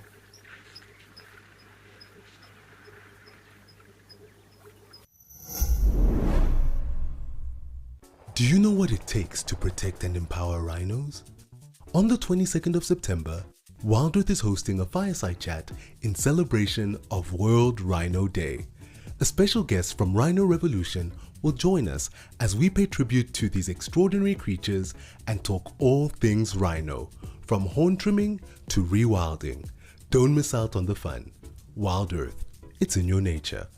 Do you know what it takes to protect and empower rhinos? On the 22nd of September, WildEarth is hosting a fireside chat in celebration of World Rhino Day. A special guest from Rhino Revolution will join us as we pay tribute to these extraordinary creatures and talk all things rhino, from horn trimming to rewilding. Don't miss out on the fun. WildEarth, it's in your nature.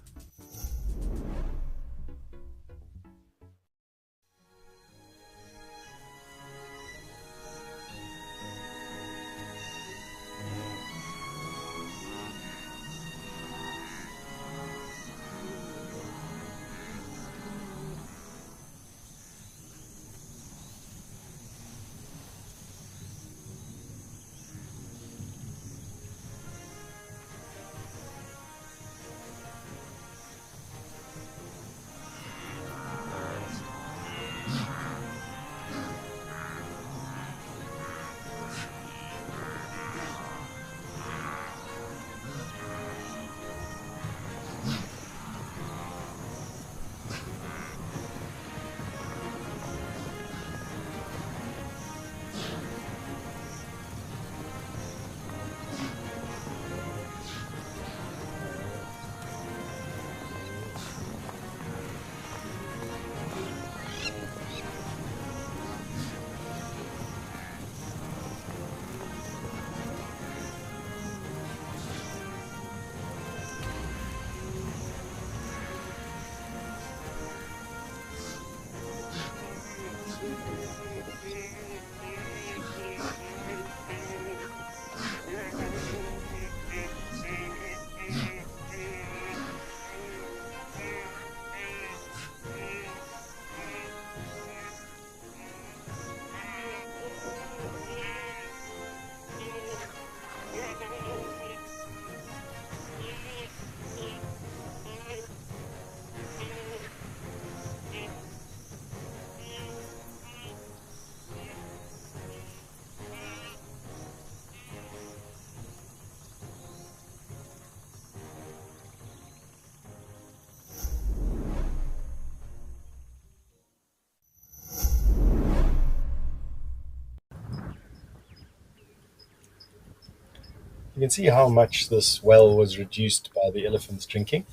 You can see how much this well was reduced by the elephants drinking.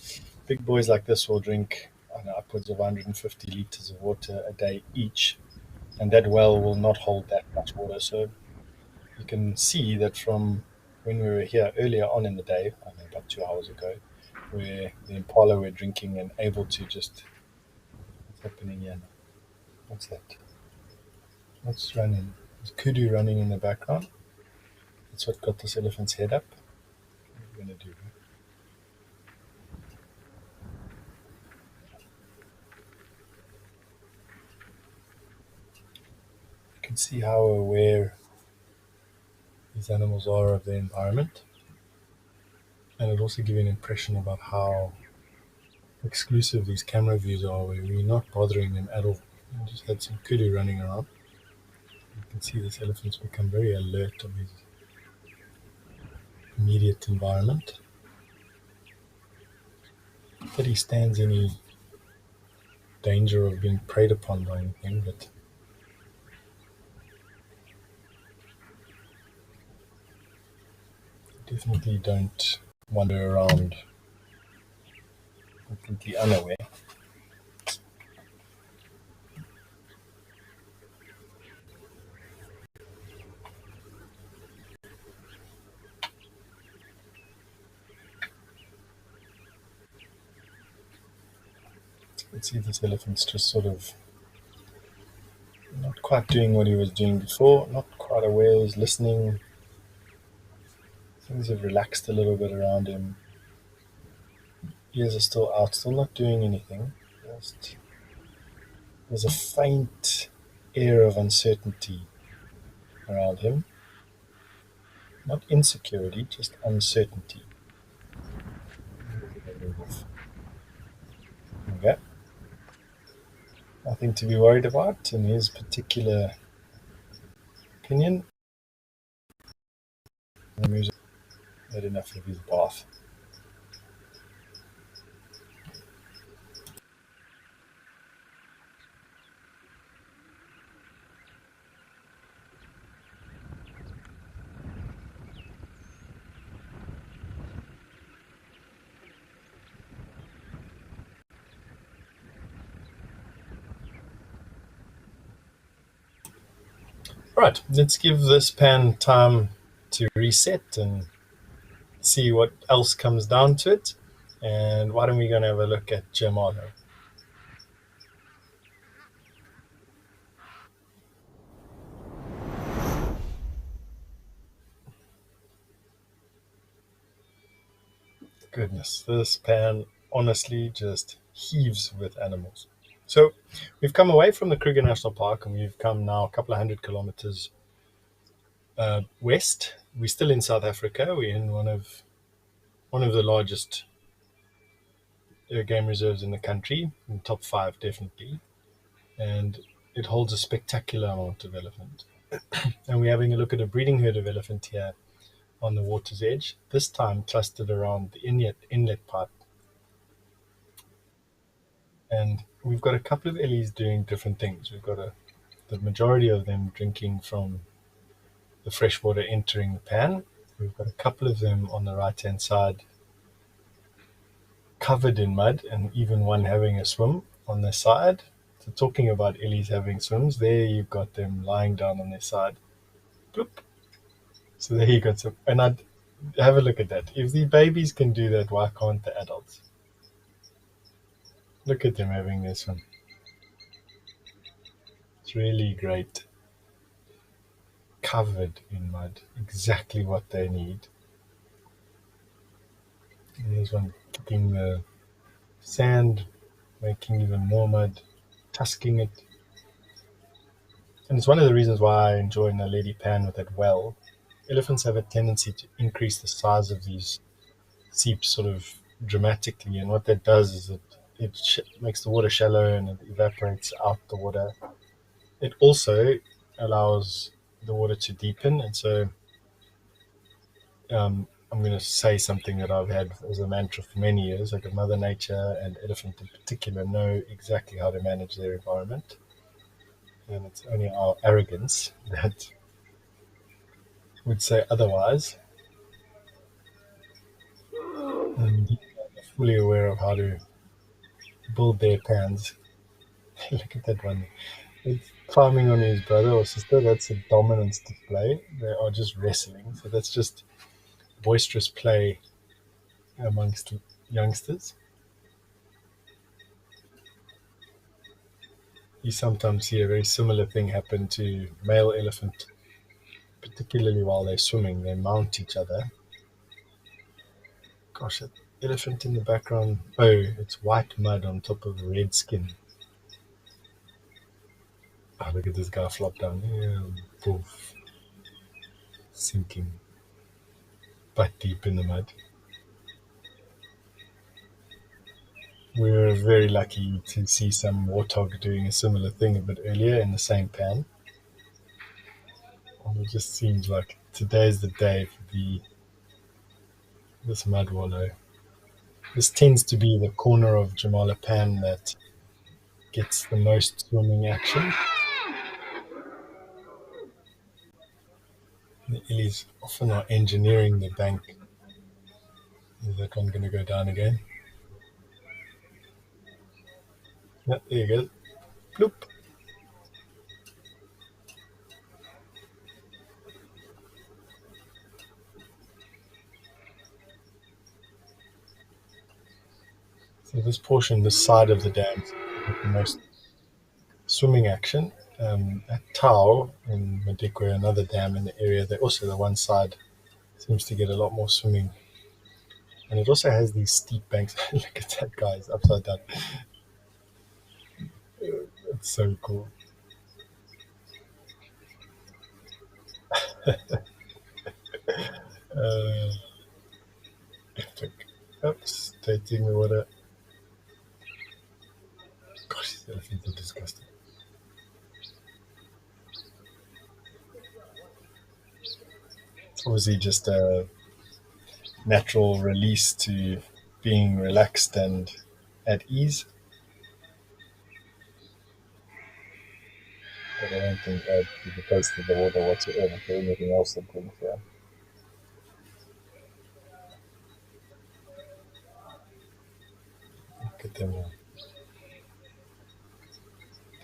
Big boys like this will drink, I don't know, upwards of 150 liters of water a day each, and that well will not hold that much water. So you can see that from when we were here earlier on in the day, I don't know, about 2 hours ago, where the impala were drinking and able to just. What's happening here now? What's that? What's running? Is kudu running in the background? That's what got this elephant's head up. What are we going to do? You can see how aware these animals are of their environment. And it also gives you an impression about how exclusive these camera views are, where we're not bothering them at all. We just had some kudu running around. You can see this elephant's become very alert of his immediate environment. Not that he stands any danger of being preyed upon by anything, but definitely don't wander around completely unaware. You can see this elephant's just sort of not quite doing what he was doing before, not quite aware, he's listening. Things have relaxed a little bit around him. Ears are still out, still not doing anything. Just, there's a faint air of uncertainty around him. Not insecurity, just uncertainty. Okay. Nothing to be worried about in his particular opinion. He's had enough of his bath. Right, let's give this pan time to reset and see what else comes down to it. And why don't we go and have a look at Germano? Goodness, this pan honestly just heaves with animals. So we've come away from the Kruger National Park and we've come now a couple of 100 kilometers west. We're still in South Africa. We're in one of the largest game reserves in the country, in the top 5 definitely, and it holds a spectacular amount of elephant. And we're having a look at a breeding herd of elephant here on the water's edge, this time clustered around the inlet part. And we've got a couple of ellies doing different things. We've got the majority of them drinking from the fresh water entering the pan. We've got a couple of them on the right-hand side covered in mud, and even one having a swim on their side. So talking about ellies having swims, there you've got them lying down on their side. Bloop. So there you got some, and I'd have a look at that. If the babies can do that, why can't the adults? Look at them having their swim. It's really great. Covered in mud, exactly what they need. And there's one kicking the sand, making even more mud, tusking it. And it's one of the reasons why I enjoy Naledi Pan with that well. Elephants have a tendency to increase the size of these seeps sort of dramatically, and what that does is it makes the water shallow and it evaporates out the water. It also allows the water to deepen, and so I'm going to say something that I've had as a mantra for many years. Like Mother Nature and elephant in particular know exactly how to manage their environment, and it's only our arrogance that would say otherwise. fully aware of how to build their pans. Look at that one. It's climbing on his brother or sister. That's a dominance display. They are just wrestling. So that's just boisterous play amongst youngsters. You sometimes see a very similar thing happen to male elephant, particularly while they're swimming. They mount each other. Gosh, that elephant in the background. Oh, it's white mud on top of red skin. Oh, look at this guy flop down. Yeah, poof, sinking butt deep in the mud. We were very lucky to see some warthog doing a similar thing a bit earlier in the same pan. And it just seems like today's the day for this mud wallow. This tends to be the corner of Jamala Pan that gets the most swimming action. The illies often are engineering the bank. Is that one going to go down again? Yeah, there you go. Bloop. So this portion, this side of the dam, with the most swimming action. At Tau in Madikwe, another dam in the area, they also the one side seems to get a lot more swimming, and it also has these steep banks. Look at that, guys, upside down. It's so cool. Uh, epic. Oops, taking the water. Gosh, these elephants are disgusting. It's obviously just a natural release to being relaxed and at ease. But I don't think I'd be the taste of the water whatsoever for anything else that brings here. Look at them all.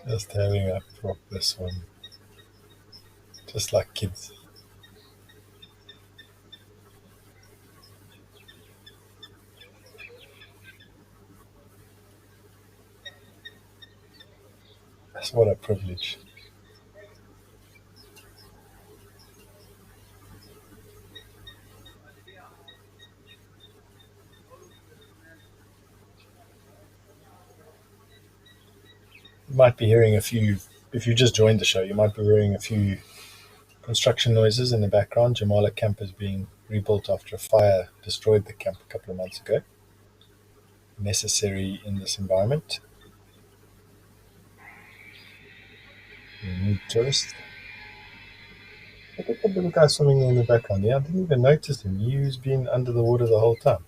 Just having a proper swim. Just like kids. That's what a privilege. You might be hearing a few, if you just joined the show, you might be hearing a few construction noises in the background. Jamala Camp is being rebuilt after a fire destroyed the camp a couple of months ago. Necessary in this environment. We need tourists. Look at the little guy swimming in the background. Yeah, I didn't even notice him. He's been under the water the whole time.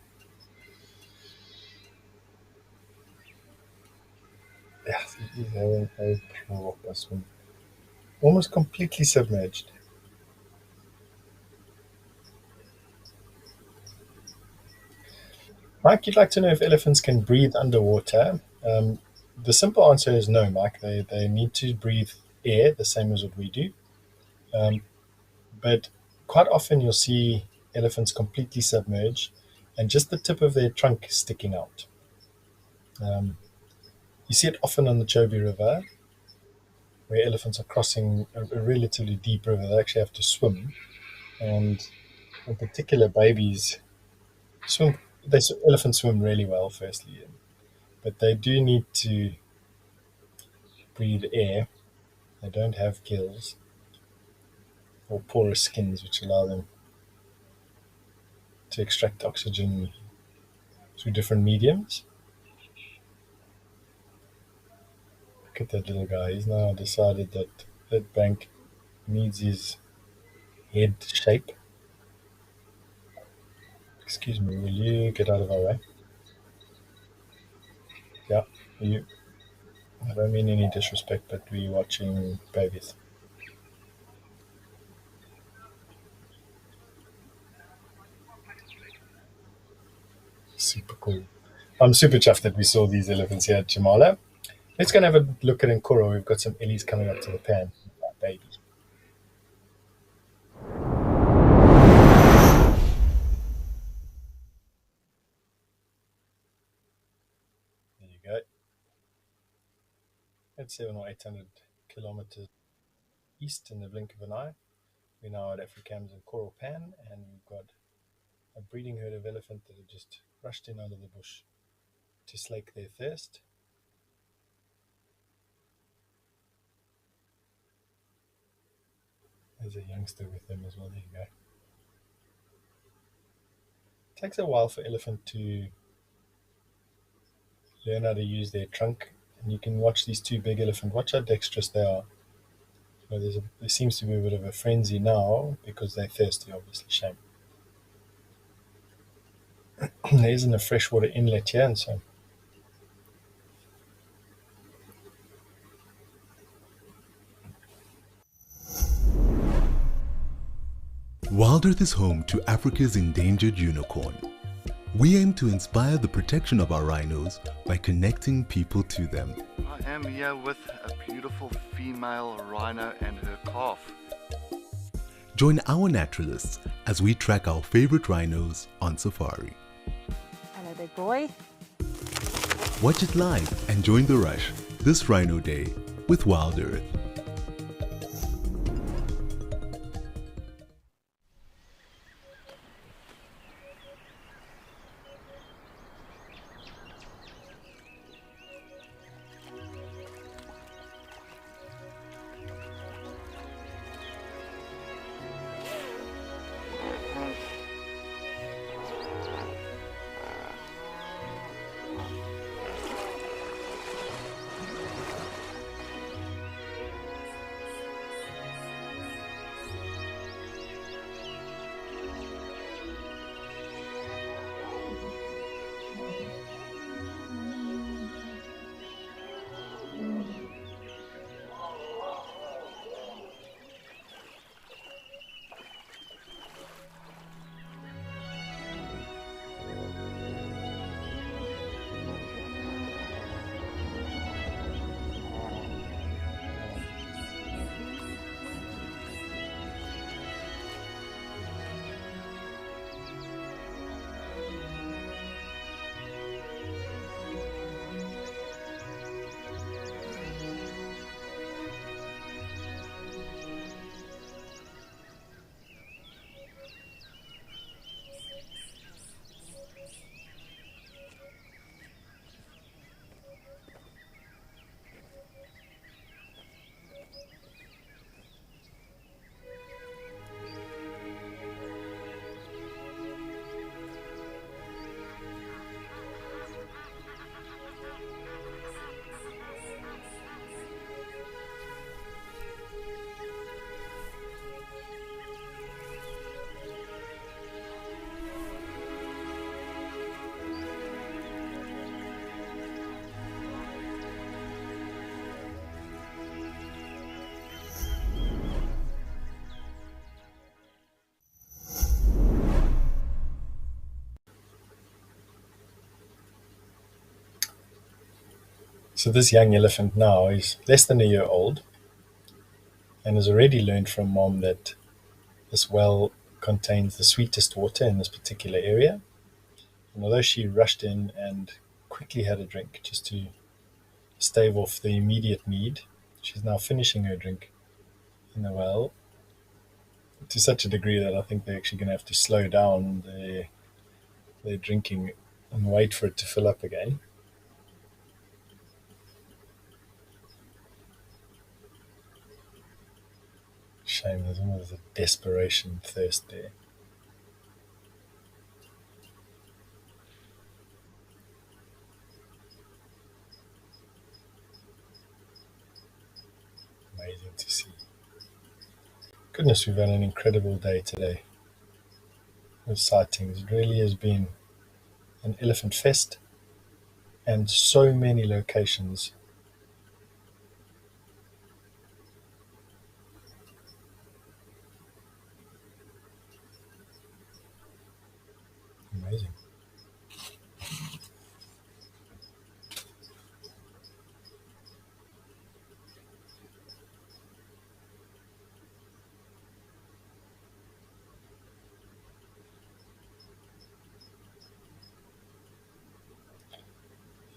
Yeah, he's having a proper swim. Almost completely submerged. Mike, you'd like to know if elephants can breathe underwater. The simple answer is no, Mike. They need to breathe air, the same as what we do. Um, but quite often you'll see elephants completely submerged and just the tip of their trunk sticking out. Um, you see it often on the Chobe River, where elephants are crossing a relatively deep river. They actually have to swim. And in particular, babies swim. Elephants swim really well, firstly, but they do need to breathe air. They don't have gills or porous skins, which allow them to extract oxygen through different mediums. Look at that little guy. He's now decided that that bank needs his head shape. Excuse me, will you get out of our way? Yeah, you. I don't mean any disrespect, but we're watching babies. Super cool. I'm super chuffed that we saw these elephants here at Jamala. Let's go and have a look at Nkoro. We've got some illies coming up to the pan. Baby. There you go. At 700 or 800 kilometers east in the blink of an eye. We're now at Africam's and Coral Pan, and we've got a breeding herd of elephant that have just rushed in out of the bush to slake their thirst. There's a youngster with them as well. There you go. It takes a while for elephant to learn how to use their trunk, and you can watch these two big elephant. Watch how dexterous they are. So there seems to be a bit of a frenzy now because they're thirsty, obviously. Shame. There isn't a freshwater inlet here, and so WildEarth is home to Africa's endangered unicorn. We aim to inspire the protection of our rhinos by connecting people to them. I am here with a beautiful female rhino and her calf. Join our naturalists as we track our favorite rhinos on safari. Hello, big boy. Watch it live and join the rush this Rhino Day with WildEarth. So this young elephant now is less than a year old and has already learned from mom that this well contains the sweetest water in this particular area. And although she rushed in and quickly had a drink just to stave off the immediate need, she's now finishing her drink in the well to such a degree that I think they're actually going to have to slow down their drinking and wait for it to fill up again. Shame, there's almost a desperation thirst there. Amazing to see. Goodness, we've had an incredible day today with sightings. It really has been an elephant fest and so many locations. Amazing.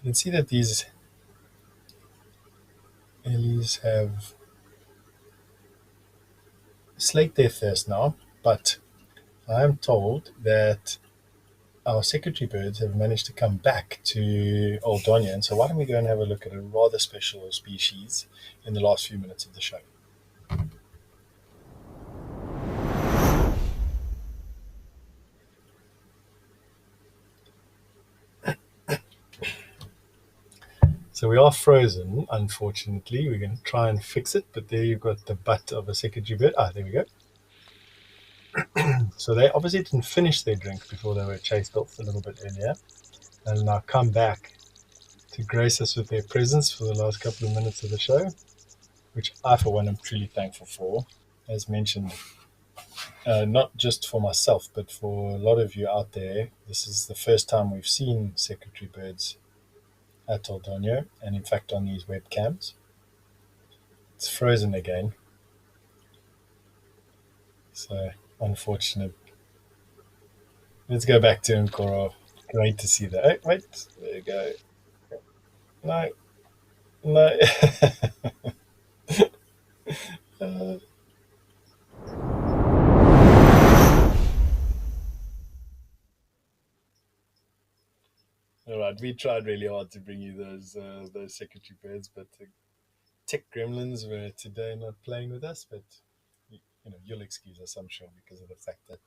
can see that these ellies have slaked their thirst now, but I am told that our secretary birds have managed to come back to Old Donia. And so why don't we go and have a look at a rather special species in the last few minutes of the show. So we are frozen, unfortunately. We're going to try and fix it, but there you've got the butt of a secretary bird. There we go. So they obviously didn't finish their drink before they were chased off a little bit earlier, and now come back to grace us with their presence for the last couple of minutes of the show, which I, for one, am truly thankful for. As mentioned, not just for myself, but for a lot of you out there, this is the first time we've seen secretary birds at Aldonio, and in fact on these webcams. It's frozen again. So, unfortunate. Let's go back to Nkoro. Great to see that. Oh, wait, there you go. No, no. uh, all right, we tried really hard to bring you those secretary birds, but the tech gremlins were today not playing with us. But you'll excuse us, I'm sure, because of the fact that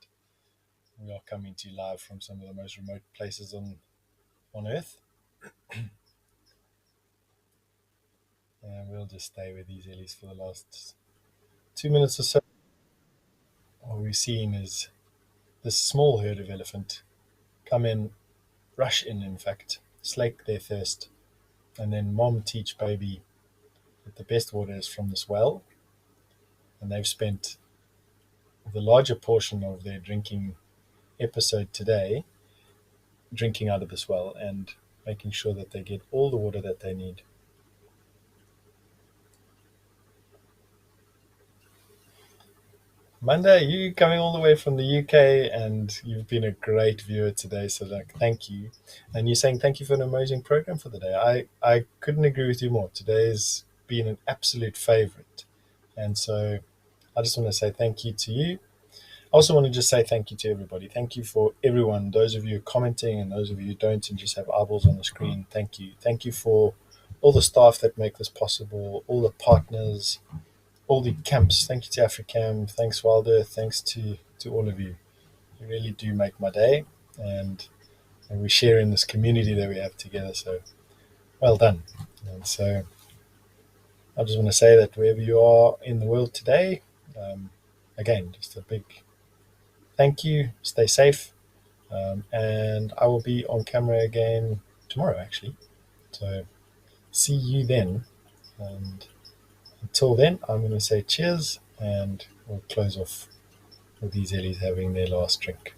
we are coming to you live from some of the most remote places on Earth. And we'll just stay with these ellies for the last 2 minutes or so. What we've seen is this small herd of elephant come in, rush in fact, slake their thirst, and then mom teach baby that the best water is from this well. And they've spent the larger portion of their drinking episode today drinking out of this well and making sure that they get all the water that they need. Manda, you coming all the way from the UK, and you've been a great viewer today, so thank you. And you're saying thank you for an amazing program for the day. I couldn't agree with you more. Today's been an absolute favorite. And so I just want to say thank you to you. I also want to just say thank you to everybody. Thank you for everyone, those of you commenting and those of you who don't and just have eyeballs on the screen. Thank you. Thank you for all the staff that make this possible, all the partners, all the camps. Thank you to Africam. Thanks, WildEarth. Thanks to all of you. You really do make my day, and we share in this community that we have together. So well done. And so I just want to say that wherever you are in the world today, again, just a big thank you. Stay safe. And I will be on camera again tomorrow, actually. So see you then. And until then, I'm going to say cheers, and we'll close off with these ellies having their last drink.